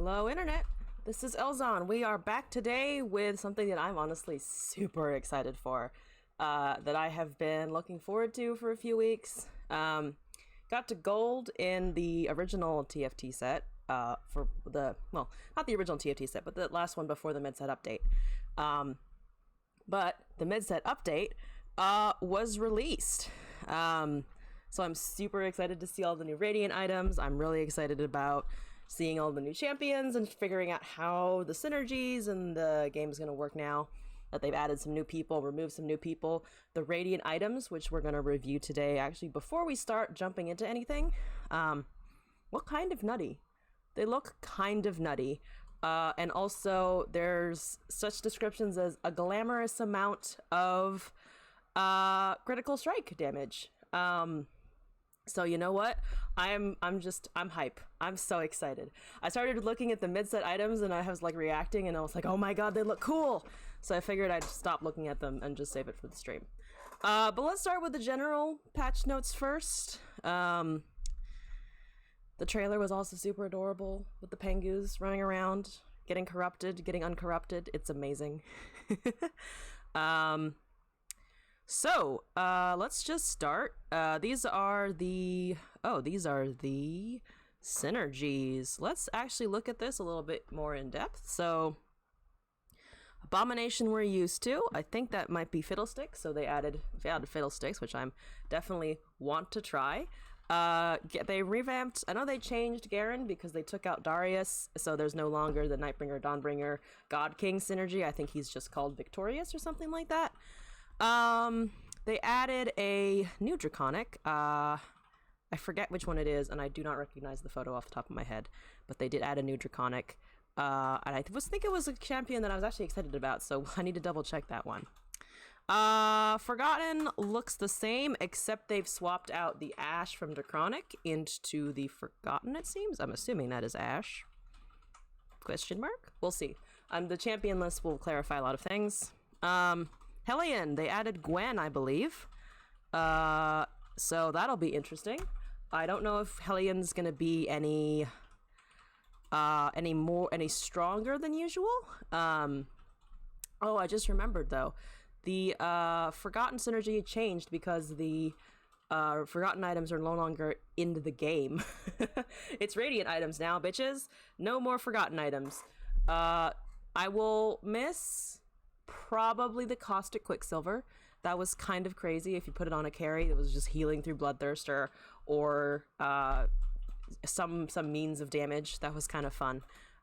Hello, Internet. This is Elzon. We are back today with something that I'm honestly super excited for, that I have been looking forward to for a few weeks. Got to gold in the original TFT set, for the, well, not the original TFT set, but the last one before the mid-set update. But the mid-set update was released. So I'm super excited to see all the new Radiant items. I'm really excited about seeing all the new champions and figuring out how the synergies and the game is going to work now that they've added some new people, removed some new people. The Radiant items, which we're going to review today. Actually, before we start jumping into anything, look kind of nutty. They look kind of nutty. And also, there's such descriptions as a glamorous amount of critical strike damage. So you know what? I'm hype. I'm so excited. I started looking at the mid-set items and I was like reacting and I was like, oh my god, they look cool. So I figured I'd stop looking at them and just save it for the stream. But let's start with the general patch notes first. The trailer was also super adorable with the Pengus running around, getting corrupted, getting uncorrupted. It's amazing. So, let's just start. These are the synergies. Let's actually look at this a little bit more in depth. So, Abomination we're used to. I think that might be Fiddlesticks. So they added Fiddlesticks, which I'm definitely want to try. They revamped, I know they changed Garen because they took out Darius, so there's no longer the Nightbringer, Dawnbringer, God King synergy. I think he's just called Victorious or something like that. They added a new Draconic. I forget which one it is, and I do not recognize the photo off the top of my head, but they did add a new Draconic. And I think it was a champion that I was actually excited about, so I need to double check that one. Forgotten looks the same, except they've swapped out the Ash from Draconic into the Forgotten, it seems. I'm assuming that is Ash. Question mark? We'll see. The champion list will clarify a lot of things. Hellion, they added Gwen, I believe. So that'll be interesting. I don't know if Hellion's gonna be any stronger than usual. Oh, I just remembered though. The Forgotten synergy changed because the Forgotten items are no longer into the game. It's Radiant items now, bitches. No more Forgotten items. I will miss probably the Caustic Quicksilver. That was kind of crazy if you put it on a carry that was just healing through Bloodthirster or some means of damage. That was kind of fun.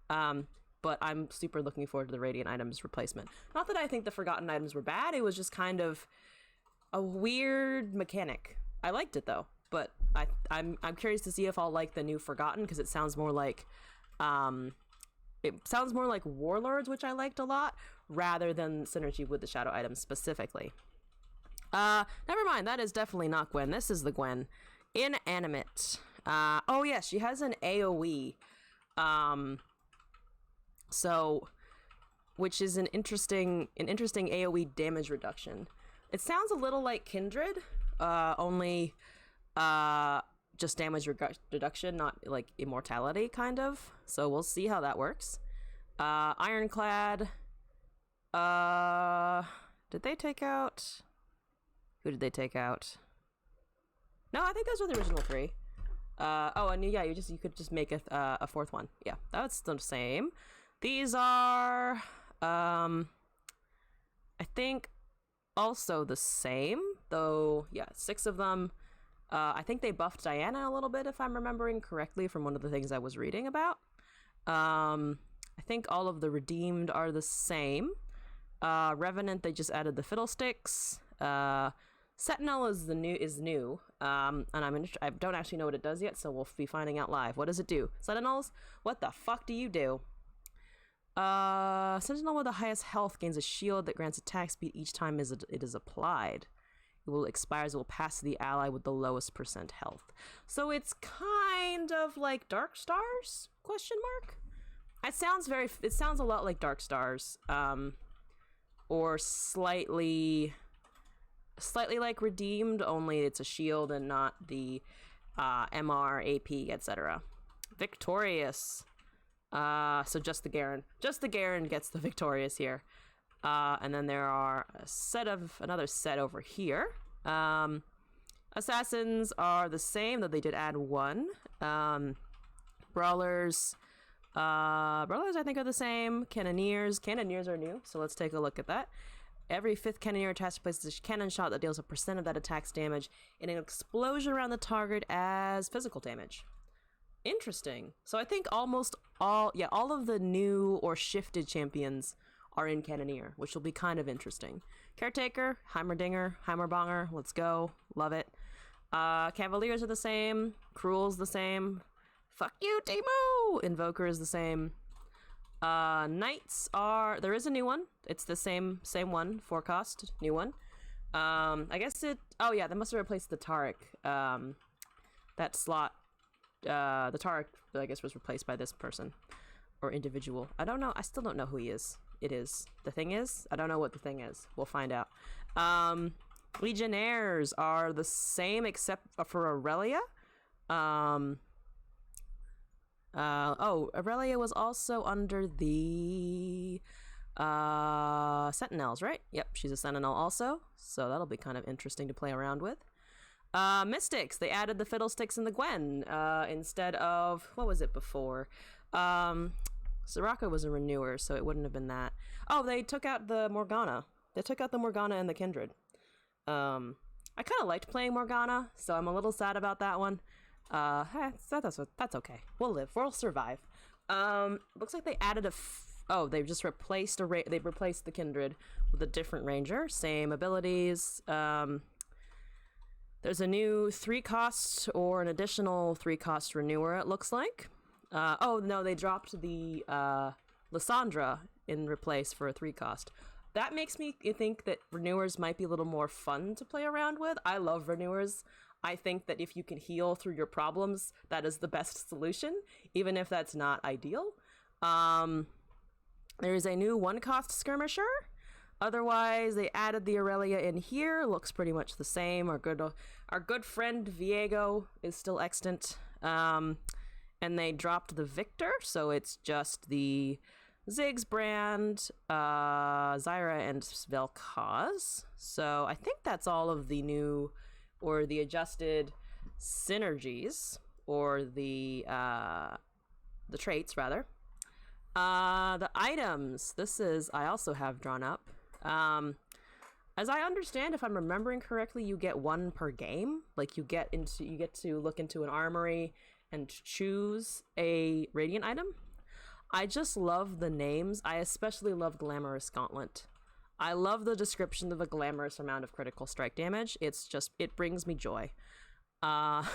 But I'm super looking forward to the Radiant items replacement. Not that I think the Forgotten items were bad, it was just kind of a weird mechanic. I liked it though, but I'm curious to see if I'll like the new Forgotten, because it sounds more like Warlords, which I liked a lot, rather than synergy with the Shadow items specifically. Never mind, that is definitely not Gwen. This is the Gwen. Inanimate. Oh yes, she has an AoE. So, which is an interesting AoE damage reduction. It sounds a little like Kindred, only just damage reduction, not like immortality, kind of. So we'll see how that works. Ironclad. Did they take out? Who did they take out? No, I think those were the original three. Oh, and yeah, you could just make a fourth one. Yeah, that's the same. These are, I think, also the same, though. Yeah, 6 of them. I think they buffed Diana a little bit, if I'm remembering correctly, from one of the things I was reading about. I think all of the redeemed are the same. Revenant, they just added the Fiddlesticks. Sentinel is new. And I don't actually know what it does yet, so we'll be finding out live. What does it do? Sentinels, what the fuck do you do? Sentinel with the highest health gains a shield that grants attack speed each time it is applied. It will pass to the ally with the lowest % health. So it's kind of like Dark Stars? Question mark? It sounds a lot like Dark Stars. Or slightly like Redeemed, only it's a shield and not the MR, AP, etc. Victorious. So just the Garen. Just the Garen gets the victorious here. And then there are another set over here. Assassins are the same, though they did add one. Brawlers, I think are the same. Cannoneers are new, so let's take a look at that. Every 5th Cannoneer attached places a cannon shot that deals a % of that attack's damage in an explosion around the target as physical damage. Interesting. So I think almost all of the new or shifted champions are in Cannoneer, which will be kind of interesting. Caretaker, Heimerdinger, Heimerbonger, let's go. Love it. Cavaliers are the same. Cruel's the same. Fuck you, Timo! Invoker is the same. Knights are... There is a new one. It's the same one. 4 cost. New one. I guess it... Oh, yeah, they must have replaced the Taric. That slot... the Taric, I guess, was replaced by this person. Or individual. I don't know. I still don't know who he is. It is. The thing is? I don't know what the thing is. We'll find out. Legionnaires are the same except for Aurelia. Aurelia was also under the Sentinels, right? Yep, she's a Sentinel also. So that'll be kind of interesting to play around with. Mystics, they added the Fiddlesticks and the Gwen instead of... What was it before? Soraka was a renewer, so it wouldn't have been that. Oh, they took out the Morgana. They took out the Morgana and the Kindred. I kind of liked playing Morgana, so I'm a little sad about that one. That's okay. We'll live. We'll survive. Looks like they added they just replaced they replaced the Kindred with a different ranger. Same abilities. There's a new 3 cost or an additional 3 cost renewer, it looks like. They dropped the Lysandra in replace for a 3 cost. That makes me think that renewers might be a little more fun to play around with. I love renewers. I think that if you can heal through your problems, that is the best solution, even if that's not ideal. There is a new 1 cost skirmisher. Otherwise, they added the Aurelia in here. Looks pretty much the same. Our good friend Viego is still extant. And they dropped the Victor, so it's just the Ziggs brand, Zyra, and Vel'Koz. So I think that's all of the new or the adjusted synergies or the traits rather. The items. I also have drawn up. As I understand, if I'm remembering correctly, you get 1 per game. Like you get to look into an armory and choose a radiant item. I just love the names. I especially love Glamorous Gauntlet. I love the description of a glamorous amount of critical strike damage. It brings me joy. The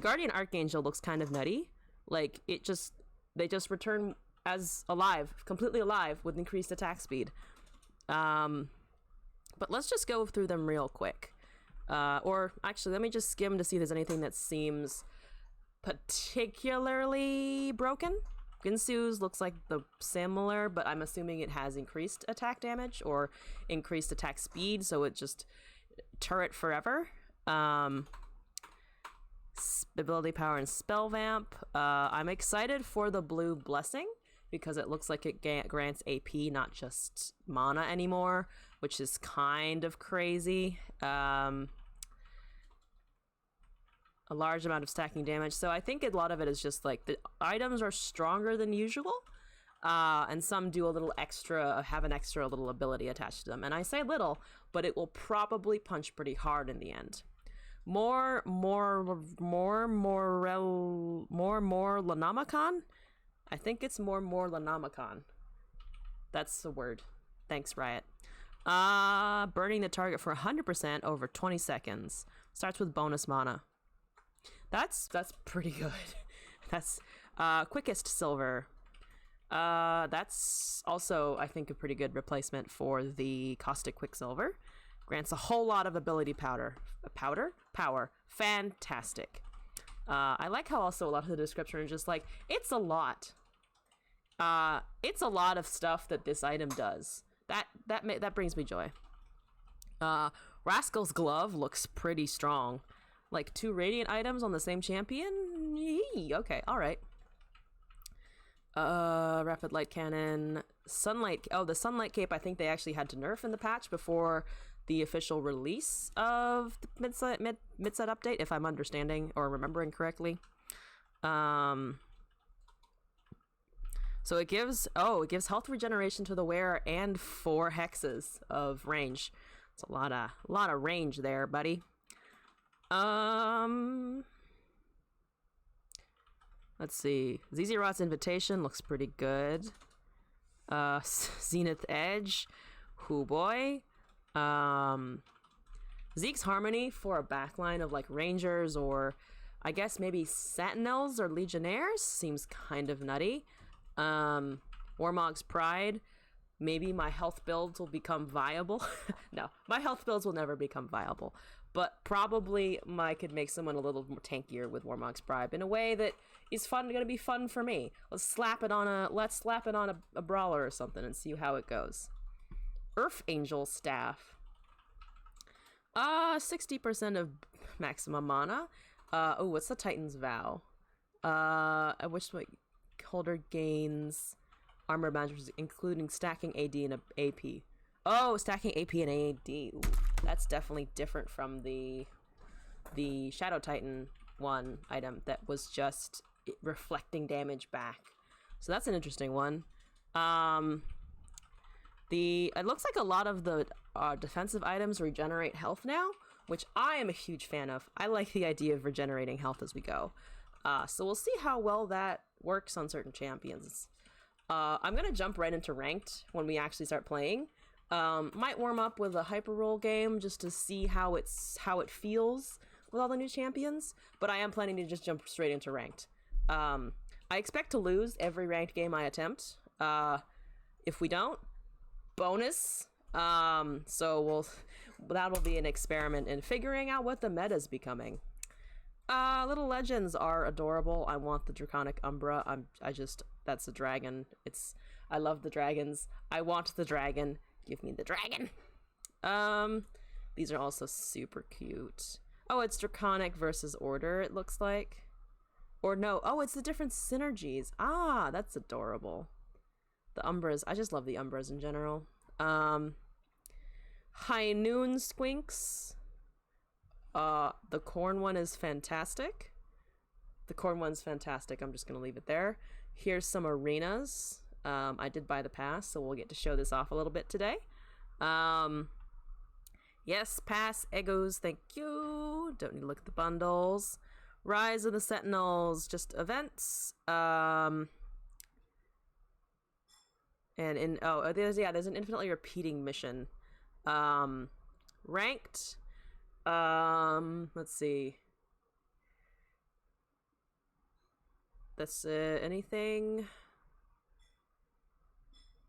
Guardian Archangel looks kind of nutty. Like they just return as alive, completely alive with increased attack speed. But let's just go through them real quick. Or actually, let me just skim to see if there's anything that seems particularly broken. Ginsu's looks like the similar, but I'm assuming it has increased attack damage or increased attack speed, so it just turret forever. Ability power and spell vamp. I'm excited for the blue blessing because it looks like it grants AP, not just mana anymore, which is kind of crazy. A large amount of stacking damage. So I think a lot of it is just like the items are stronger than usual, and some do have an extra little ability attached to them. And I say little, but it will probably punch pretty hard in the end. More Lanamakan? I think it's more Lanamakan. That's the word. Thanks, Riot. Burning the target for 100% over 20 seconds. Starts with bonus mana. That's pretty good. That's quickest silver. That's also, I think, a pretty good replacement for the caustic quicksilver. Grants a whole lot of ability power. Fantastic. I like how also a lot of the description is just like, it's a lot. It's a lot of stuff that this item does. That brings me joy. Rascal's Glove looks pretty strong. Like 2 radiant items on the same champion? Yee, okay, alright. Rapid light cannon, sunlight. Oh, the sunlight cape. I think they actually had to nerf in the patch before the official release of the mid-set update, if I'm understanding or remembering correctly. So it gives health regeneration to the wearer and 4 hexes of range. It's a lot of range there, buddy. Let's see. ZZ Rot's Invitation looks pretty good. Zenith Edge. Hoo boy. Zeke's Harmony for a backline of like Rangers or I guess maybe Sentinels or Legionnaires seems kind of nutty. Warmog's Pride. Maybe my health builds will become viable. No, my health builds will never become viable. But probably I could make someone a little more tankier with Warmog's Pride in a way that is going to be fun for me. Let's slap it on a brawler or something and see how it goes. Earth Angel Staff. 60% of maximum mana. What's the Titan's Vow? I wish my holder gains armor managers, including stacking AD and AP. Oh, stacking AP and AD. Ooh, that's definitely different from the Shadow Titan one item that was just reflecting damage back. So that's an interesting one. It looks like a lot of the defensive items regenerate health now, which I am a huge fan of. I like the idea of regenerating health as we go. So we'll see how well that works on certain champions. I'm gonna jump right into ranked when we actually start playing. Might warm up with a hyper roll game just to see how it feels with all the new champions, but I am planning to just jump straight into ranked. I expect to lose every ranked game I attempt. If we don't, bonus. So that'll be an experiment in figuring out what the meta's becoming. Little legends are adorable. I want the Draconic Umbra. That's a dragon. I love the dragons. I want the dragon. Give me the dragon. These are also super cute. Oh, it's Draconic versus Order, it looks like. Or no, it's the different synergies. Ah, that's adorable. The Umbras, I just love the Umbras in general. High Noon Squinks. The corn one is fantastic. I'm just gonna leave it there. Here's some arenas. I did buy the pass, so we'll get to show this off a little bit today. Yes, pass, Egos, thank you. Don't need to look at the bundles. Rise of the Sentinels, just events. There's an infinitely repeating mission. Ranked. Let's see. That's anything.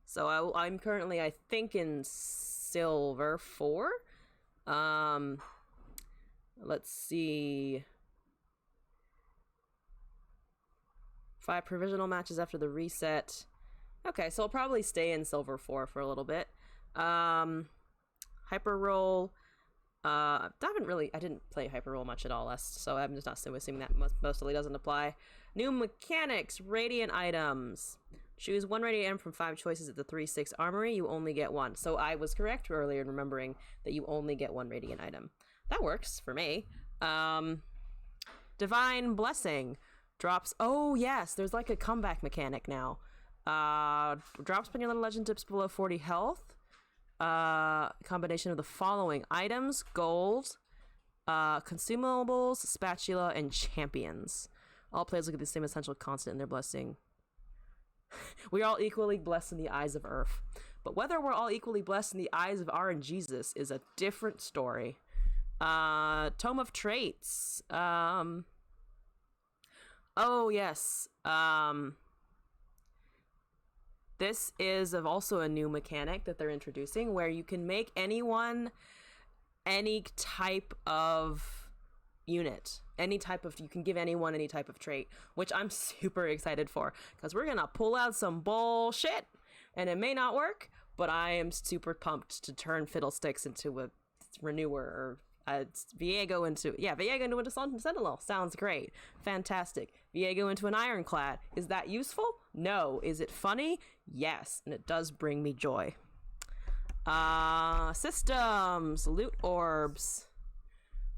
So I'm currently, I think, in silver 4. Let's see. 5 provisional matches after the reset. Okay, so I'll probably stay in silver 4 for a little bit. Hyper roll. I didn't play hyper roll much at all so I'm just not assuming that mostly doesn't apply. New mechanics, radiant items. Choose 1 radiant item from 5 choices at the 3/6 armory. You only get 1. So I was correct earlier in remembering that you only get 1 radiant item. That works for me. Divine Blessing drops. Oh yes, there's like a comeback mechanic now. Drops when your little legend dips below 40 health. Combination of the following items: gold, consumables, spatula, and champions. All players look at the same essential constant in their blessing. We are all equally blessed in the eyes of Earth, but whether we're all equally blessed in the eyes of R and Jesus is a different story. Tome of Traits. Oh yes. This is also a new mechanic that they're introducing where you can make anyone any type of unit. You can give anyone any type of trait, which I'm super excited for because we're going to pull out some bullshit and it may not work, but I am super pumped to turn Fiddlesticks into a Renewer or Viego into a Sentinel. Sounds great. Fantastic. Viego into an Ironclad. Is that useful? No. Is it funny? Yes, and it does bring me joy. Systems. Loot orbs.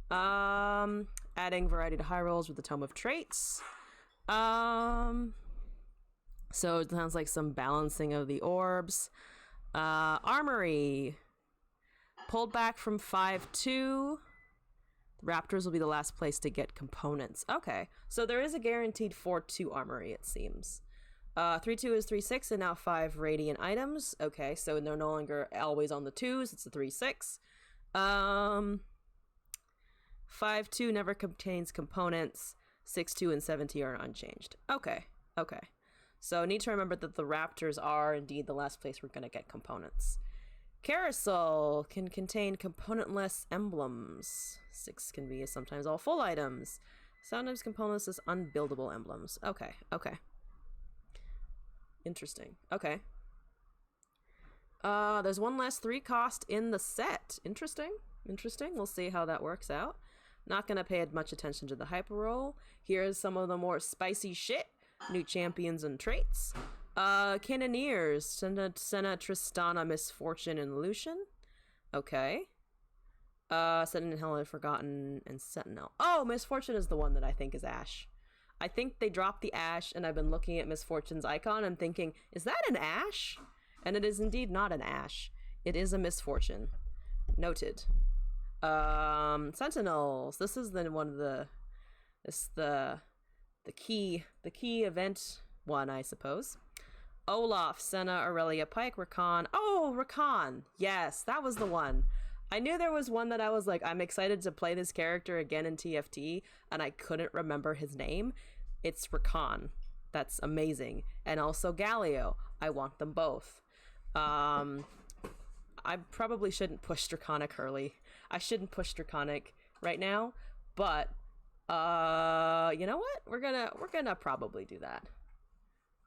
Adding variety to high rolls with the Tome of Traits. So it sounds like some balancing of the orbs. Armory. Pulled back from 5-2. Raptors will be the last place to get components. Okay, so there is a guaranteed 4-2 armory, it seems. 3-2 is 3-6, and now 5 radiant items. Okay, so they're no longer always on the 2s. It's a 3-6. 5-2 never contains components. 6-2 and 7-2 are unchanged. Okay. So need to remember that the Raptors are indeed the last place we're going to get components. Carousel can contain componentless emblems. 6 can be sometimes all full items. Sometimes components as unbuildable emblems. Okay. Interesting. Okay. There's one less 3 cost in the set. Interesting. We'll see how that works out. Not gonna pay much attention to the hyper roll. Here's some of the more spicy shit. New champions and traits. Cannoneers. Senna, Tristana, Misfortune, and Lucian. Okay. Sentinel, Helen, Forgotten, and Sentinel. Oh, Misfortune is the one that I think is Ash. I think they dropped the Ash, and I've been looking at Misfortune's icon and thinking, is that an Ash? And it is indeed not an Ash. It is a Misfortune. Noted. Sentinels. This is the one of the key event one, I suppose. Olaf, Senna, Aurelia, Pike, Rakan. Oh, Rakan. Yes, that was the one. I knew there was one that I was like, I'm excited to play this character again in TFT, and I couldn't remember his name. It's Rakan. That's amazing. And also Galio. I want them both. I probably shouldn't push Draconic early. I shouldn't push Draconic right now, but you know what? We're gonna probably do that.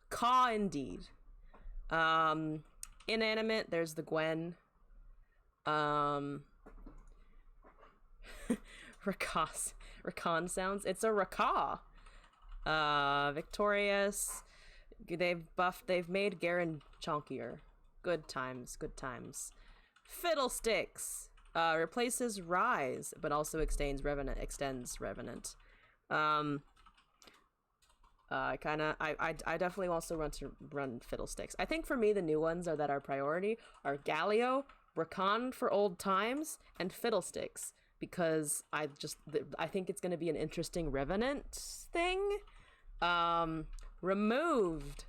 Caw indeed. Inanimate, there's the Gwen. Rakan sounds. It's a Raka. Victorious. They've made Garen chonkier. Good times. Fiddlesticks. Replaces Rise, but also extends Revenant. I definitely also want to run Fiddlesticks. I think for me the new ones that are priority are Galio, Rakan for old times, and Fiddlesticks, because I think it's going to be an interesting Revenant thing. Removed.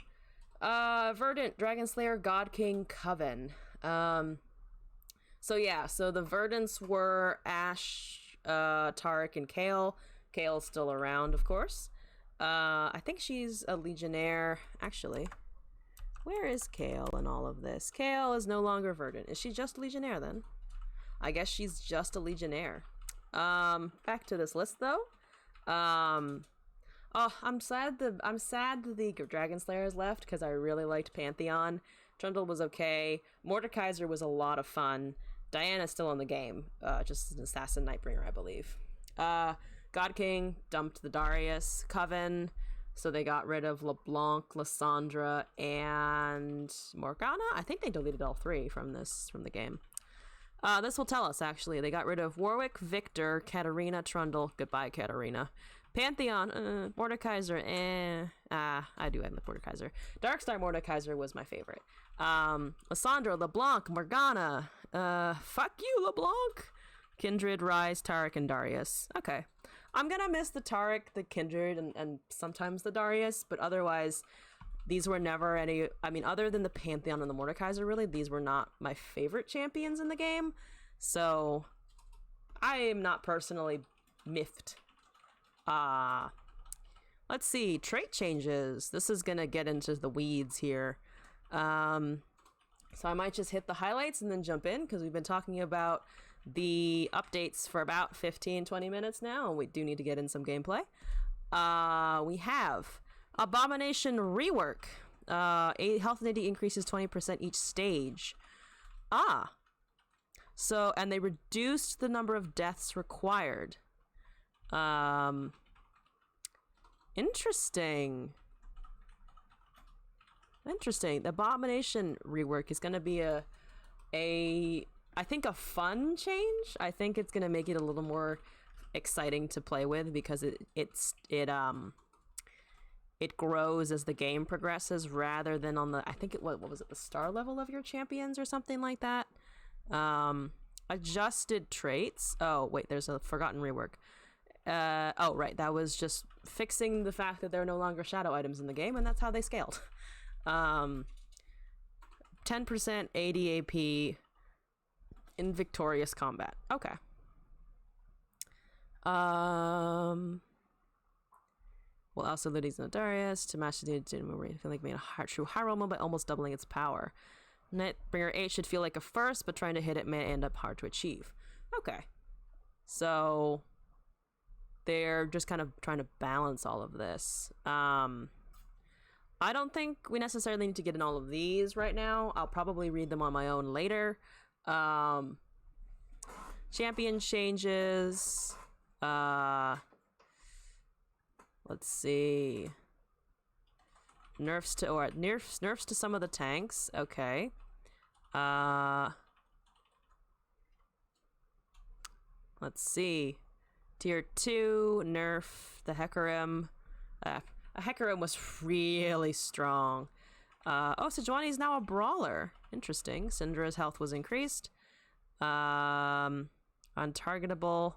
Verdant, Dragonslayer, God King, Coven. So the Verdants were Ashe, Taric, and Kayle. Kayle's still around, of course. I think she's a Legionnaire. Actually, where is Kayle in all of this? Kayle is no longer Verdant. Is she just a Legionnaire then? I guess she's just a Legionnaire. Back to this list though. I'm sad that the Dragonslayer is left because I really liked Pantheon. Trundle was okay. Mordekaiser was a lot of fun. Diana's still in the game, just an Assassin Nightbringer, I believe. God King dumped the Darius. Coven, so they got rid of LeBlanc, Lysandra, and Morgana. I think they deleted all 3 from the game. This will tell us, actually. They got rid of Warwick, Victor, Katarina, Trundle. Goodbye, Katarina. Pantheon, Mordekaiser, I do have the Mordekaiser. Darkstar Mordekaiser was my favorite. Lysandra, LeBlanc, Morgana. Fuck you, LeBlanc. Kindred, Rise, Taric, and Darius. Okay. I'm gonna miss the Taric, the Kindred, and sometimes the Darius, but otherwise, these were never any... I mean, other than the Pantheon and the Mordekaiser, really, these were not my favorite champions in the game, so I am not personally miffed. Let's see. Trait changes. This is gonna get into the weeds here. So I might just hit the highlights and then jump in, because we've been talking about the updates for about 15-20 minutes now, and we do need to get in some gameplay. We have Abomination Rework. Health and AD increases 20% each stage. So, and they reduced the number of deaths required. Interesting. Interesting. The Abomination rework is going to be I think a fun change. I think it's going to make it a little more exciting to play with because it grows as the game progresses rather than on the, I think what was it, the star level of your champions or something like that. Adjusted traits. Oh wait, there's a forgotten rework. Oh right, that was just fixing the fact that there are no longer shadow items in the game, and that's how they scaled. 10% ADAP in victorious combat. Okay. Well, also Liddy's Notarius to match the I feel like made a true high roll by almost doubling its power. Nightbringer 8 should feel like a first, but trying to hit it may end up hard to achieve. Okay. So they're just kind of trying to balance all of this. I don't think we necessarily need to get in all of these right now. I'll probably read them on my own later. Champion changes. Let's see. Nerfs to some of the tanks. Okay. Let's see. Tier 2, nerf the Hecarim. A Hecarim was really strong. Oh, Sejuani's now a brawler. Interesting. Syndra's health was increased. Untargetable.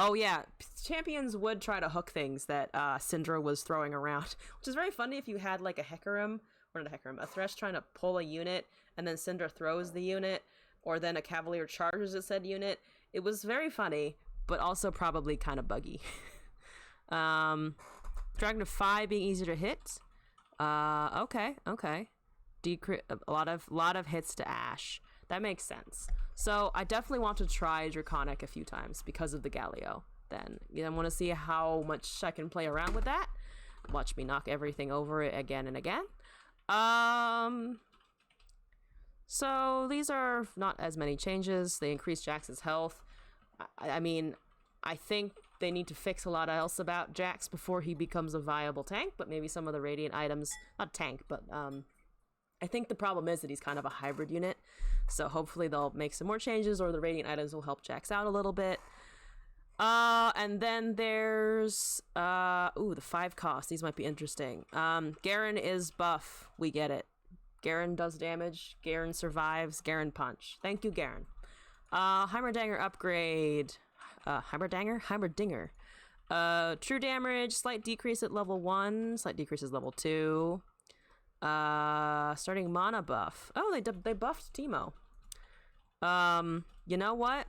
Oh yeah, champions would try to hook things that Syndra was throwing around, which is very funny if you had like a Hecarim, or not a Hecarim, a Thresh trying to pull a unit, and then Syndra throws the unit, or then a Cavalier charges at said unit. It was very funny, but also probably kind of buggy. Dragon of 5 being easier to hit. Okay. A lot of hits to Ashe. That makes sense. So I definitely want to try Draconic a few times because of the Galio. Then I want to see how much I can play around with that. Watch me knock everything over it again and again. So these are not as many changes. They increase Jax's health. I mean, I think they need to fix a lot else about Jax before he becomes a viable tank, but maybe some of the Radiant items, not tank, but I think the problem is that he's kind of a hybrid unit. So hopefully they'll make some more changes, or the Radiant items will help Jax out a little bit. And then there's the 5 cost. These might be interesting. Garen is buff. We get it. Garen does damage. Garen survives. Garen punch. Thank you, Garen. Heimerdinger upgrade. Heimerdinger. True damage. Slight decrease at level 1. Slight decrease is level 2. Starting mana buff. Oh, they buffed Teemo. You know what?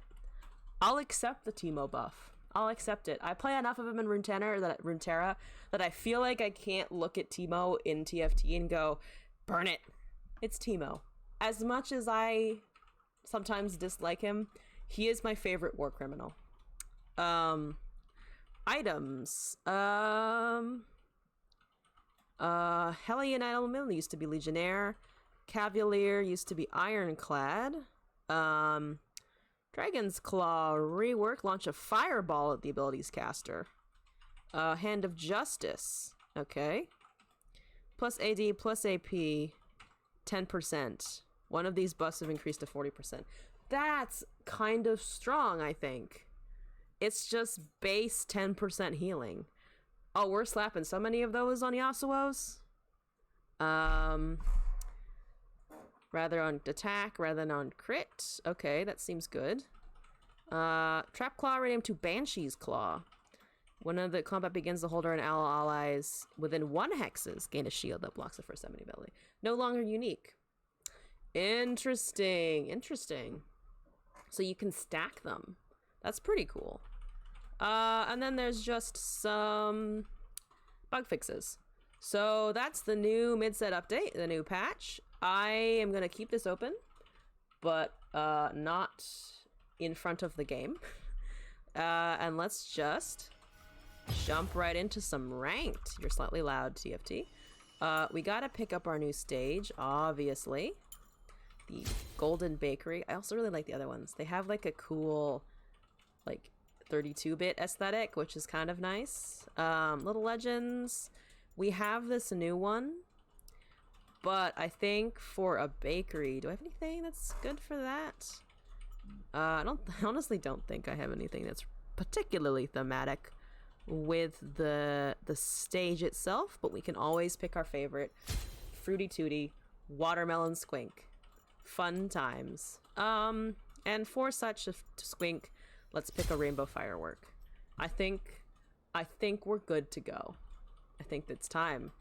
I'll accept the Teemo buff. I'll accept it. I play enough of him in Runeterra that I feel like I can't look at Teemo in TFT and go, burn it. It's Teemo. As much as I sometimes dislike him, he is my favorite war criminal. Items. Hellion Idol used to be Legionnaire. Cavalier used to be Ironclad. Dragon's Claw rework. Launch a fireball at the abilities caster. Hand of Justice. Okay. Plus AD, plus AP. 10%. One of these buffs have increased to 40%. That's kind of strong, I think. It's just base 10% healing. Oh, we're slapping so many of those on Yasuo's. Rather on attack rather than on crit. Okay, that seems good. Trap Claw renamed to Banshee's Claw. When the combat begins, the holder and allies within 1 hexes gain a shield that blocks the first enemy ability. No longer unique. Interesting. So you can stack them. That's pretty cool. And then there's just some bug fixes. So that's the new mid-set update, the new patch. I am going to keep this open, but not in front of the game. And let's just jump right into some ranked. You're slightly loud, TFT. We got to pick up our new stage, obviously. The Golden Bakery. I also really like the other ones. They have like a cool, like, 32-bit aesthetic, which is kind of nice. Little Legends. We have this new one. But I think for a bakery, do I have anything that's good for that? I honestly don't think I have anything that's particularly thematic with the stage itself, but we can always pick our favorite. Fruity Tooty, Watermelon Squink. Fun times. And for such a squink, let's pick a rainbow firework. I think we're good to go. I think it's time.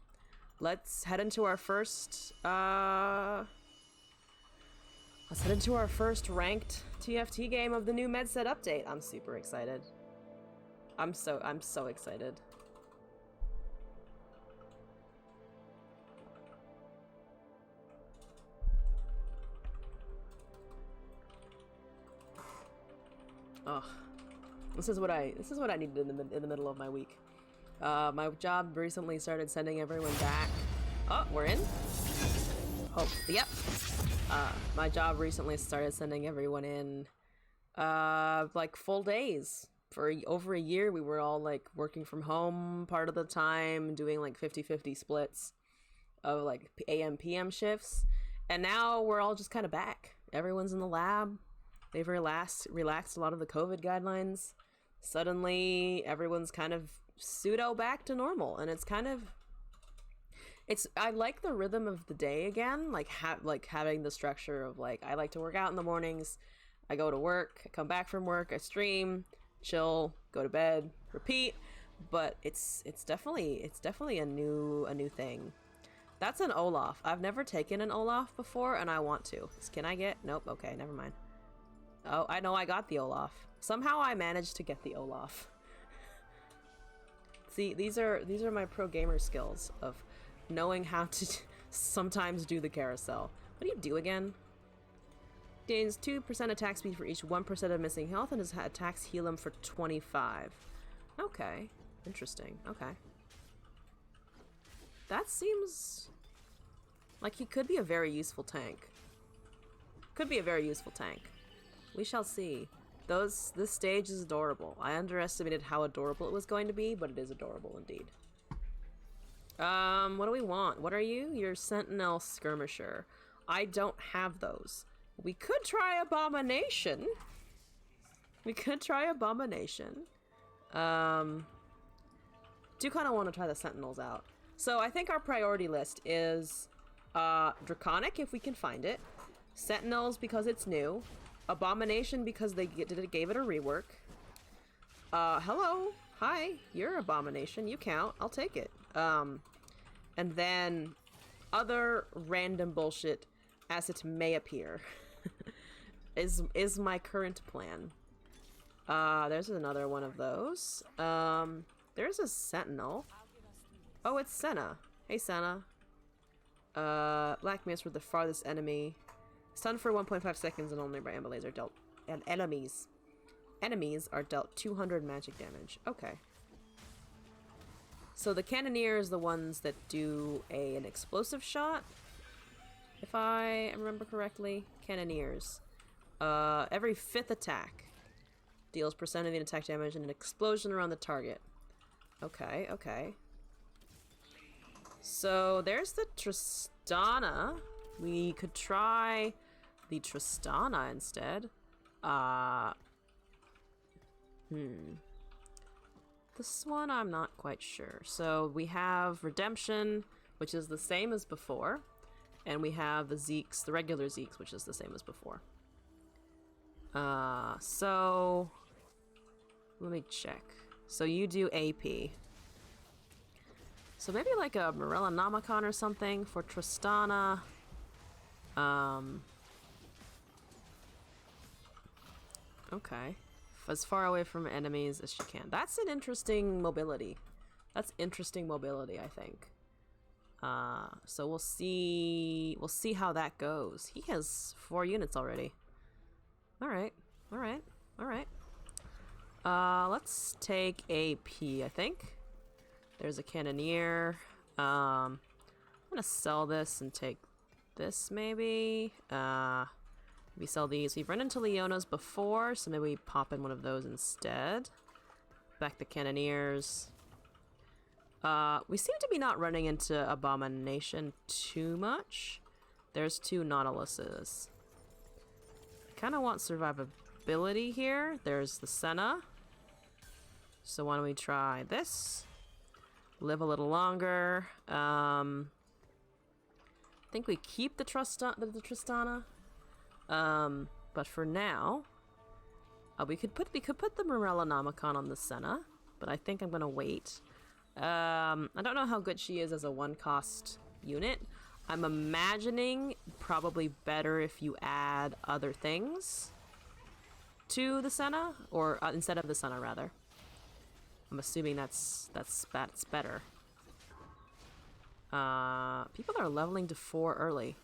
Let's head into our first ranked TFT game of the new med set update. I'm super excited. I'm so excited. Oh, this is what I needed in the middle of my week. My job recently started sending everyone back. Oh, we're in? Oh, yep. My job recently started sending everyone in, like full days. For over a year, we were all like working from home part of the time, doing like 50-50 splits of like AM PM shifts. And now we're all just kind of back. Everyone's in the lab. They've relaxed a lot of the COVID guidelines. Suddenly, everyone's kind of pseudo back to normal, and I like the rhythm of the day again, like having the structure of like I like to work out in the mornings. I go to work, I come back from work, I stream, chill, go to bed, repeat. But it's definitely a new thing. That's an Olaf. I've never taken an Olaf before, and I want to. Can I get? Nope. Okay, never mind. Oh, I know I got the Olaf. Somehow I managed to get the Olaf. See, these are my pro gamer skills of knowing how to sometimes do the carousel. What do you do again? Gains 2% attack speed for each 1% of missing health, and his attacks heal him for 25. Okay. Interesting. Okay. That seems like he could be a very useful tank. Could be a very useful tank. We shall see. This stage is adorable. I underestimated how adorable it was going to be, but it is adorable indeed. What do we want? What are you? You're Sentinel Skirmisher. I don't have those. We could try Abomination. Do kind of want to try the Sentinels out. So I think our priority list is Draconic if we can find it. Sentinels because it's new. Abomination because they gave it a rework. Hello. Hi. You're Abomination. You count. I'll take it. And then other random bullshit as it may appear is my current plan. There's another one of those. There's a Sentinel. Oh, it's Senna. Hey, Senna. Black Mist with the farthest enemy. Stun for 1.5 seconds and only by emblaze are dealt. And enemies are dealt 200 magic damage. Okay. So the Cannoneers, the ones that do an explosive shot, if I remember correctly. Cannoneers. Every 5th attack deals percent of the attack damage and an explosion around the target. Okay, okay. So there's the Tristana. We could try the Tristana instead. This one I'm not quite sure. So we have Redemption, which is the same as before. And we have the Zeeks, the regular Zeeks, which is the same as before. So let me check. So you do AP. So maybe like a Morella Nomicon or something for Tristana. Okay. As far away from enemies as she can. That's an interesting mobility. That's interesting mobility, I think. So we'll see how that goes. He has 4 units already. Alright. Alright. Alright. Let's take AP, I think. There's a Cannoneer. I'm gonna sell this and take this, maybe. We sell these. We've run into Leonas before, so maybe we pop in one of those instead. Back the Cannoneers. We seem to be not running into Abomination too much. There's 2 Nautiluses. I kind of want survivability here. There's the Senna. So why don't we try this? Live a little longer. I think we keep the Tristana. But for now, we could put the Morella Nomicon on the Senna, but I think I'm gonna wait. I don't know how good she is as a 1-cost unit. I'm imagining probably better if you add other things to the Senna, or instead of the Senna, rather. I'm assuming that's better. People are leveling to 4 early,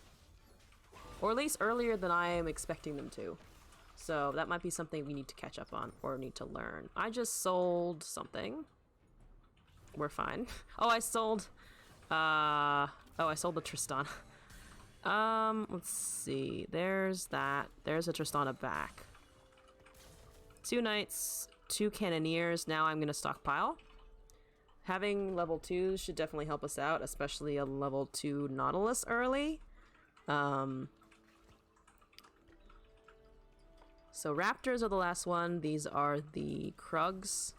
or at least earlier than I am expecting them to. So that might be something we need to catch up on or need to learn. I just sold something. We're fine. Oh, I sold the Tristana. Let's see. There's that. There's a Tristana back. 2 knights, 2 cannoneers. Now I'm gonna stockpile. Having level 2s should definitely help us out, especially a level 2 Nautilus early. So Raptors are the last one. These are the Krugs.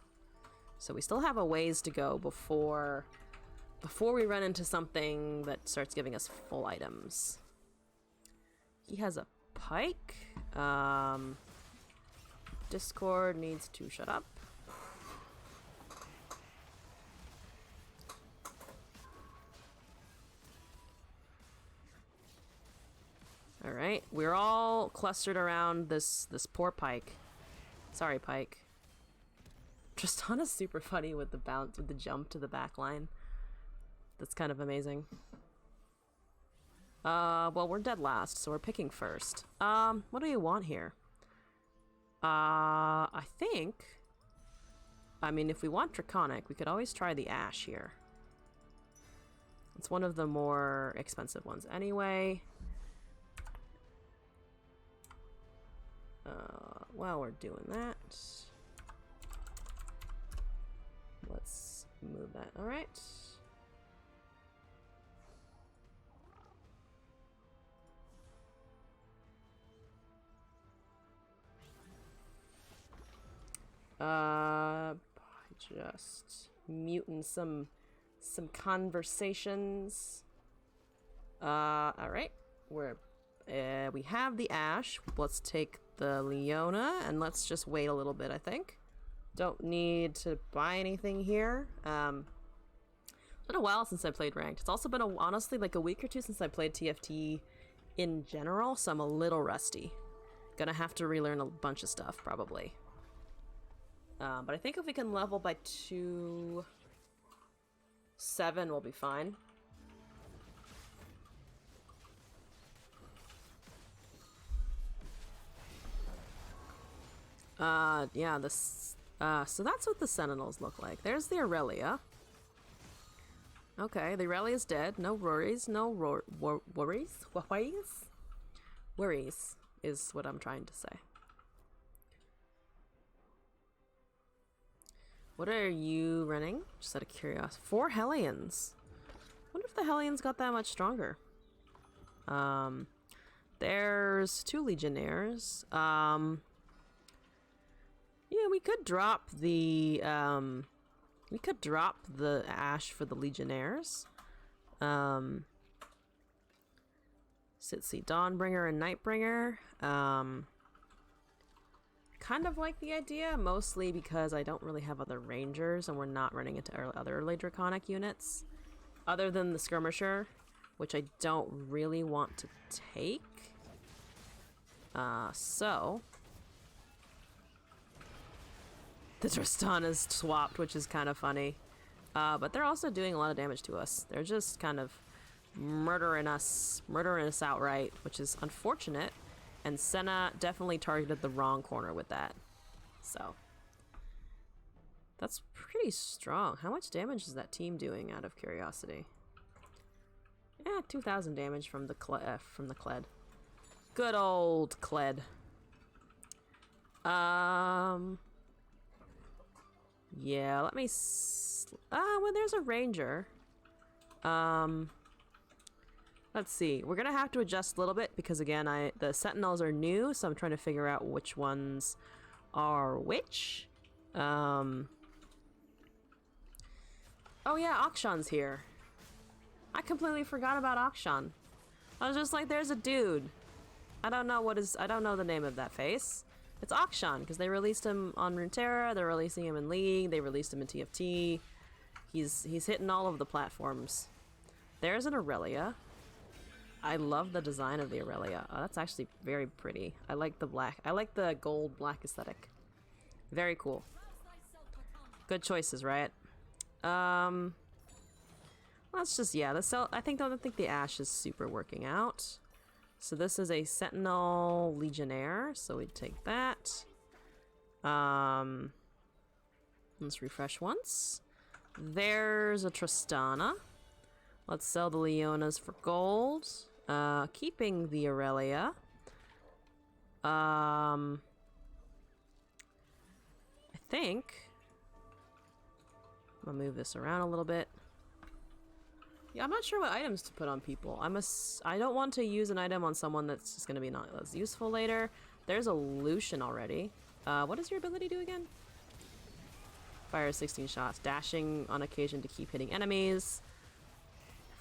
So we still have a ways to go before we run into something that starts giving us full items. He has a pike. Discord needs to shut up. Alright, we're all clustered around this poor pike. Sorry, pike. Tristana's super funny with the bounce, with the jump to the back line. That's kind of amazing. Well, we're dead last, so we're picking first. What do you want here? I think... I mean, if we want Draconic, we could always try the Ash here. It's one of the more expensive ones anyway. While we're doing that, let's move that. All right. Just muting some conversations. All right. We have the Ash. Let's take the Leona and let's just wait a little bit, I think. Don't need to buy anything here. It's been a while since I played ranked. It's also been honestly like a week or 2 since I played TFT in general, so I'm a little rusty. Gonna have to relearn a bunch of stuff probably. But I think if we can level by 2-7, we'll be fine. Yeah, so that's what the Sentinels look like. There's the Aurelia. Okay, the Aurelia's dead. No worries. No worries? Worries is what I'm trying to say. What are you running? Just out of curiosity. 4 Hellions. Wonder if the Hellions got that much stronger. There's 2 Legionnaires. Yeah, we could drop the Ash for the Legionnaires. Let's see, Dawnbringer and Nightbringer. Kind of like the idea, mostly because I don't really have other Rangers and we're not running into other early Draconic units. Other than the Skirmisher, which I don't really want to take. So... the Tristana's swapped, which is kind of funny. But they're also doing a lot of damage to us. They're just kind of murdering us outright, which is unfortunate. And Senna definitely targeted the wrong corner with that. So that's pretty strong. How much damage is that team doing, out of curiosity? Yeah, 2,000 damage from the Kled. Good old Kled. Yeah, let me adjust. Well, there's a ranger. Let's see. We're gonna have to adjust a little bit because again, the sentinels are new, so I'm trying to figure out which ones are which. Oh yeah, Akshan's here. I completely forgot about Akshan. I was just like, there's a dude. I don't know the name of that face. It's Akshan, because they released him on Runeterra, they're releasing him in League, they released him in TFT. He's hitting all of the platforms. There's an Aurelia. I love the design of the Aurelia. Oh, that's actually very pretty. I like the black. I like the gold black aesthetic. Very cool. Good choices, right? Let's just, yeah, I don't think the Ash is super working out. So this is a Sentinel Legionnaire, so we take that. Let's refresh once. There's a Tristana. Let's sell the Leonas for gold. Keeping the Aurelia. I think I'm gonna move this around a little bit. Yeah, I'm not sure what items to put on people. I don't want to use an item on someone that's just gonna be not as useful later. There's a Lucian already. What does your ability do again? Fires 16 shots, dashing on occasion to keep hitting enemies.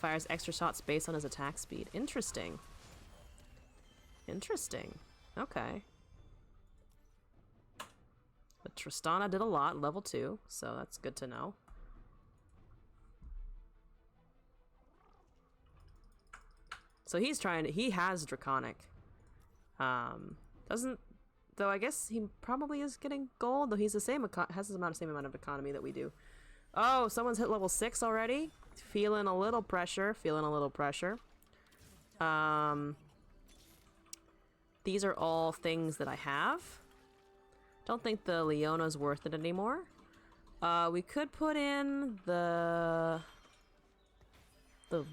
Fires extra shots based on his attack speed. Interesting. Interesting. Okay. But Tristana did a lot, level 2, so that's good to know. So he has Draconic. Though I guess he probably is getting gold, though he's the same, has the same amount of economy that we do. Oh, someone's hit level 6 already? Feeling a little pressure, These are all things that I have. Don't think the Leona's worth it anymore. We could put in the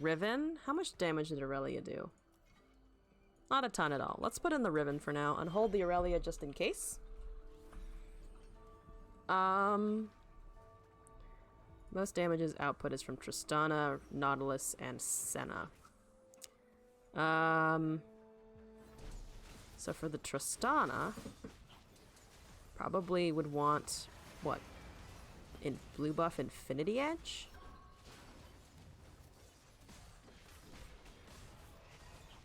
Riven. How much damage did Aurelia do? Not a ton at all. Let's put in the Riven for now and hold the Aurelia just in case. Most damage's output is from Tristana, Nautilus, and Senna. So for the Tristana, probably would want, what? In blue buff Infinity Edge?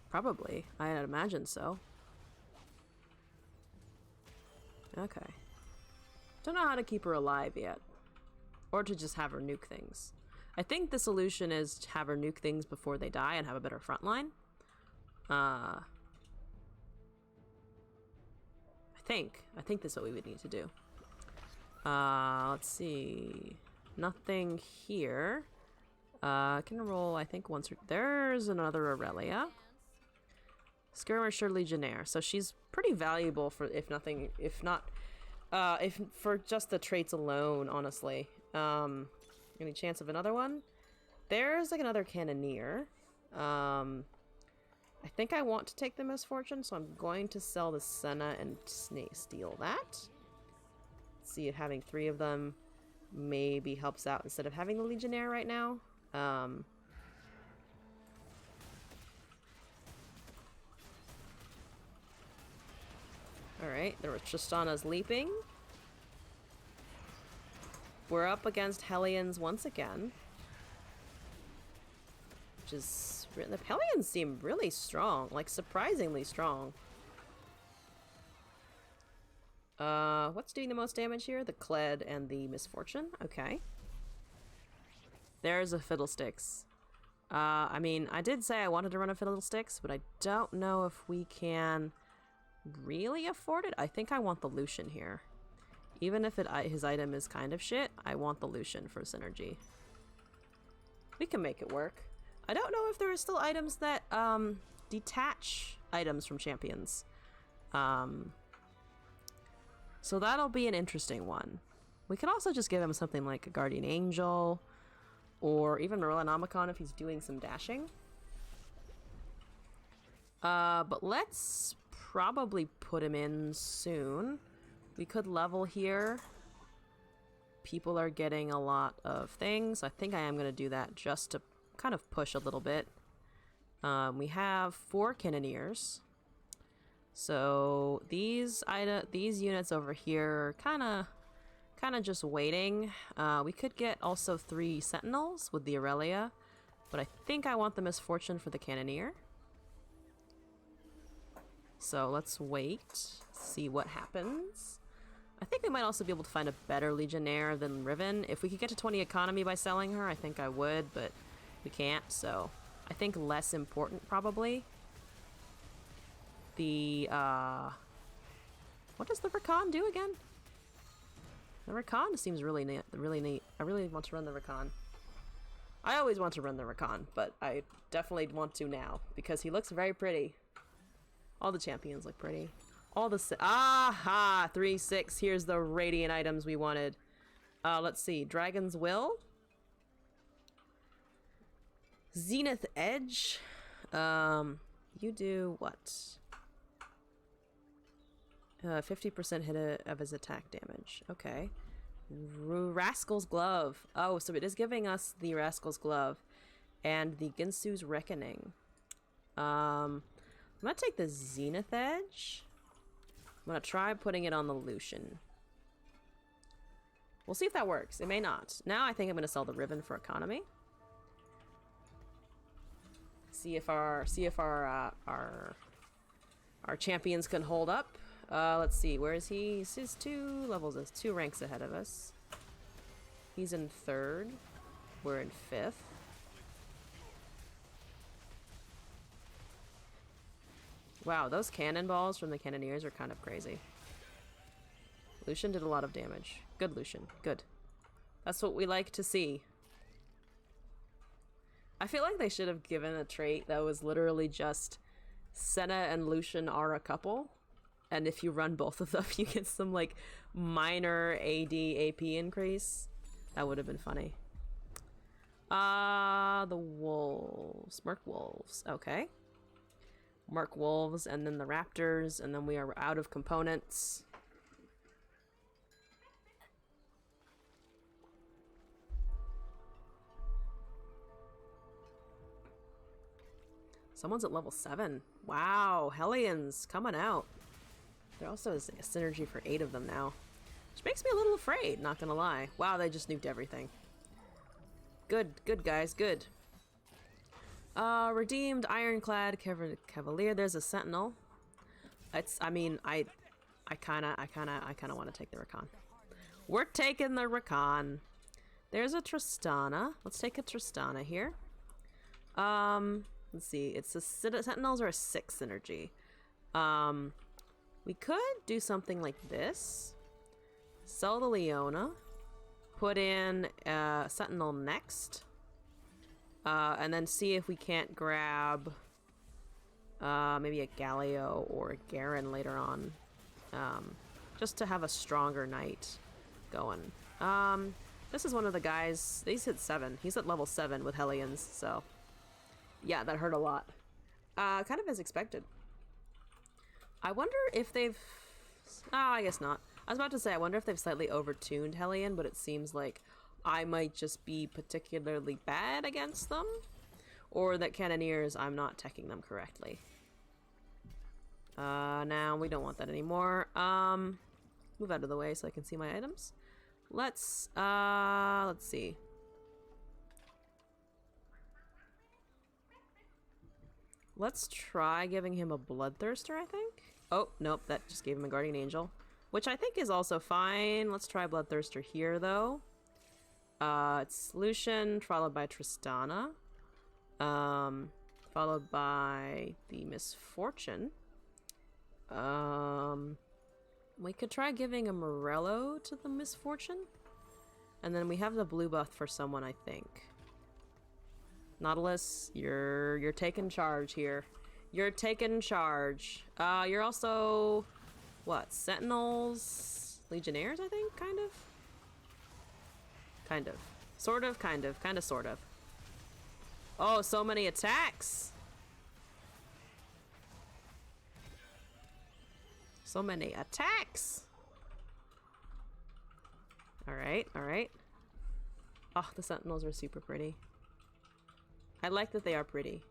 Probably. I'd imagine so. Okay. Don't know how to keep her alive yet. Or to just have her nuke things. I think the solution is to have her nuke things before they die and have a better front line. I think that's what we would need to do. Let's see. Nothing here. Can roll, I think, once. There's another Aurelia. Skirmisher Legionnaire. So she's pretty valuable for, if for just the traits alone, honestly. Any chance of another one? There's like another Cannoneer. I think I want to take the Misfortune, so I'm going to sell the Senna and steal that. Let's see if having 3 of them maybe helps out instead of having the Legionnaire right now. Alright, there was Tristana's leaping. We're up against Hellions once again. Which is... the Hellions seem really strong. Like, surprisingly strong. What's doing the most damage here? The Kled and the Misfortune? Okay. There's a Fiddlesticks. I mean, I did say I wanted to run a Fiddlesticks, but I don't know if we can really afford it. I think I want the Lucian here. Even if his item is kind of shit, I want the Lucian for synergy. We can make it work. I don't know if there are still items that detach items from champions. So that'll be an interesting one. We could also just give him something like a Guardian Angel, or even Morellonomicon if he's doing some dashing. But let's probably put him in soon. We could level here. people are getting a lot of things. I think I am going to do that just to kind of push a little bit. We have 4 cannoneers. So these units over here are kind of just waiting. We could get also 3 sentinels with the Aurelia, but I think I want the misfortune for the cannoneer. So let's wait, see what happens. I think we might also be able to find a better legionnaire than Riven. If we could get to 20 economy by selling her, I think I would, but we can't, so I think less important probably. The what does the Rakan do again? The Rakan seems really neat. Really neat. I really want to run the Rakan. I always want to run the Rakan, but I definitely want to now because he looks very pretty. All the champions look pretty. All the aha 3/6. Here's the radiant items we wanted. Let's see. Dragon's Will. Zenith Edge. You do what? 50% hit of his attack damage. Okay. Rascal's Glove. Oh, so it is giving us the Rascal's Glove and the Ginsu's Reckoning. I'm gonna take the Zenith Edge. I'm gonna try putting it on the Lucian. We'll see if that works. It may not. Now I think I'm gonna sell the Ribbon for economy. See if our champions can hold up. Let's see, where is he? He's 2 levels, 2 ranks ahead of us. He's in 3rd. We're in 5th. Wow, those cannonballs from the cannoneers are kind of crazy. Lucian did a lot of damage. Good, Lucian. Good. That's what we like to see. I feel like they should have given a trait that was literally just Senna and Lucian are a couple. And if you run both of them, you get some, like, minor AD AP increase. That would have been funny. The wolves. Merc wolves. Okay. Merc wolves, and then the raptors, and then we are out of components. Someone's at level 7. Wow, Hellions coming out. There also is a synergy for 8 of them now, which makes me a little afraid, not gonna lie. Wow, they just nuked everything. Good, good guys, good. Redeemed Ironclad Cavalier. There's a Sentinel. I mean, I kinda want to take the Rakan. We're taking the Rakan. There's a Tristana. Let's take a Tristana here. Let's see. It's a Sentinels are a 6 synergy. We could do something like this. Sell the Leona. Put in Sentinel next. And then see if we can't grab maybe a Galio or a Garen later on. Just to have a stronger knight going. This is one of the guys. He's hit 7. He's at level 7 with Hellions, so yeah, that hurt a lot. Kind of as expected. I wonder if they've... Oh, I guess not. I was about to say, I wonder if they've slightly overtuned Hellion, but it seems like I might just be particularly bad against them. Or that Cannoneers, I'm not teching them correctly. Now we don't want that anymore. Move out of the way so I can see my items. Let's see. Let's try giving him a Bloodthirster, I think. Oh, nope, that just gave him a Guardian Angel, which I think is also fine. Let's try Bloodthirster here, though. It's Lucian, followed by Tristana. Followed by the Misfortune. We could try giving a Morello to the Misfortune. And then we have the blue buff for someone, I think. Nautilus, you're taking charge here. You're taking charge. You're also what? Sentinels? Legionnaires, I think, kind of? Kind of. Sort of, kind of. Kind of, sort of. Oh, so many attacks! So many attacks! Alright, alright. Oh, the sentinels are super pretty. I like that they are pretty.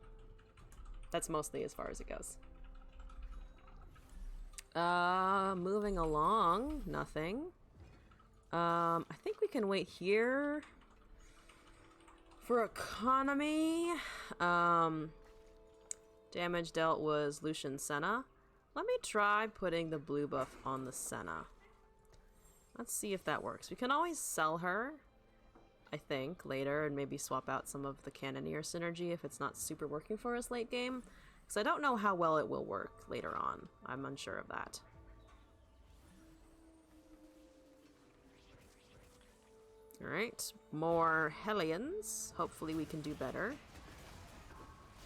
That's mostly as far as it goes. Moving along. Nothing. I think we can wait here for economy. Damage dealt was Lucian Senna. Let me try putting the blue buff on the Senna. Let's see if that works. We can always sell her, I think, later, and maybe swap out some of the Cannoneer synergy if it's not super working for us late game. Because I don't know how well it will work later on. I'm unsure of that. Alright, more Hellions. Hopefully we can do better.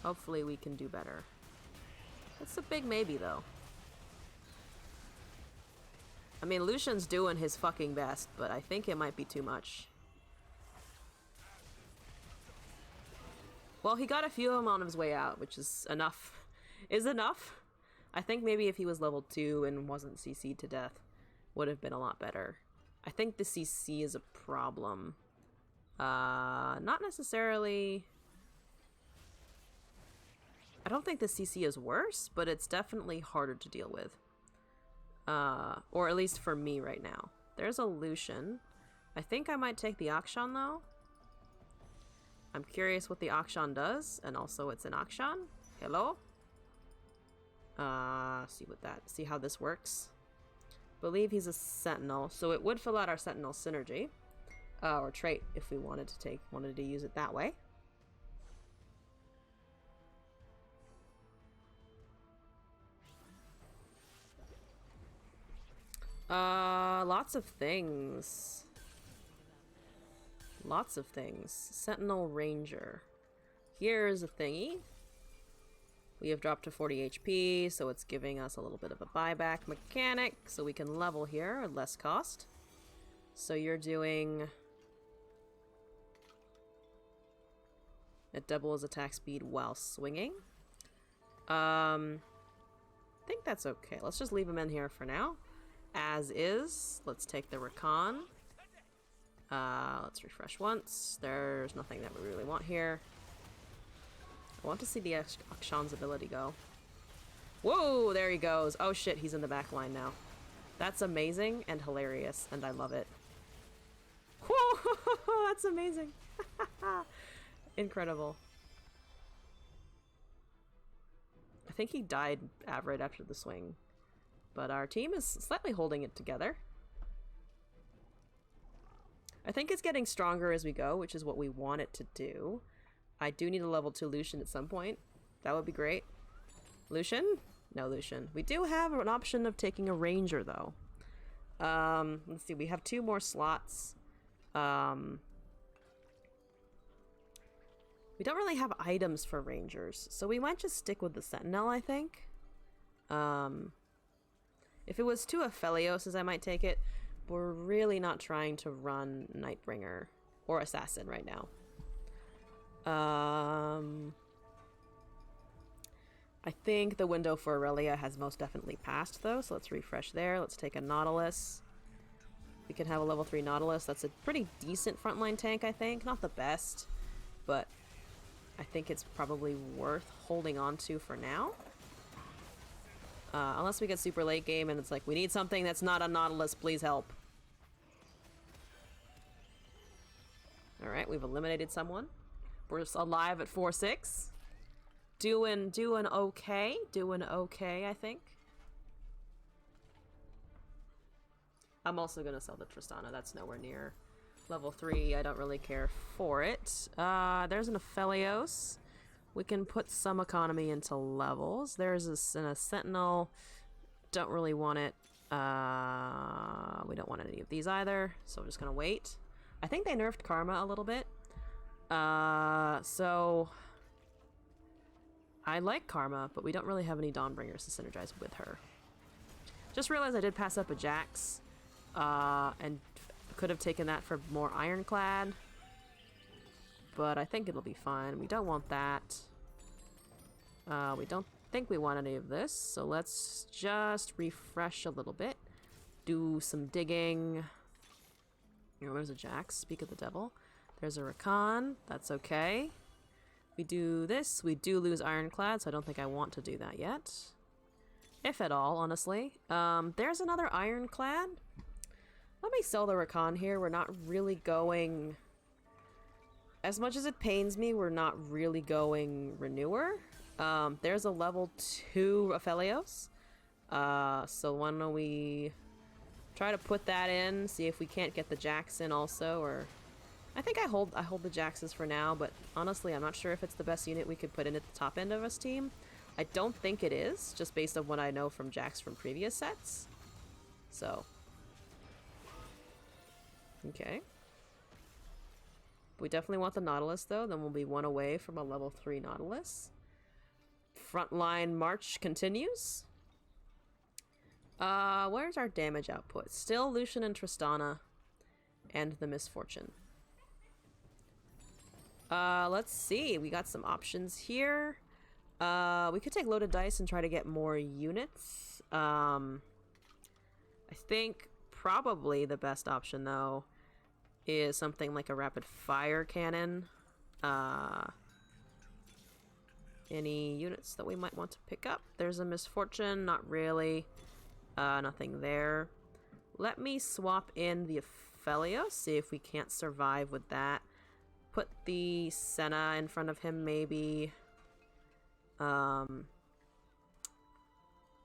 Hopefully we can do better. That's a big maybe, though. I mean, Lucian's doing his fucking best, but I think it might be too much. Well, he got a few of them on his way out, which is enough. Is enough. I think maybe if he was level 2 and wasn't CC'd to death, would have been a lot better. I think the CC is a problem. Not necessarily... I don't think the CC is worse, but it's definitely harder to deal with. Or at least for me right now. There's a Lucian. I think I might take the Akshan, though. I'm curious what the Akshan does, and also it's an Akshan. Hello? See how this works. Believe he's a Sentinel, so it would fill out our Sentinel synergy. Or trait, if we wanted to use it that way. Lots of things. Lots of things. Sentinel Ranger. Here's a thingy. We have dropped to 40 HP, so it's giving us a little bit of a buyback mechanic, so we can level here at less cost. So you're doing... It doubles attack speed while swinging. I think that's okay. Let's just leave him in here for now. As is. Let's take the Recon. Let's refresh once. There's nothing that we really want here. I want to see the Akshan's ability go. Whoa, there he goes. Oh shit, he's in the back line now. That's amazing and hilarious, and I love it. Whoa, that's amazing. Incredible. I think he died right after the swing. But our team is slightly holding it together. I think it's getting stronger as we go, which is what we want it to do. I do need a level 2 Lucian at some point. That would be great. Lucian? No Lucian. We do have an option of taking a Ranger, though. Let's see. We have 2 more slots. We don't really have items for Rangers, so we might just stick with the Sentinel, I think. If it was 2 Aphelioses, I might take it. We're really not trying to run Nightbringer or Assassin right now. I think the window for Aurelia has most definitely passed, though, so let's refresh there. Let's take a Nautilus. We can have a level 3 Nautilus. That's a pretty decent frontline tank, I think. Not the best, but I think it's probably worth holding on to for now. Unless we get super late game and it's like, we need something that's not a Nautilus, please help. Alright, we've eliminated someone. We're alive at 4-6. Doing okay. Doing okay, I think. I'm also gonna sell the Tristana. That's nowhere near level 3. I don't really care for it. There's an Aphelios. We can put some economy into levels. There's a Sentinel. Don't really want it. We don't want any of these either, so I'm just gonna wait. I think they nerfed Karma a little bit. So I like Karma, but we don't really have any Dawnbringers to synergize with her. Just realized I did pass up a Jax, and could have taken that for more Ironclad. But I think it'll be fine. We don't want that. We don't think we want any of this, so let's just refresh a little bit. Do some digging. Oh, there's a Jax. Speak of the devil. There's a Rakan. That's okay. We do this. We do lose Ironclad, so I don't think I want to do that yet. If at all, honestly. There's another Ironclad. Let me sell the Rakan here. We're not really going... As much as it pains me, we're not really going Renewer. There's a level 2 Aphelios. So why don't we try to put that in, see if we can't get the Jax in also, or... I think I hold the Jaxes for now, but honestly, I'm not sure if it's the best unit we could put in at the top end of this team. I don't think it is, just based on what I know from Jax from previous sets. So. Okay. We definitely want the Nautilus, though. Then we'll be 1 away from a level 3 Nautilus. Frontline march continues. Where's our damage output? Still Lucian and Tristana. And the Misfortune. Let's see. We got some options here. We could take loaded dice and try to get more units. I think probably the best option, though, is something like a rapid fire cannon. Any units that we might want to pick up? There's a Misfortune. Not really. Nothing there. Let me swap in the Aphelios, see if we can't survive with that. Put the Senna in front of him, maybe. And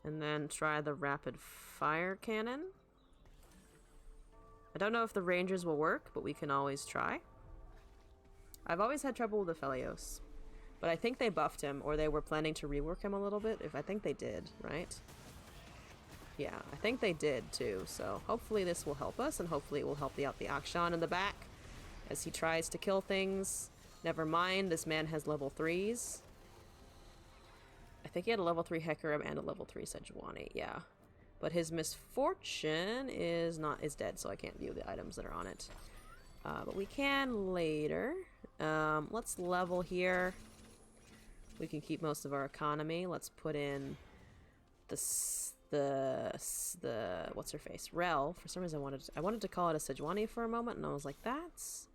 then try the rapid fire cannon. I don't know if the Rangers will work, but we can always try. I've always had trouble with Aphelios, but I think they buffed him, or they were planning to rework him a little bit. I think they did, right? Yeah, I think they did too, so hopefully this will help us, and hopefully it will help out the Akshan in the back as he tries to kill things. Never mind, this man has level 3s. I think he had a level 3 Hecarim and a level 3 Sejuani, yeah. But his Misfortune is dead, so I can't view the items that are on it. But we can later. Let's level here. We can keep most of our economy. Let's put in the what's her face? Rel. For some reason I wanted to call it a Sejuani for a moment, and I was like, that's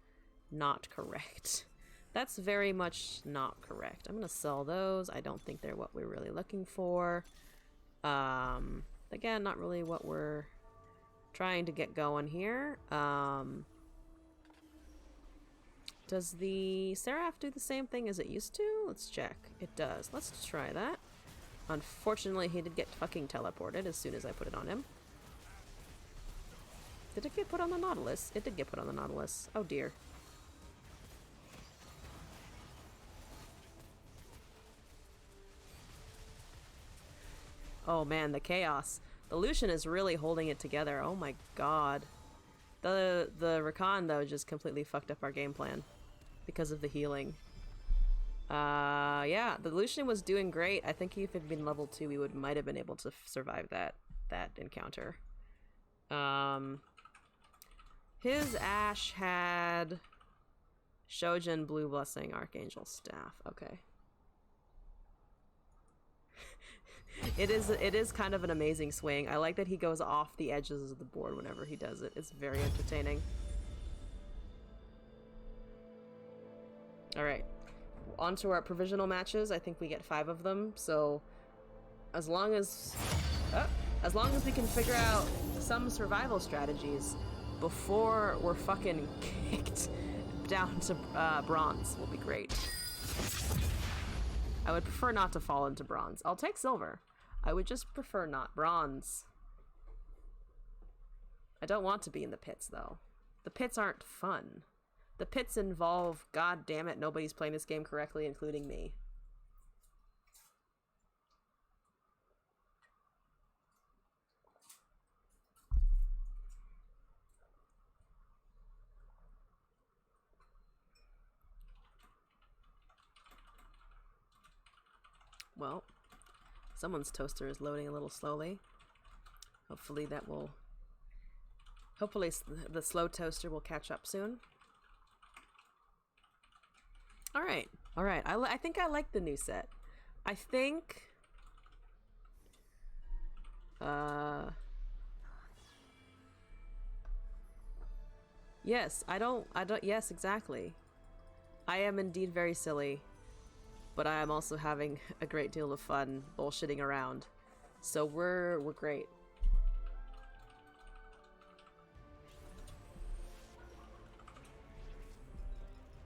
not correct. That's very much not correct. I'm gonna sell those. I don't think they're what we're really looking for. Again, not really what we're trying to get going here. Does the Seraph do the same thing as it used to? Let's check. It does. Let's try that. Unfortunately, he did get fucking teleported as soon as I put it on him. Did it get put on the Nautilus? It did get put on the Nautilus. Oh dear. Oh man, the chaos. The Lucian is really holding it together. Oh my god. The Rakan, though, just completely fucked up our game plan because of the healing. Yeah, the Lucian was doing great. I think if it had been level 2, we might have been able to survive that encounter. His Ashe had Shojin, Blue Blessing, Archangel Staff. Okay. It is kind of an amazing swing. I like that he goes off the edges of the board whenever he does it. It's very entertaining. Alright. On to our provisional matches. I think we get 5 of them, so as long as we can figure out some survival strategies before we're fucking kicked down to bronze will be great. I would prefer not to fall into bronze. I'll take silver. I would just prefer not bronze. I don't want to be in the pits, though. The pits aren't fun. The pits involve, god damn it, nobody's playing this game correctly, including me. Well, someone's toaster is loading a little slowly. Hopefully the slow toaster will catch up soon. Alright. I think I like the new set. I think... Yes, yes, exactly. I am indeed very silly, but I am also having a great deal of fun bullshitting around. So we're great.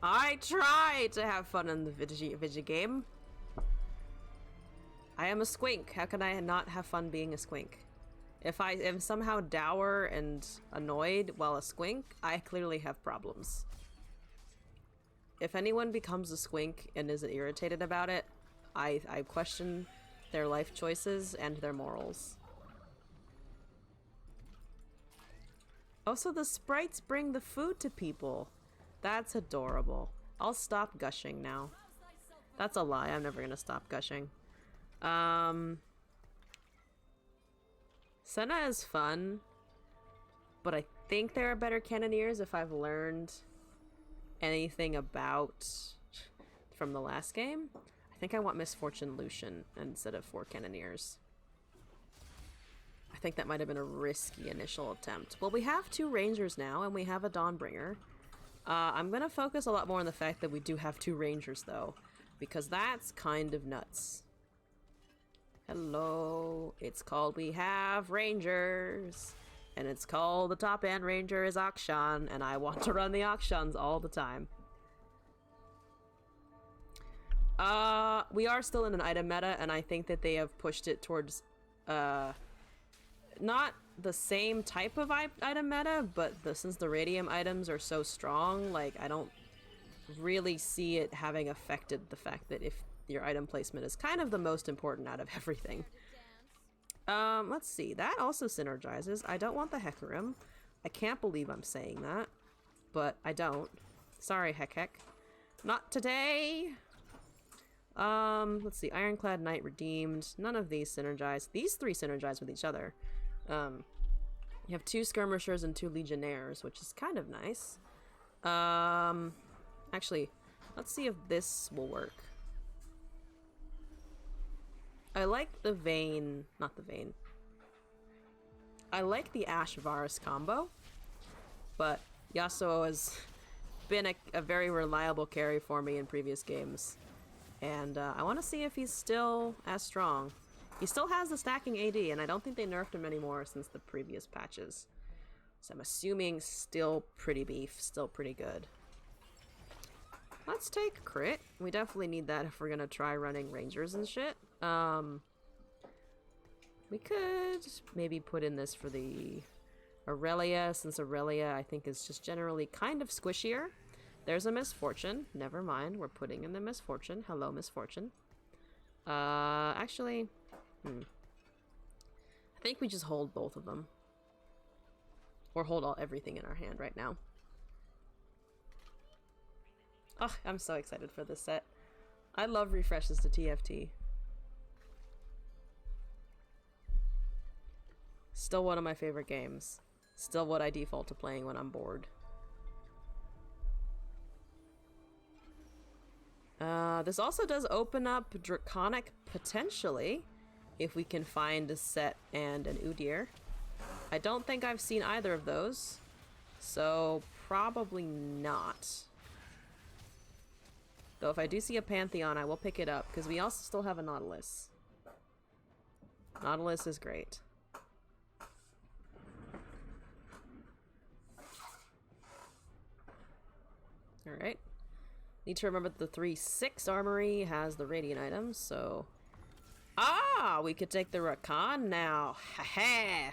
I try to have fun in the video game. I am a squink. How can I not have fun being a squink? If I am somehow dour and annoyed while a squink, I clearly have problems. If anyone becomes a squink and is irritated about it, I question their life choices and their morals. Also, the sprites bring the food to people. That's adorable. I'll stop gushing now. That's a lie. I'm never gonna stop gushing. Senna is fun, but I think there are better cannoneers if I've learned anything about from the last game. I think I want Misfortune Lucian instead of 4 cannoneers. I think that might have been a risky initial attempt. Well, we have 2 rangers now, and we have a Dawnbringer. I'm gonna focus a lot more on the fact that we do have 2 rangers, though, because that's kind of nuts. Hello, it's called We Have Rangers, and it's called the top end ranger is Akshan, and I want to run the Akshans all the time. We are still in an item meta, and I think that they have pushed it towards, not the same type of item meta, but since the radium items are so strong, like, I don't really see it having affected the fact that if your item placement is kind of the most important out of everything. Let's see. That also synergizes. I don't want the Hecarim. I can't believe I'm saying that, but I don't. Sorry, Heck. Not today! Let's see. Ironclad Knight redeemed. None of these synergize. These 3 synergize with each other. You have 2 skirmishers and 2 legionnaires, which is kind of nice. Actually, let's see if this will work. I like the Vayne, not the Vayne. I like the Ash Varus combo, but Yasuo has been a very reliable carry for me in previous games. And I want to see if he's still as strong. He still has the stacking AD, and I don't think they nerfed him anymore since the previous patches. So I'm assuming still pretty beef, still pretty good. Let's take crit. We definitely need that if we're gonna try running rangers and shit. We could maybe put in this for the Aurelia, since Aurelia I think is just generally kind of squishier. There's a Misfortune. Never mind, we're putting in the Misfortune. Hello, Misfortune. Actually, I think we just hold both of them. Or hold everything in our hand right now. Oh, I'm so excited for this set. I love refreshes to TFT. Still one of my favorite games. Still what I default to playing when I'm bored. This also does open up Draconic potentially, if we can find a Set and an Udyr. I don't think I've seen either of those, so probably not. Though if I do see a Pantheon, I will pick it up, because we also still have a Nautilus. Nautilus is great. Alright. Need to remember that the 3/6 armory has the radiant items, so... Ah! We could take the Rakan now! Ha-ha!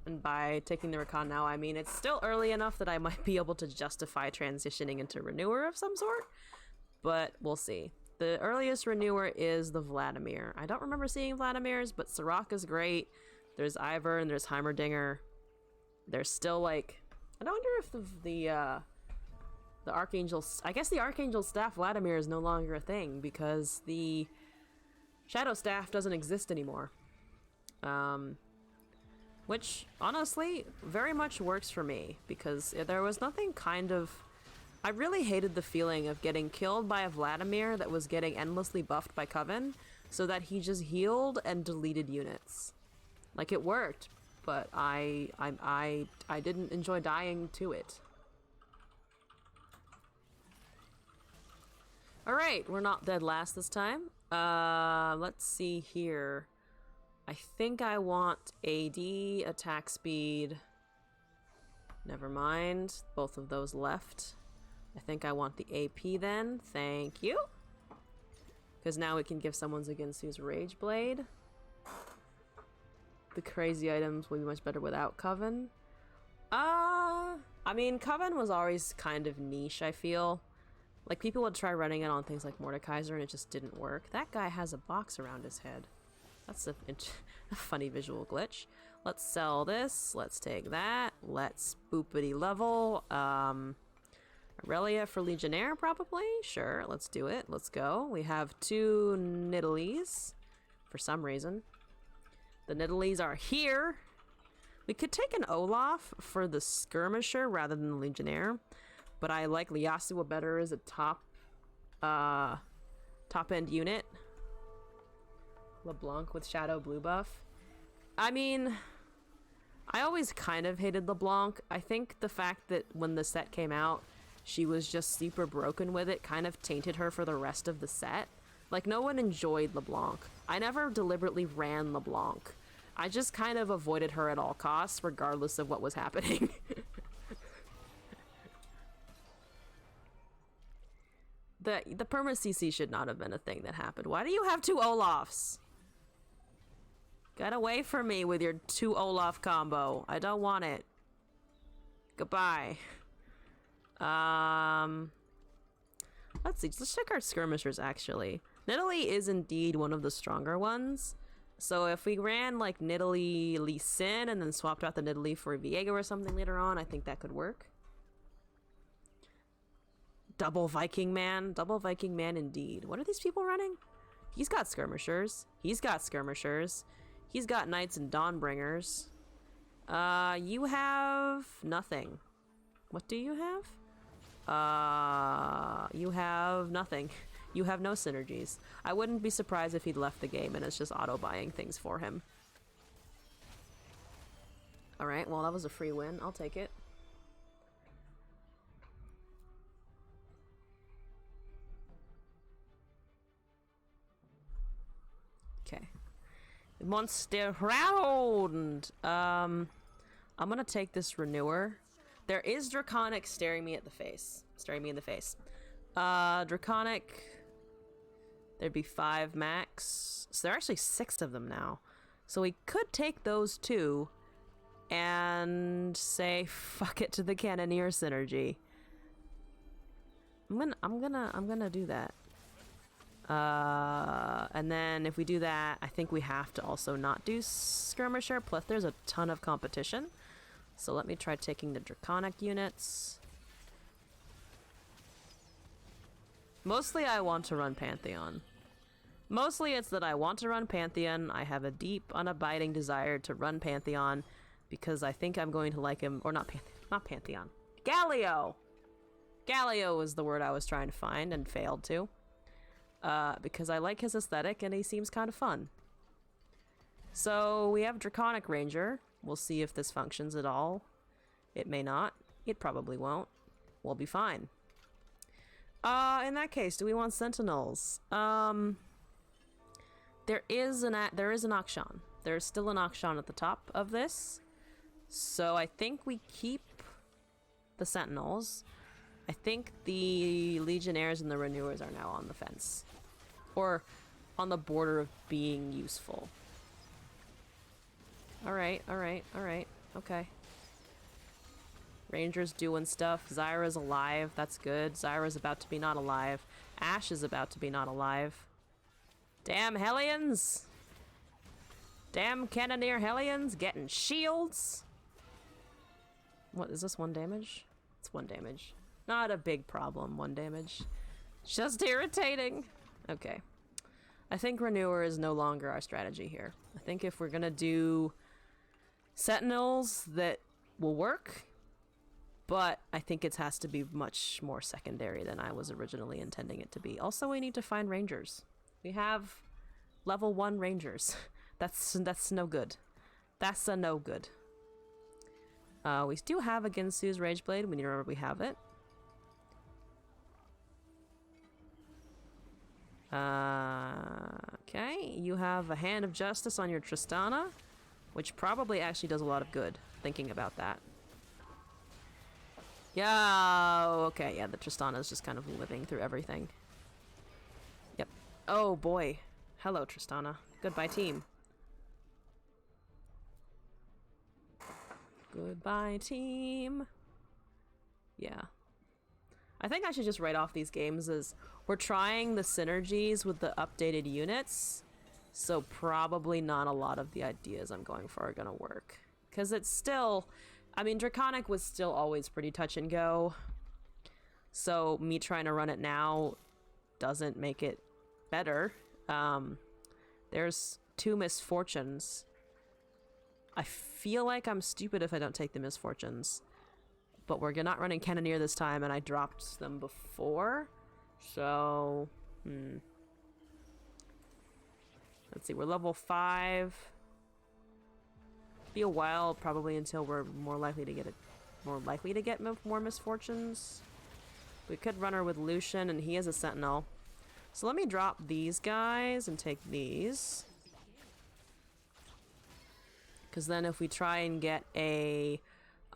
And by taking the Rakan now, I mean it's still early enough that I might be able to justify transitioning into Renewer of some sort, but we'll see. The earliest Renewer is the Vladimir. I don't remember seeing Vladimir's, but Soraka's great. There's Ivor and there's Heimerdinger. There's still, like... I wonder if the Archangel... I guess the Archangel Staff Vladimir is no longer a thing, because the Shadow Staff doesn't exist anymore. Which, honestly, very much works for me, because there was nothing kind of... I really hated the feeling of getting killed by a Vladimir that was getting endlessly buffed by Coven, so that he just healed and deleted units. Like, it worked, but I didn't enjoy dying to it. Alright, we're not dead last this time. Let's see here. I think I want AD, attack speed. Never mind. Both of those left. I think I want the AP then. Thank you. Because now we can give someone's against who's Rage Blade. The crazy items will be much better without Coven. I mean, Coven was always kind of niche, I feel. Like, people would try running it on things like Mordekaiser and it just didn't work. That guy has a box around his head. That's a funny visual glitch. Let's sell this. Let's take that. Let's boopity level. Aurelia for Legionnaire, probably? Sure, let's do it. Let's go. We have 2 Nidalees for some reason. The Nidalees are here. We could take an Olaf for the Skirmisher rather than the Legionnaire, but I like Liasua better as a top-end unit. LeBlanc with Shadow Blue buff. I mean, I always kind of hated LeBlanc. I think the fact that when the set came out, she was just super broken with it kind of tainted her for the rest of the set. Like, no one enjoyed LeBlanc. I never deliberately ran LeBlanc. I just kind of avoided her at all costs, regardless of what was happening. The perma CC should not have been a thing that happened. Why do you have 2 Olafs? Get away from me with your 2 Olaf combo. I don't want it. Goodbye. Let's see. Let's check our skirmishers, actually. Nidalee is indeed one of the stronger ones. So if we ran, like, Nidalee Lee Sin and then swapped out the Nidalee for Viego or something later on, I think that could work. Double Viking Man. Double Viking Man, indeed. What are these people running? He's got skirmishers. He's got skirmishers. He's got Knights and Dawnbringers. You have nothing. What do you have? You have nothing. You have no synergies. I wouldn't be surprised if he'd left the game and it's just auto-buying things for him. Alright, well, that was a free win. I'll take it. Okay. Monster round! I'm gonna take this Renewer. There is Draconic staring me in the face. Draconic... There'd be 5 max. So there are actually 6 of them now. So we could take those 2 and say fuck it to the Cannoneer synergy. I'm gonna do that. And then if we do that, I think we have to also not do Skirmisher, plus there's a ton of competition. So let me try taking the Draconic units. Mostly I want to run Pantheon. Mostly it's that I want to run Pantheon. I have a deep, unabiding desire to run Pantheon because I think I'm going to like him, or not Pantheon. Galio! Galio was the word I was trying to find and failed to. Because I like his aesthetic and he seems kind of fun. So we have Draconic Ranger. We'll see if this functions at all. It may not. It probably won't. We'll be fine. In that case, do we want Sentinels? There is an Akshan. There's still an Akshan at the top of this. So I think we keep the Sentinels. I think the Legionnaires and the Renewers are now on the fence. Or on the border of being useful. Alright. Okay. Ranger's doing stuff. Zyra's alive. That's good. Zyra's about to be not alive. Ashe is about to be not alive. Damn Hellions! Damn Cannoneer Hellions getting shields! What, is this 1 damage? It's 1 damage. Not a big problem, 1 damage. Just irritating! Okay. I think Renewer is no longer our strategy here. I think if we're gonna do Sentinels, that will work. But I think it has to be much more secondary than I was originally intending it to be. Also, we need to find Rangers. We have level 1 Rangers. That's no good. That's a no good. We do have a Ginsu's Rage Blade. We need to remember we have it. Okay, you have a Hand of Justice on your Tristana, which probably actually does a lot of good, thinking about that. Yeah, okay, yeah, the Tristana is just kind of living through everything. Yep. Oh boy. Hello, Tristana. Goodbye, team. Goodbye, team. Yeah. I think I should just write off these games as we're trying the synergies with the updated units, so probably not a lot of the ideas I'm going for are gonna work. Because it's still, I mean, Draconic was still always pretty touch and go, so me trying to run it now doesn't make it better. There's 2 misfortunes. I feel like I'm stupid if I don't take the misfortunes. But we're not running Cannoneer this time, and I dropped them before. So, let's see, we're level 5. Be a while, probably, until we're more likely to get more misfortunes. We could run her with Lucian, and he is a Sentinel. So let me drop these guys and take these. Because then if we try and get a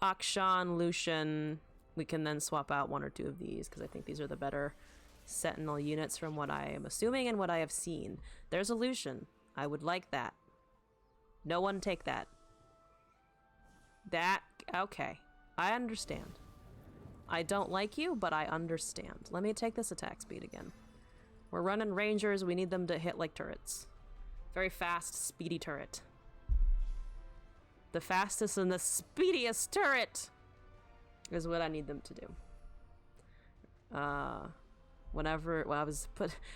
Akshan, Lucian, we can then swap out 1 or 2 of these, because I think these are the better Sentinel units from what I am assuming and what I have seen. There's a Lucian. I would like that. No one take that. That, okay. I understand. I don't like you, but I understand. Let me take this attack speed again. We're running Rangers. We need them to hit like turrets. Very fast, speedy turret. The fastest and the speediest turret is what I need them to do. Whenever, well,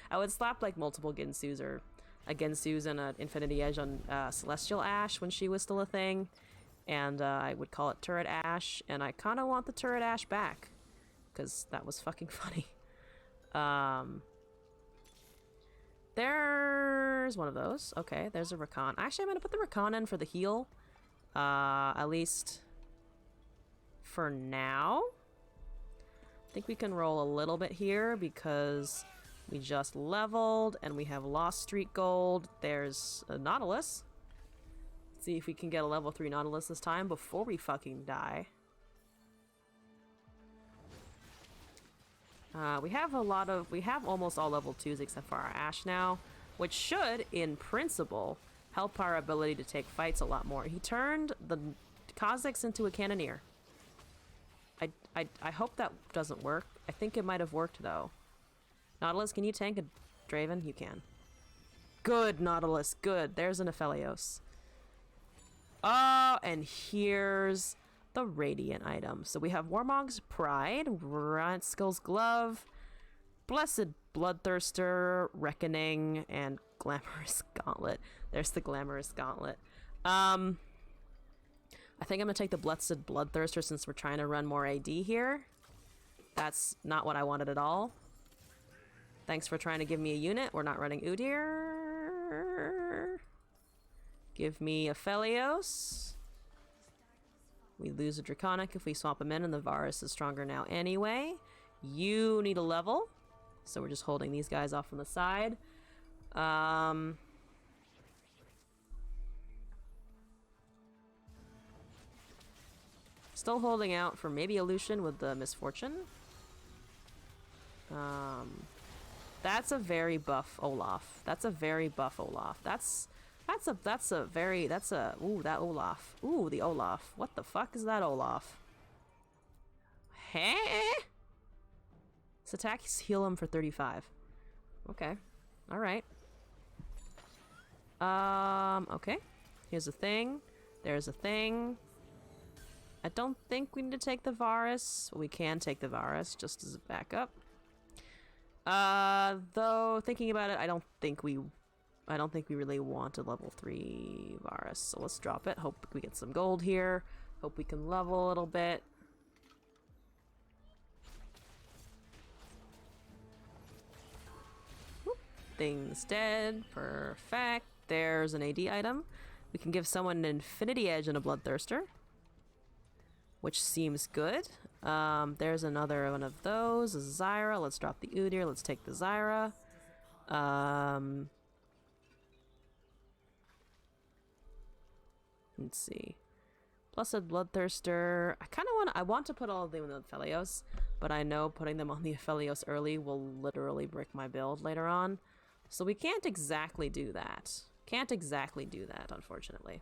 I would slap like multiple Ginsu's or a Ginsu's and an Infinity Edge on Celestial Ash when she was still a thing. And I would call it Turret Ash, and I kind of want the Turret Ash back, because that was fucking funny. There's one of those. Okay, there's a Rakan. Actually, I'm going to put the Rakan in for the heal. At least for now. I think we can roll a little bit here because we just leveled and we have Lost Street Gold. There's a Nautilus. Let's see if we can get a level 3 Nautilus this time before we fucking die. We have almost all level 2s except for our Ashe now, which should, in principle, help our ability to take fights a lot more. He turned the Kha'Zix into a Cannoneer. I hope that doesn't work. I think it might have worked, though. Nautilus, can you tank a Draven? You can. Good, Nautilus, good. There's an Aphelios. Oh, and here's the Radiant item. So we have Warmog's Pride, Skull's Glove, Blessed Bloodthirster, Reckoning, and Glamorous Gauntlet. There's the Glamorous Gauntlet. I think I'm gonna take the Blessed Bloodthirster since we're trying to run more AD here. That's not what I wanted at all. Thanks for trying to give me a unit. We're not running Udyr. Give me Aphelios. We lose a Draconic if we swap him in, and the Varus is stronger now anyway. You need a level, so we're just holding these guys off on the side. Still holding out for maybe a Lucian with the Misfortune. That's a very buff Olaf. Ooh, that Olaf. Ooh, the Olaf. What the fuck is that Olaf? Hey? This attacks heal him for 35. Okay. Alright. Okay. Here's a thing. There's a thing. I don't think we need to take the Varus. We can take the Varus just as a backup. Though thinking about it, I don't think we really want a level 3 Varus. So let's drop it. Hope we get some gold here. Hope we can level a little bit. Whoop. Thing's dead. Perfect. There's an AD item. We can give someone an Infinity Edge and a Bloodthirster, which seems good. There's another one of those, a Zyra. Let's drop the Udyr. Let's take the Zyra. Let's see. Plus a Bloodthirster. I want to put all of them in the Aphelios, but I know putting them on the Aphelios early will literally brick my build later on. So we can't exactly do that. Can't exactly do that, unfortunately.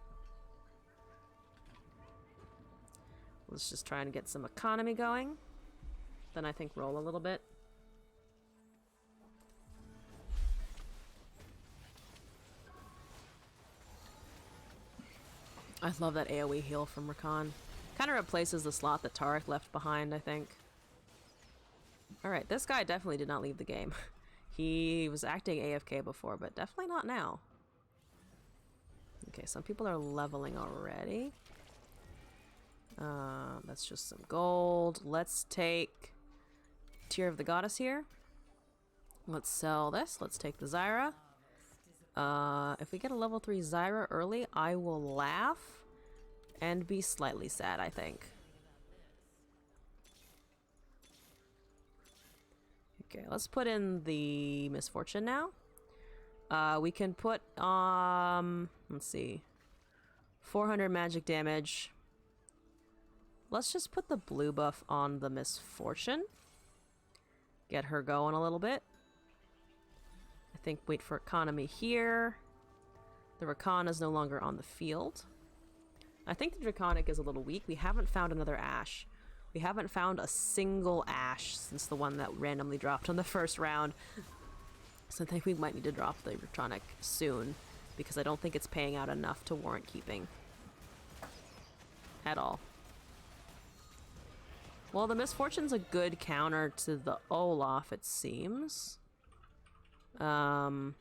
Let's just try and get some economy going. Then I think roll a little bit. I love that AoE heal from Rakan. Kind of replaces the slot that Taric left behind, I think. Alright, this guy definitely did not leave the game. He was acting AFK before, but definitely not now. Okay, some people are leveling already. That's just some gold. Let's take Tear of the Goddess here. Let's sell this. Let's take the Zyra. If we get a level 3 Zyra early, I will laugh and be slightly sad, I think. Okay, let's put in the Misfortune now. We can put, let's see, 400 magic damage. Let's just put the blue buff on the Misfortune. Get her going a little bit. I think wait for economy here. The Rakan is no longer on the field. I think the Draconic is a little weak. We haven't found another Ashe. We haven't found a single Ashe since the one that randomly dropped on the first round. So I think we might need to drop the Draconic soon, because I don't think it's paying out enough to warrant keeping. At all. Well, the Misfortune's a good counter to the Olaf, it seems. Let's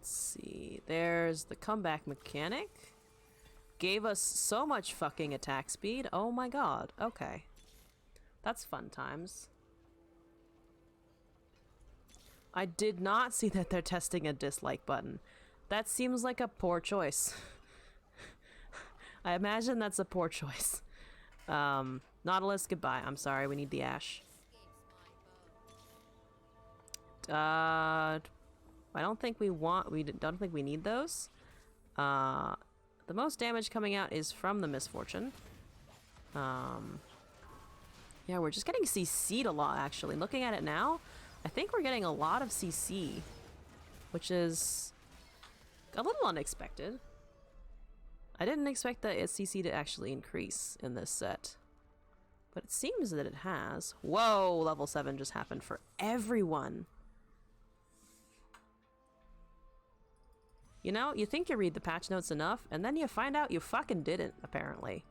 see. There's the comeback mechanic. Gave us so much fucking attack speed. Oh my god. Okay. That's fun times. I did not see that they're testing a dislike button. That seems like a poor choice. I imagine that's a poor choice. Nautilus, goodbye. I'm sorry, we need the Ashe. I don't think we don't think we need those. The most damage coming out is from the Misfortune. Yeah, we're just getting CC'd a lot, actually. Looking at it now, I think we're getting a lot of CC, which is a little unexpected. I didn't expect the CC to actually increase in this set, but it seems that it has. Whoa, level 7 just happened for everyone. You know, you think you read the patch notes enough, and then you find out you fucking didn't, apparently.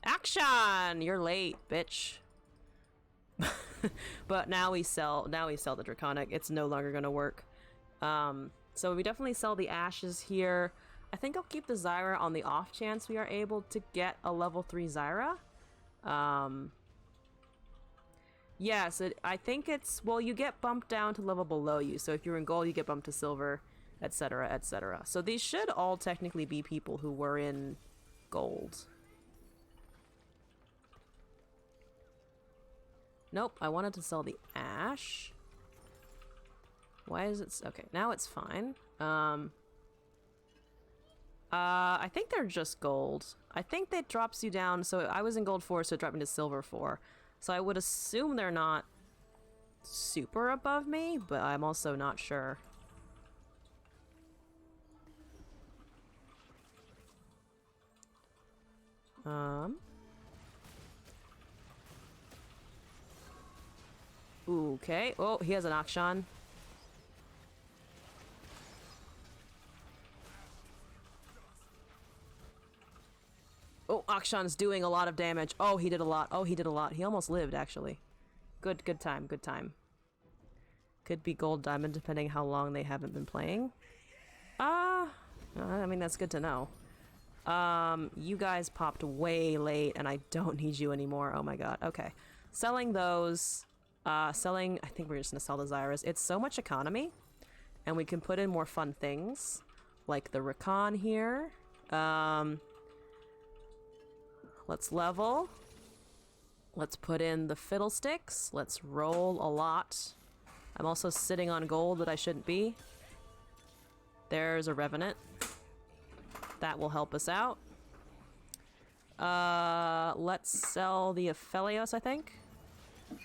Action! You're late, bitch. But now we sell the Draconic. It's no longer gonna work. So we definitely sell the Ashes here. I think I'll keep the Zyra on the off chance we are able to get a level 3 Zyra. Yes, I think it's, well, you get bumped down to level below you. So if you're in gold, you get bumped to silver, etc., etc. So these should all technically be people who were in gold. Nope, I wanted to sell the Ashe. Why is it... Okay, now it's fine. I think they're just gold. I think that drops you down, so I was in gold 4, so it dropped me to silver 4. So I would assume they're not super above me, but I'm also not sure. Okay. Oh, he has an Akshan. Oh, Akshan's doing a lot of damage. Oh, he did a lot. Oh, he did a lot. He almost lived, actually. Good time, good time. Could be gold, diamond, depending how long they haven't been playing. I mean, that's good to know. You guys popped way late, and I don't need you anymore. Oh my god. Okay. Selling those. Selling, I think we're just gonna sell the Zyrus. It's so much economy, and we can put in more fun things, like the Rakan here. Let's level. Let's put in the Fiddlesticks. Let's roll a lot. I'm also sitting on gold that I shouldn't be. There's a Revenant. That will help us out. Let's sell the Aphelios, I think.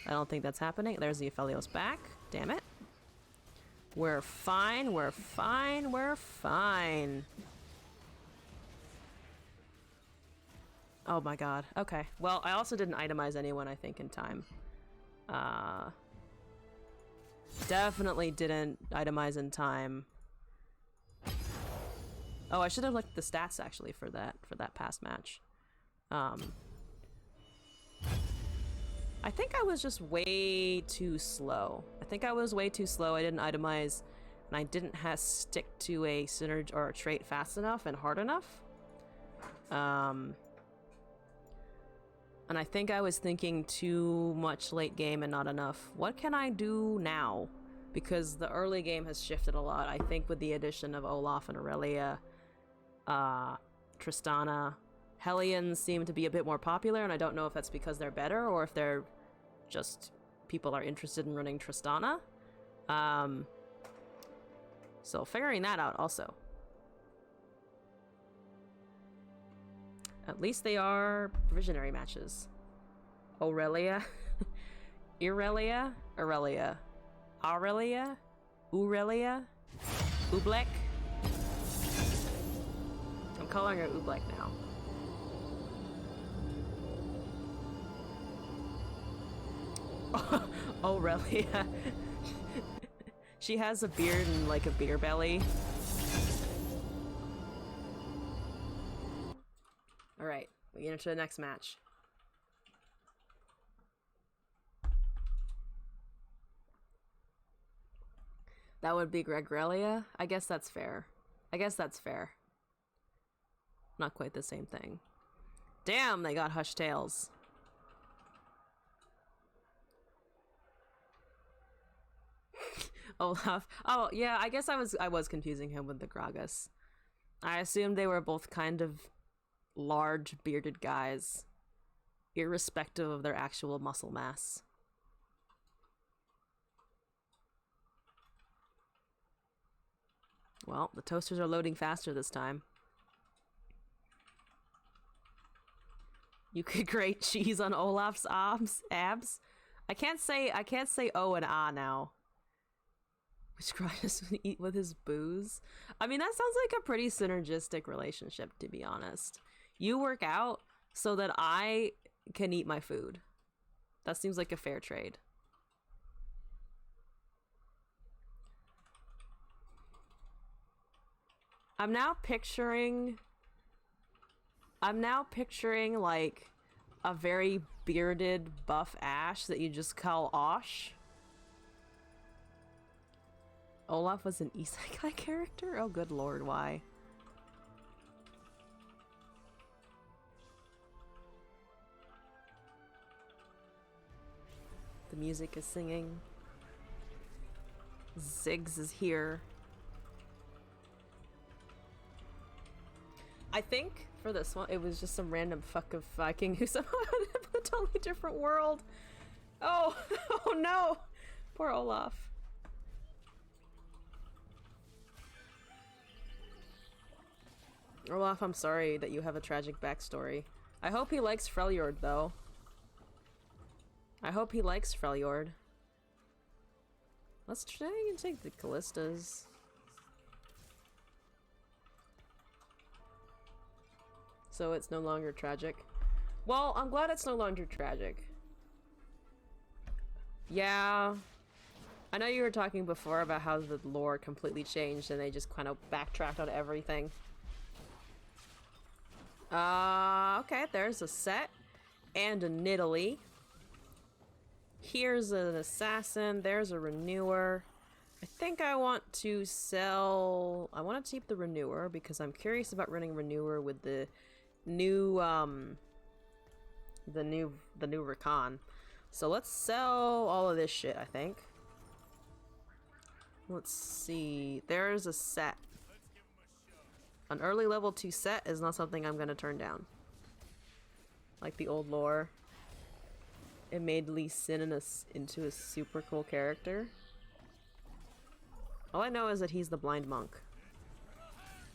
I don't think that's happening. There's the Aphelios back. Damn it. We're fine, we're fine, we're fine. Oh my god. Okay. Well, I also didn't itemize anyone, I think, in time. Definitely didn't itemize in time. Oh, I should have looked at the stats, actually, for that past match. I think I was just way too slow. I think I was way too slow. I didn't itemize, and I didn't stick to a synergy or a trait fast enough and hard enough. And I think I was thinking too much late game and not enough. What can I do now? Because the early game has shifted a lot. I think with the addition of Olaf and Aurelia, Tristana, Hellions seem to be a bit more popular, and I don't know if that's because they're better or if they're just people are interested in running Tristana. So figuring that out also. At least they are provisionary matches. Aurelia, Irelia, Aurelia, Aurelia, Urelia, Ublek. I'm calling her Ublek now. Aurelia. She has a beard and like a beer belly. Alright, we get into the next match. That would be Gregaria? I guess that's fair. I guess that's fair. Not quite the same thing. Damn, they got Hush Tails. Olaf. Oh, yeah, I guess I was confusing him with the Gragas. I assumed they were both kind of large, bearded guys, irrespective of their actual muscle mass. Well, the toasters are loading faster this time. You could grate cheese on Olaf's abs. I can't say O and ah now. Which Gragas would eat with his booze? I mean, that sounds like a pretty synergistic relationship, to be honest. You work out so that I can eat my food. That seems like a fair trade. I'm now picturing like a very bearded buff Ash that you just call Osh. Olaf was an isekai character? Oh good lord, why? The music is singing. Ziggs is here. I think for this one, it was just some random fuck of Viking who somehow ended up in a totally different world. Oh, oh no! Poor Olaf. Olaf, I'm sorry that you have a tragic backstory. I hope he likes Freljord, though. I hope he likes Freljord. Let's try and take the Callistas. So it's no longer tragic. Well, I'm glad it's no longer tragic. Yeah. I know you were talking before about how the lore completely changed and they just kind of backtracked on everything. Okay, there's a set and a Nidalee. Here's an assassin, there's a renewer. I think I want to sell... I want to keep the renewer because I'm curious about running renewer with the new Rakan. So let's sell all of this shit, I think. Let's see. There's a set. An early level 2 set is not something I'm gonna turn down. Like the old lore. It made Lee Sin into a super cool character. All I know is that he's the blind monk.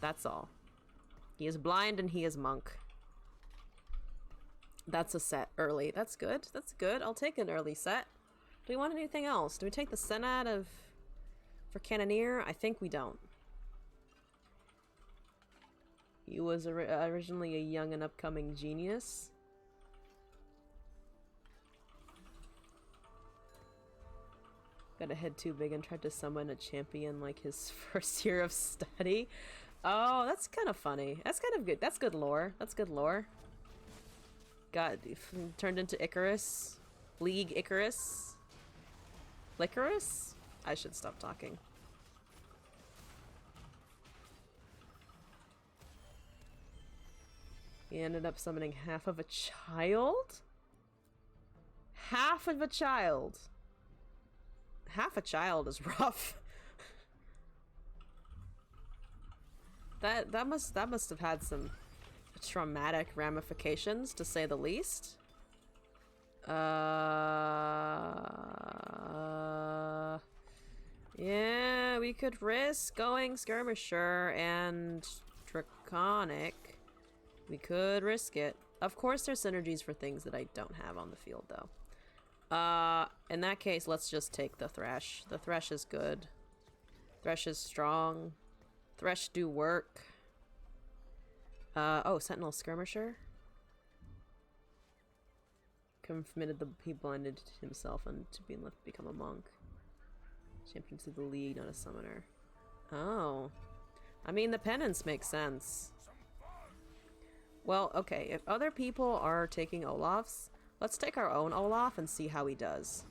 That's all. He is blind and he is monk. That's a set early. That's good. That's good. I'll take an early set. Do we want anything else? Do we take the Senat for Cannoneer? I think we don't. He was originally a young and upcoming genius. Got a head too big and tried to summon a champion like his first year of study. Oh, that's kind of funny. That's kind of good. That's good lore. That's good lore. Got turned into Icarus. League Icarus. Licorice? I should stop talking. He ended up summoning half of a child? Half of a child. Half a child is rough. That must have had some traumatic ramifications, to say the least. Yeah, we could risk going Skirmisher and Draconic. We could risk it. Of course there's synergies for things that I don't have on the field, though. In that case, let's just take the Thresh. The Thresh is good. Thresh is strong. Thresh do work. Oh, Sentinel Skirmisher. He blinded himself and to be left to become a monk. Champion to the league, not a summoner. Oh. I mean, the penance makes sense. Well, okay, if other people are taking Olaf's, let's take our own Olaf and see how he does.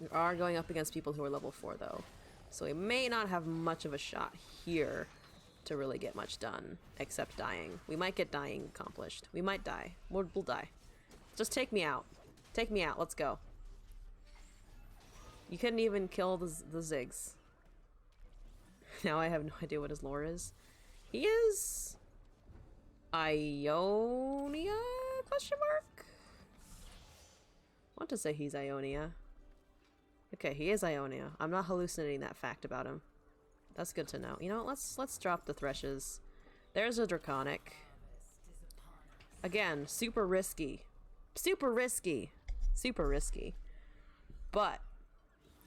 We are going up against people who are level 4, though. So we may not have much of a shot here to really get much done, except dying. We might get dying accomplished. We might die. We'll die. Just take me out. Take me out. Let's go. You couldn't even kill the Ziggs. Now I have no idea what his lore is. He is... Ionia? Question mark? I want to say he's Ionia. Okay, he is Ionia. I'm not hallucinating that fact about him. That's good to know. You know, let's drop the Threshes. There's a Draconic. Again, super risky. Super risky. Super risky. But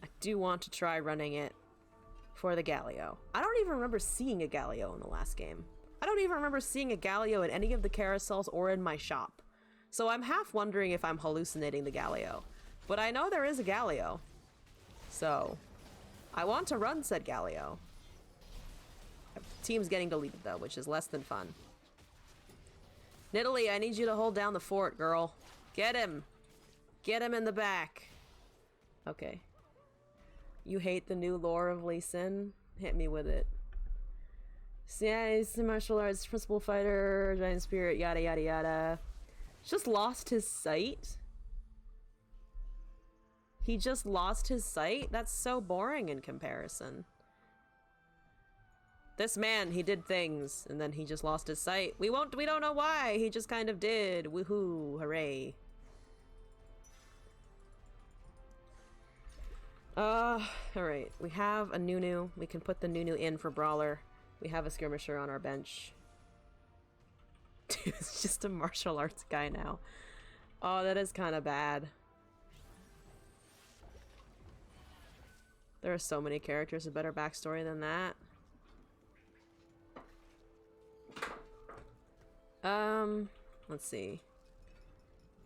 I do want to try running it for the Galio. I don't even remember seeing a Galio in the last game. I don't even remember seeing a Galio in any of the carousels or in my shop. So I'm half wondering if I'm hallucinating the Galio. But I know there is a Galio. So I want to run said Galio. Team's getting deleted though, which is less than fun. Nidalee, I need you to hold down the fort, girl. Get him. Get him in the back. Okay. You hate the new lore of Lee Sin? Hit me with it. Yeah, he's a martial arts principal fighter, giant spirit, yada yada yada. Just lost his sight? He just lost his sight? That's so boring in comparison. This man, he did things, and then he just lost his sight. We don't know why, he just kind of did. Woohoo, hooray. Alright, we have a Nunu. We can put the Nunu in for Brawler. We have a Skirmisher on our bench. Dude, it's just a martial arts guy now. Oh, that is kind of bad. There are so many characters with better backstory than that. Let's see.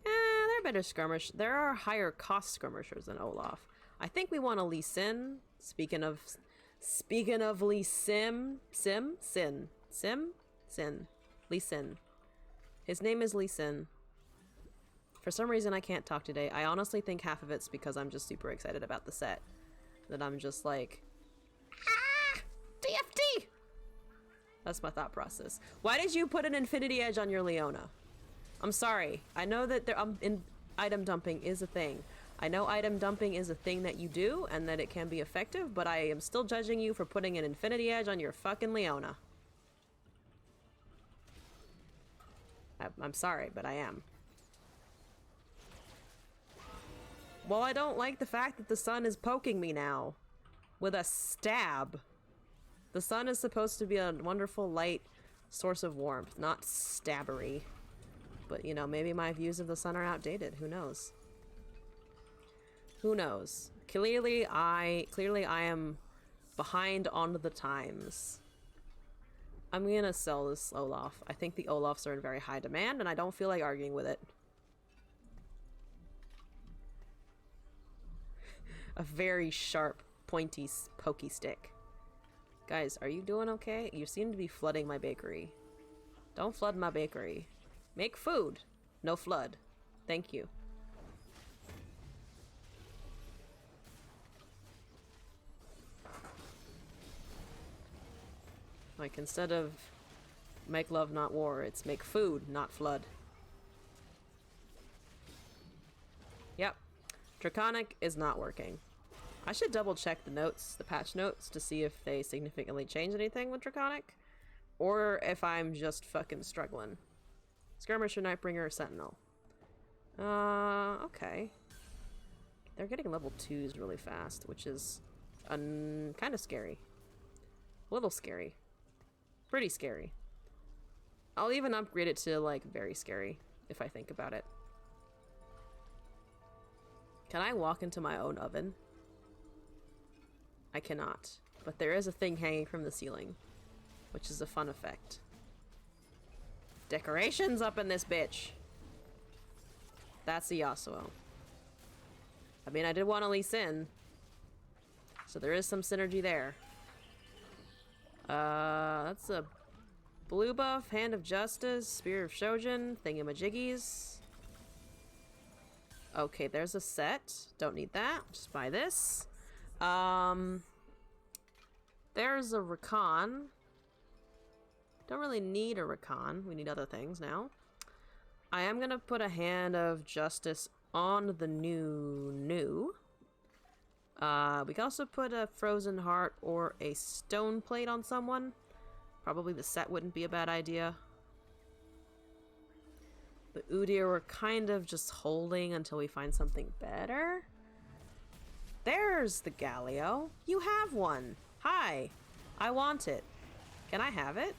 They're better skirmish. There are higher cost skirmishers than Olaf. I think we want a Lee Sin. Speaking of Lee Sin. Lee Sin. His name is Lee Sin. For some reason I can't talk today. I honestly think half of it's because I'm just super excited about the set. That I'm just like, ah! TFT! That's my thought process. Why did you put an Infinity Edge on your Leona? I'm sorry. I know that item dumping is a thing. I know item dumping is a thing that you do and that it can be effective, but I am still judging you for putting an Infinity Edge on your fucking Leona. I'm sorry, but I am. Well, I don't like the fact that the sun is poking me now with a stab. The sun is supposed to be a wonderful light source of warmth, not stabbery. But, you know, maybe my views of the sun are outdated. Who knows? Who knows? Clearly I am behind on the times. I'm gonna sell this Olaf. I think the Olafs are in very high demand, and I don't feel like arguing with it. A very sharp, pointy, pokey stick. Guys, are you doing okay? You seem to be flooding my bakery. Don't flood my bakery. Make food. No flood. Thank you. Like, instead of make love, not war, it's make food, not flood. Yep. Draconic is not working. I should double check the notes, the patch notes, to see if they significantly change anything with Draconic. Or if I'm just fucking struggling. Skirmisher, Nightbringer, Sentinel. Okay. They're getting level 2s really fast, which is kind of scary. A little scary. Pretty scary. I'll even upgrade it to, like, very scary, if I think about it. Can I walk into my own oven? I cannot. But there is a thing hanging from the ceiling, which is a fun effect. Decorations up in this bitch! That's a Yasuo. I mean, I did want to Lee Sin, so there is some synergy there. That's a blue buff, Hand of Justice, Spear of Shojin, Thingamajiggies. Okay, there's a set. Don't need that. Just buy this. There's a Rakan. Don't really need a Rakan. We need other things now. I am gonna put a Hand of Justice on the new. We can also put a Frozen Heart or a Stone Plate on someone. Probably the set wouldn't be a bad idea. The Udyr we're kind of just holding until we find something better. There's the Galio. You have one. Hi. I want it. Can I have it?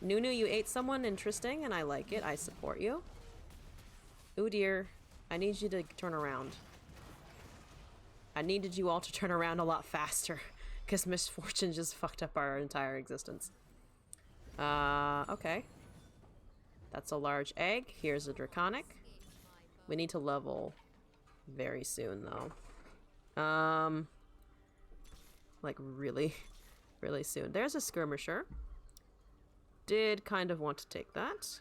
Nunu, you ate someone interesting and I like it. I support you. Udyr, I need you to turn around. I needed you all to turn around a lot faster because Misfortune just fucked up our entire existence. Okay. That's a large egg. Here's a Draconic. We need to level very soon, though. Like, really, really soon. There's a Skirmisher. Did kind of want to take that.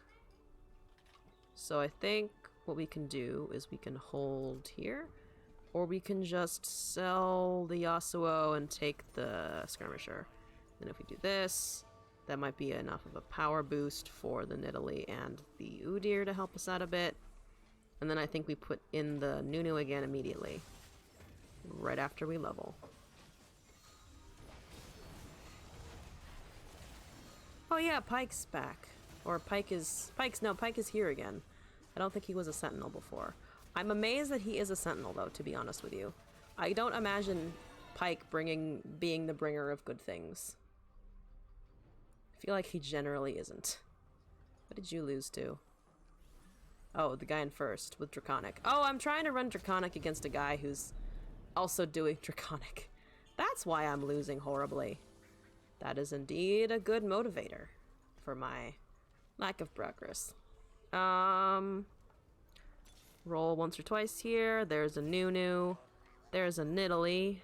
So I think what we can do is we can hold here. Or we can just sell the Yasuo and take the Skirmisher. And if we do this, that might be enough of a power boost for the Nidalee and the Udyr to help us out a bit. And then I think we put in the Nunu again immediately. Right after we level. Oh yeah, Pyke's back. Or Pyke is here again. I don't think he was a Sentinel before. I'm amazed that he is a Sentinel, though, to be honest with you. I don't imagine Pyke being the bringer of good things. I feel like he generally isn't. What did you lose to? Oh, the guy in first with Draconic. Oh, I'm trying to run Draconic against a guy who's also doing Draconic. That's why I'm losing horribly. That is indeed a good motivator for my lack of progress. Roll once or twice here. There's a Nunu. There's a Nidalee.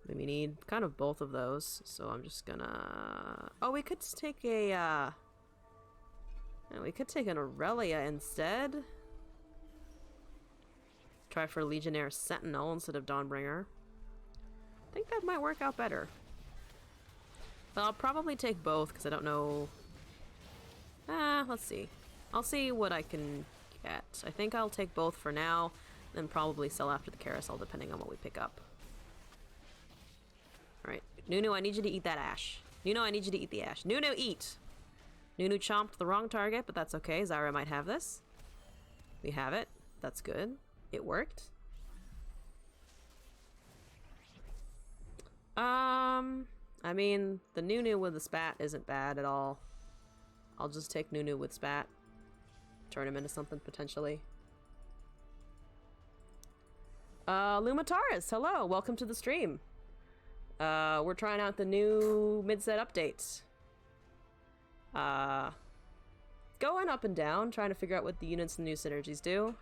We need kind of both of those. So I'm just gonna... Oh, we could just take a... we could take an Aurelia instead. Try for Legionnaire Sentinel instead of Dawnbringer. I think that might work out better. But I'll probably take both because I don't know... let's see. I'll see what I can get. I think I'll take both for now, then probably sell after the carousel depending on what we pick up. Alright, Nunu, I need you to eat that ash. Nunu, I need you to eat the ash. Nunu, eat! Nunu chomped the wrong target, but that's okay. Zyra might have this. We have it. That's good. It worked. I mean, the Nunu with the spat isn't bad at all. I'll just take Nunu with spat. Turn him into something potentially. Lumataris, hello, welcome to the stream. We're trying out the new mid-set updates. Going up and down, trying to figure out what the units and new synergies do.